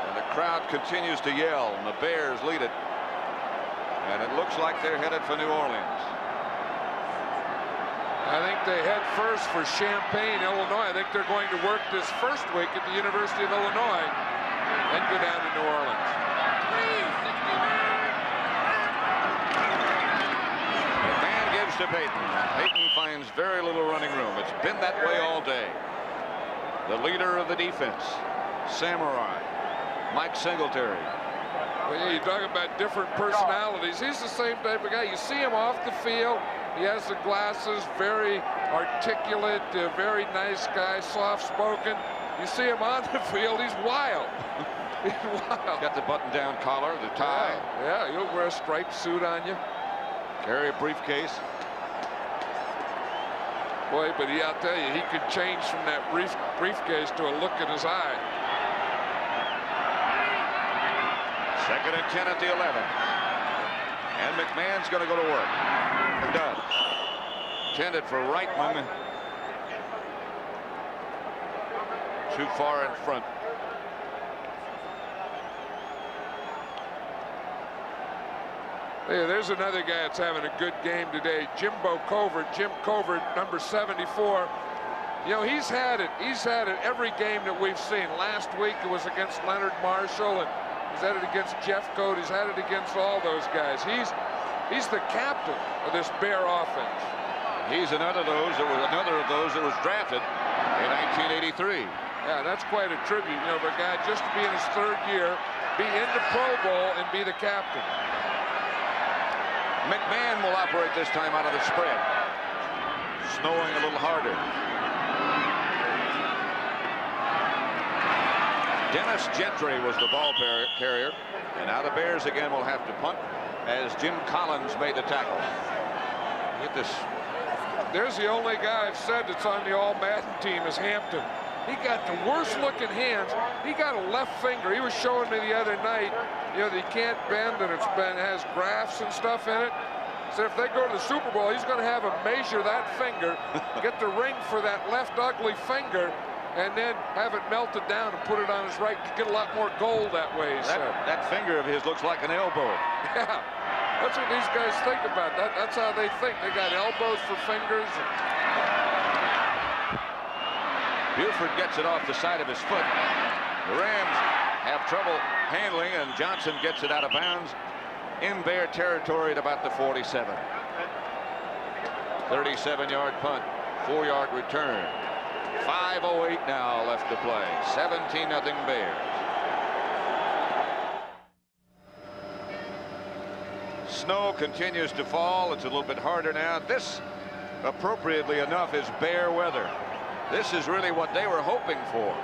and the crowd continues to yell, and the Bears lead it. And it looks like they're headed for New Orleans. I think they head first for Champaign, Illinois. I think they're going to work this first week at the University of Illinois and go down to New Orleans. McMahon gives to Peyton. Peyton finds very little running room. It's been that way all day. The leader of the defense, Samurai, Mike Singletary. Well, yeah, you're talking about different personalities. He's the same type of guy. You see him off the field. He has the glasses, very articulate, very nice guy, soft-spoken. You see him on the field, he's wild. He's wild. Got the button-down collar, the tie. Yeah, he'll wear a striped suit on you. Carry a briefcase. Boy, but I'll tell you, he could change from that briefcase to a look in his eye. Second and 10 at the 11. And McMahon's going to go to work. He does. Intended for Reitman. Too far in front. Hey, there's another guy that's having a good game today. Jim Covert, number 74. You know, he's had it every game that we've seen. Last week it was against Leonard Marshall, and he's had it against Jeff Coat. He's had it against all those guys. He's the captain of this Bear offense. He's another of those that was drafted in 1983. Yeah, that's quite a tribute, you know, for a guy just to be in his 3rd year, be in the Pro Bowl, and be the captain. McMahon will operate this time out of the spread. Snowing a little harder. Dennis Gentry was the ball carrier, and now the Bears again will have to punt as Jim Collins made the tackle. Look at this. There's the only guy I've said that's on the All-Madden team is Hampton. He got the worst-looking hands. He got a left finger. He was showing me the other night, you know, that he can't bend and has grafts and stuff in it. So if they go to the Super Bowl, he's going to have him measure that finger, get the ring for that left ugly finger, and then have it melted down and put it on his right. Get a lot more gold that way, he said. That finger of his looks like an elbow. Yeah. That's what these guys think about. That's how they think. They got elbows for fingers. Buford gets it off the side of his foot. The Rams have trouble handling, and Johnson gets it out of bounds in Bear territory at about the 47. 37-yard punt, 4-yard return. 5:08 now left to play. 17-0 Bears. Snow continues to fall. It's a little bit harder now. This, appropriately enough, is Bear weather. This is really what they were hoping for.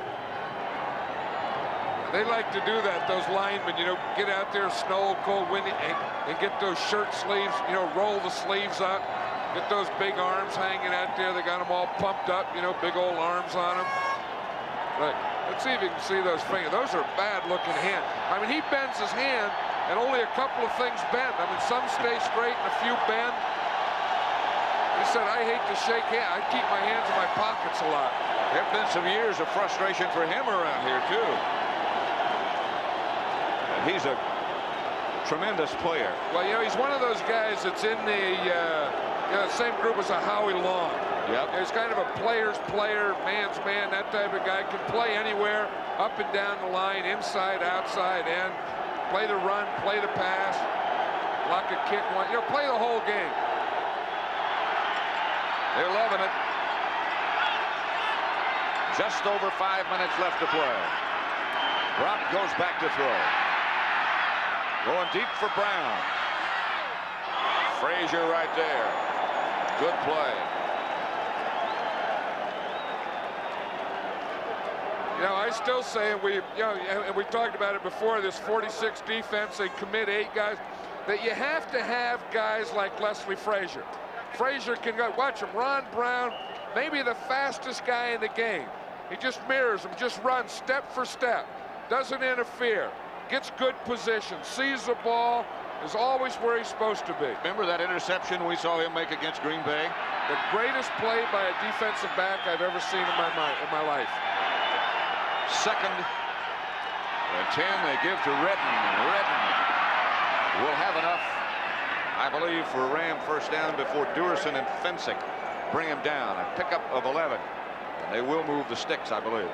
They like to do that, those linemen, you know, get out there, snow, cold, windy, and get those shirt sleeves, you know, roll the sleeves up, get those big arms hanging out there. They got them all pumped up, you know, big old arms on them. But let's see if you can see those fingers. Those are bad-looking hands. I mean, he bends his hand, and only a couple of things bend. I mean, some stay straight and a few bend. He said, I hate to shake hands. I keep my hands in my pockets a lot. There have been some years of frustration for him around here, too. And he's a tremendous player. Well, you know, he's one of those guys that's in the same group as a Howie Long. Yep. He's kind of a player's player, man's man, that type of guy. Can play anywhere, up and down the line, inside, outside, in. Play the run, play the pass, block a kick, one, you know, play the whole game. They're loving it. Just over 5 minutes left to play. Brock goes back to throw. Going deep for Brown. Frazier right there. Good play. You know, I still say, and we talked about it before, this 46 defense, they commit 8 guys, that you have to have guys like Leslie Frazier. Frazier can go, watch him, Ron Brown, maybe the fastest guy in the game. He just mirrors him, just runs step for step, doesn't interfere, gets good position, sees the ball, is always where he's supposed to be. Remember that interception we saw him make against Green Bay? The greatest play by a defensive back I've ever seen in my life. 2nd and 10. They give to Redden. Redden will have enough, I believe, for a Ram first down before Duerson and Fensick bring him down. A pickup of 11. And they will move the sticks, I believe.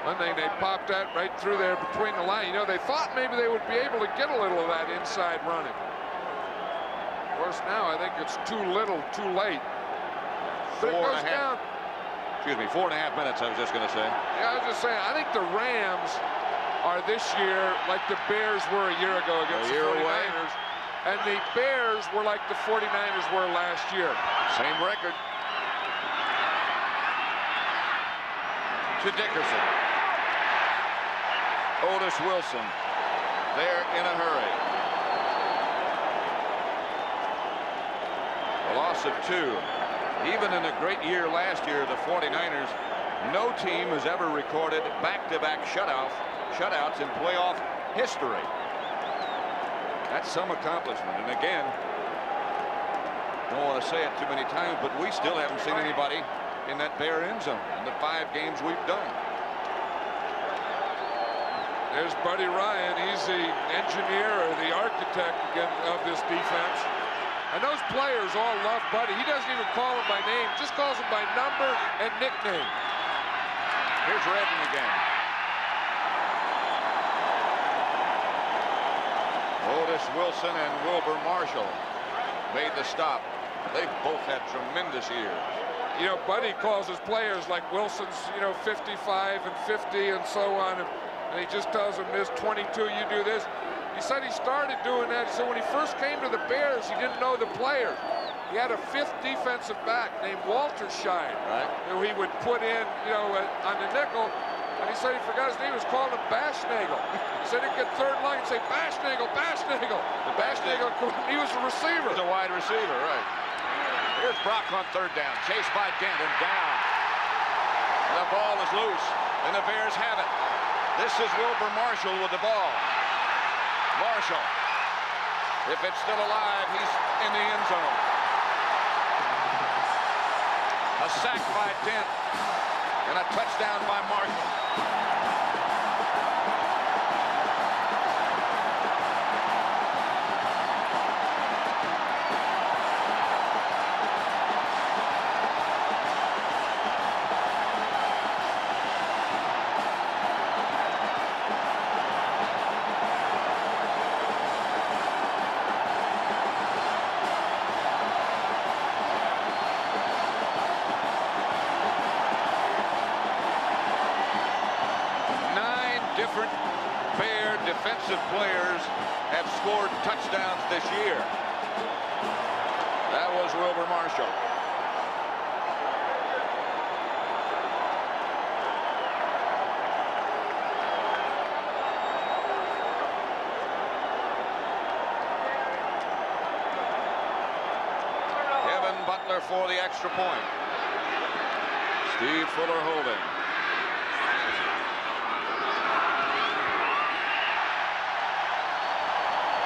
One thing, they popped that right through there between the line. You know, they thought maybe they would be able to get a little of that inside running. Of course, now I think it's too little, too late. But it goes down. Excuse me, 4.5 minutes, I was just going to say. Yeah, I was just saying, I think the Rams are this year like the Bears were a year ago against the 49ers. And the Bears were like the 49ers were last year. Same record. To Dickerson. Otis Wilson. They're in a hurry. A loss of 2. Even in a great year last year, the 49ers, no team has ever recorded back-to-back shutouts in playoff history. That's some accomplishment. And again, don't want to say it too many times, but we still haven't seen anybody in that Bear end zone in the 5 games we've done. There's Buddy Ryan. He's the engineer or the architect again of this defense. And those players all love Buddy. He doesn't even call him by name, just calls him by number and nickname. Here's Redden again. Otis Wilson and Wilbur Marshall made the stop. They've both had tremendous years. You know, Buddy calls his players like Wilson's, you know, 55 and 50 and so on. And he just tells them this, 22, you do this. He said he started doing that. He said when he first came to the Bears, he didn't know the players. He had a 5th defensive back named Walter Shine, right, who he would put in, you know, on the nickel. And he said he forgot his name. He was calling him Bashnagel. He said he'd get 3rd line and say, Bashnagel, Bashnagel. The Bashnagel, he was a receiver. He was a wide receiver, right. Here's Brock on 3rd down. Chased by Dent and down. The ball is loose, and the Bears have it. This is Wilbur Marshall with the ball. Marshall, if it's still alive, he's in the end zone. A sack by Dent and a touchdown by Marshall. different Bear defensive players have scored touchdowns this year. That was Wilber Marshall. Kevin Butler for the extra point. Steve Fuller holding.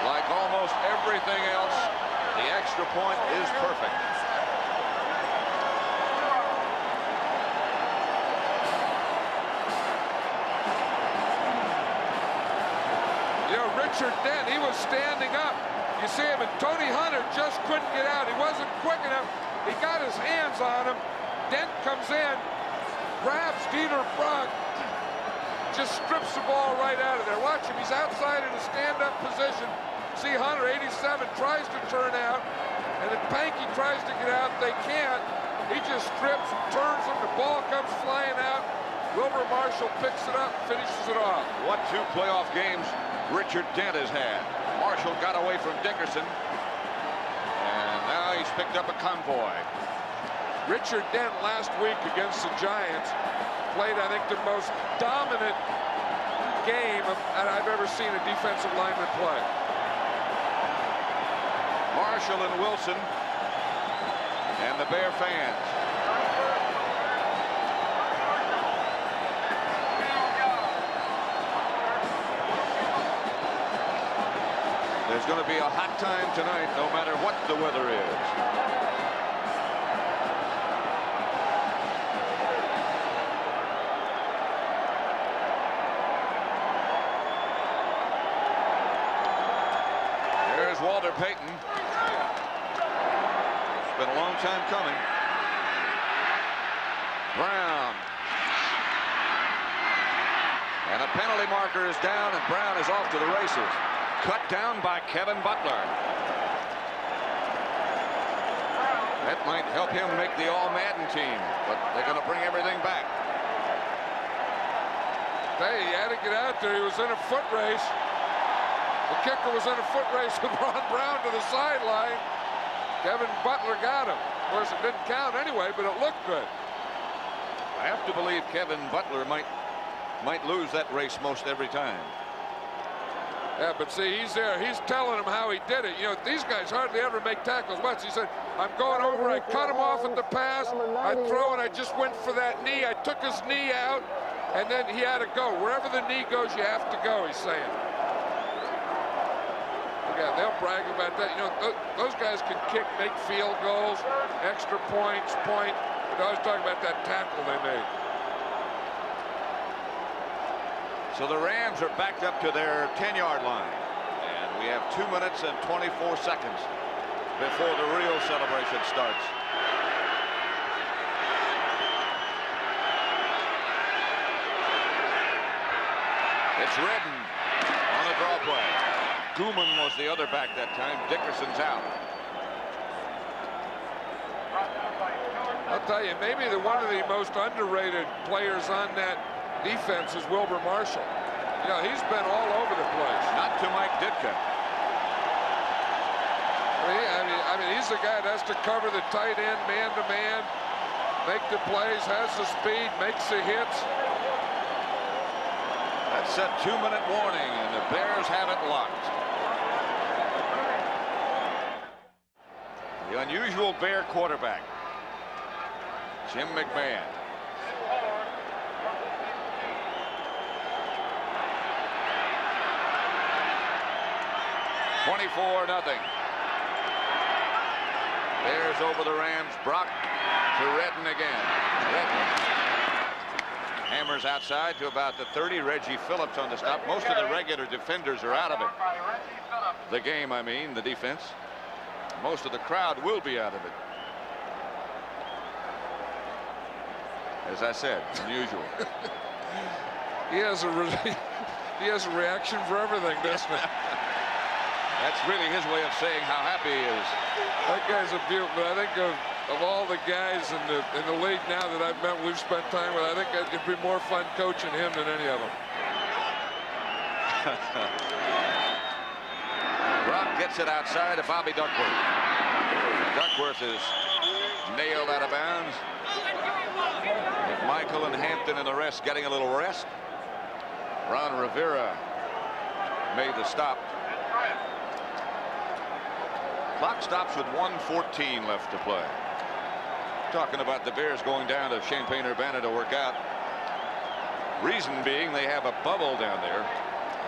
Like almost everything else, the extra point is perfect. You know, Richard Dent, he was standing up. You see him, and Tony Hunter just couldn't get out. He wasn't quick enough. He got his hands on him. Dent comes in, grabs Dieter Brunk, just strips the ball right out of there. Watch him, he's outside in a stand-up position. See Hunter, 87, tries to turn out, and then Pankey tries to get out. They can't. He just strips, turns him, the ball comes flying out. Wilber Marshall picks it up, finishes it off. What 2 playoff games Richard Dent has had. Marshall got away from Dickerson, and now he's picked up a convoy. Richard Dent last week against the Giants played, I think, the most dominant game that I've ever seen a defensive lineman play. Marshall and Wilson and the Bear fans. There's going to be a hot time tonight, no matter what the weather is. There's Walter Payton. It's been a long time coming. Brown. And a penalty marker is down, and Brown is off to the races. Cut down by Kevin Butler. That might help him make the All-Madden team, but they're going to bring everything back. Hey, he had to get out there. He was in a foot race. The kicker was in a foot race with Ron Brown to the sideline. Kevin Butler got him. Of course, it didn't count anyway, but it looked good. I have to believe Kevin Butler might lose that race most every time. Yeah, but see, he's there. He's telling him how he did it. You know, these guys hardly ever make tackles once. He said, I'm going over, I cut him off at the pass, I throw, and I just went for that knee. I took his knee out, and then he had to go. Wherever the knee goes, you have to go, he's saying. Yeah, they'll brag about that. You know, those guys can kick, make field goals, extra points, point. But I was talking about that tackle they made. So the Rams are backed up to their 10-yard line. And we have 2 minutes and 24 seconds before the real celebration starts. It's Redden on a draw play. Gooman was the other back that time. Dickerson's out. I'll tell you, maybe one of the most underrated players on that defense is Wilber Marshall. You know, he's been all over the place. Not to Mike Ditka. I mean, he's the guy that has to cover the tight end man-to-man, make the plays, has the speed, makes the hits. That's a 2-minute warning, and the Bears have it locked. The unusual Bear quarterback, Jim McMahon. $24-0. Bears over the Rams. Brock to Redden again. Redden hammers outside to about the 30. Reggie Phillips on the stop. Most of the regular defenders are out of it. The game, I mean, the defense. Most of the crowd will be out of it. As I said, unusual. He has a reaction for everything, doesn't he? That's really his way of saying how happy he is. That guy's a beaut, but I think of all the guys in the league now that I've met, we've spent time with, I think it'd be more fun coaching him than any of them. Brock gets it outside to Bobby Duckworth. Duckworth is nailed out of bounds. Michael and Hampton and the rest getting a little rest. Ron Rivera made the stop. Clock stops with 1:14 left to play. Talking about the Bears going down to Champaign-Urbana to work out. Reason being they have a bubble down there,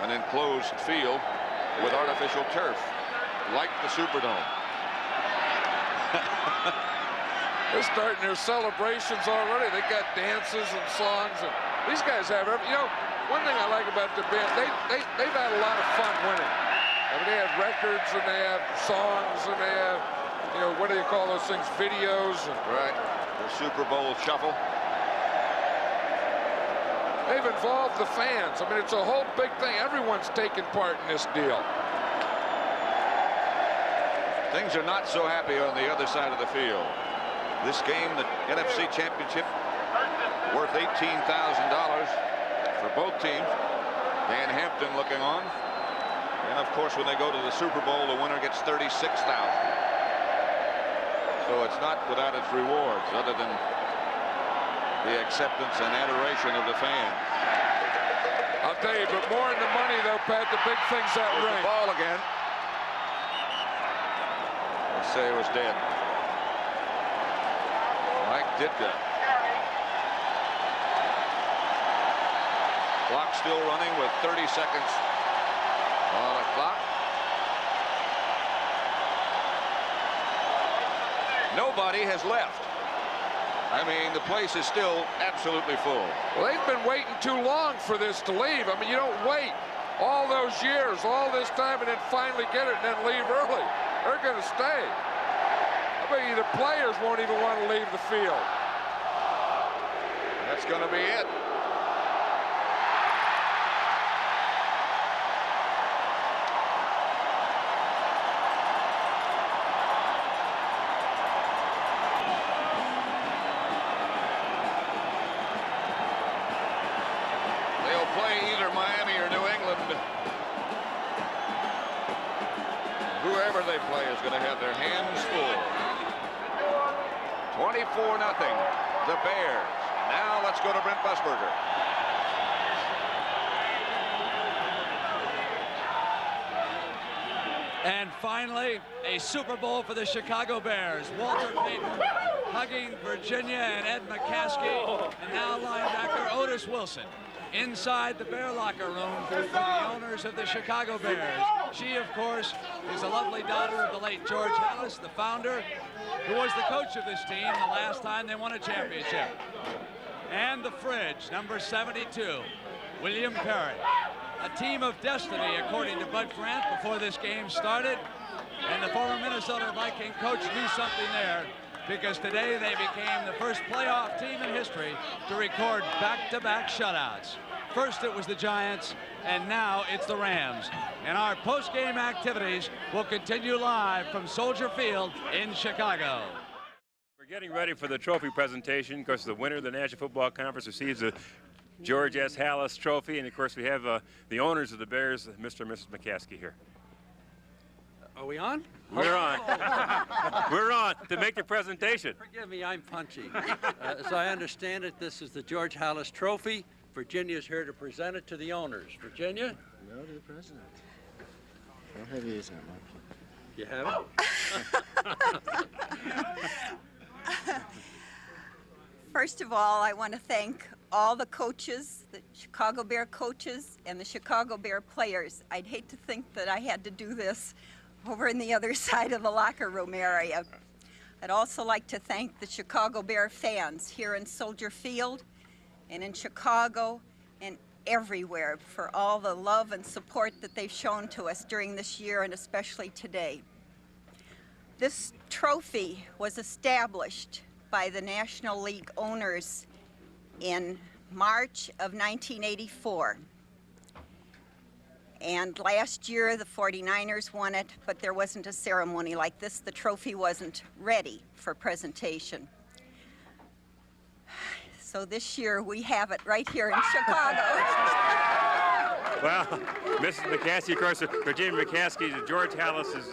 an enclosed field with artificial turf, like the Superdome. They're starting their celebrations already. They got dances and songs, and these guys have every, you know, one thing I like about the band, they've had a lot of fun winning. I mean, they have records and they have songs and they have, you know, what do you call those things, videos? And right, the Super Bowl shuffle. They've involved the fans. I mean, it's a whole big thing. Everyone's taking part in this deal. Things are not so happy on the other side of the field. This game, the NFC Championship, worth $18,000 for both teams. Dan Hampton looking on. And of course, when they go to the Super Bowl, the winner gets $36,000. So it's not without its rewards, other than the acceptance and adoration of the fans. I'll tell you, but more than the money, though, Pat, the big thing's that ring. The ball again. Let's say it was dead. Mike Ditka. Clock still running with 30 seconds on the clock. Nobody has left. I mean, the place is still absolutely full. Well, they've been waiting too long for this to leave. I mean, you don't wait all those years, all this time, and then finally get it and then leave early. They're going to stay. I bet you the players won't even want to leave the field. That's going to be it. Whoever they play is going to have their hands full. 24-0, the Bears. Now let's go to Brent Busberger. And finally, a Super Bowl for the Chicago Bears. Walter Payton hugging Virginia and Ed McCaskey, and now linebacker Otis Wilson. Inside the Bear locker room for the owners of the Chicago Bears. She, of course, is a lovely daughter of the late George Halas, the founder, who was the coach of this team the last time they won a championship. And the fridge, number 72, William Perry. A team of destiny, according to Bud Grant, before this game started. And the former Minnesota Viking coach knew something there, because today they became the first playoff team in history to record back-to-back shutouts. First it was the Giants, and now it's the Rams. And our post-game activities will continue live from Soldier Field in Chicago. We're getting ready for the trophy presentation. Of course, the winner of the National Football Conference receives the George S. Halas Trophy, and of course we have the owners of the Bears, Mr. and Mrs. McCaskey, here. Are we on? We're on. We're on to make the presentation. Forgive me, I'm punchy. As I understand it, this is the George Halas Trophy. Virginia's here to present it to the owners. Virginia? No, to the president. How heavy is that, Mike? You have it? First of all, I want to thank all the coaches, the Chicago Bear coaches, and the Chicago Bear players. I'd hate to think that I had to do this over in the other side of the locker room area. I'd also like to thank the Chicago Bear fans here in Soldier Field and in Chicago and everywhere for all the love and support that they've shown to us during this year and especially today. This trophy was established by the National League owners in March of 1984. And last year, the 49ers won it, but there wasn't a ceremony like this. The trophy wasn't ready for presentation. So this year, we have it right here in Chicago. Well, Mrs. McCaskey, of course, Virginia McCaskey, George Hallis's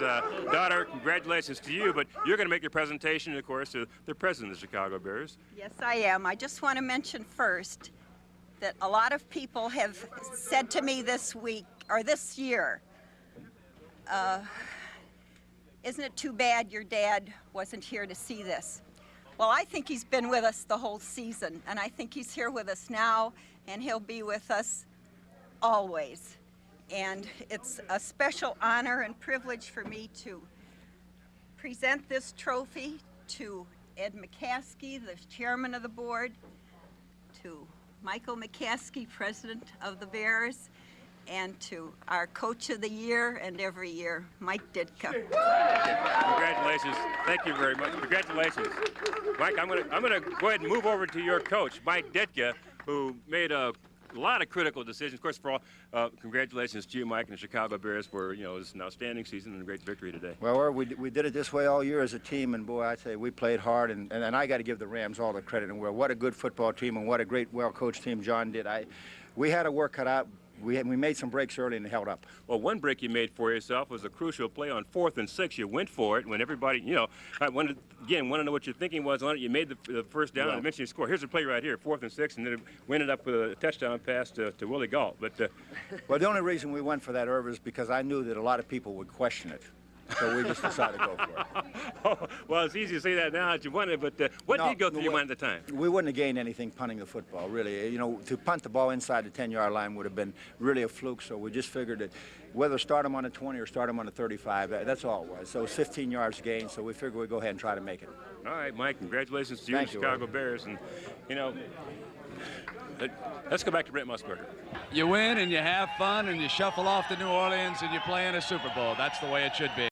daughter. Congratulations to you, but you're going to make your presentation, of course, to the president of the Chicago Bears. Yes, I am. I just want to mention first that a lot of people have said to me this week, or this year, isn't it too bad your dad wasn't here to see this? Well, I think he's been with us the whole season, and I think he's here with us now, and he'll be with us always. And it's a special honor and privilege for me to present this trophy to Ed McCaskey, the chairman of the board, to Michael McCaskey, president of the Bears, and to our coach of the year and every year, Mike Ditka. Congratulations. Thank you very much. Congratulations. Mike, I'm gonna go ahead and move over to your coach, Mike Ditka, who made a lot of critical decisions. Of course, for all, congratulations to you, Mike, and the Chicago Bears for, you know, this an outstanding season and a great victory today. Well, we did it this way all year as a team, and boy, I say we played hard, and I got to give the Rams all the credit in the world. What a good football team and what a great, well-coached team John did. We had our work cut out. We made some breaks early and held up. Well, one break you made for yourself was a crucial play on 4th and 6. You went for it when everybody, you know, I want to know what your thinking was on it. You made the first down and eventually scored. Here's the play right here, 4th and 6, and then we ended up with a touchdown pass to Willie Galt. But well, the only reason we went for that, Irv, is because I knew that a lot of people would question it. So we just decided to go for it. Oh, well, it's easy to say that now that you won it, but what did go through your mind at the time? We wouldn't have gained anything punting the football, really. You know, to punt the ball inside the 10-yard line would have been really a fluke, so we just figured that whether start them on the 20 or start them on the 35, that's all it was. So it was 15 yards gained, so we figured we'd go ahead and try to make it. All right, Mike, congratulations to you and the Chicago Bears. And, you know, let's go back to Brent Musburger. You win and you have fun and you shuffle off to New Orleans and you play in a Super Bowl. That's the way it should be.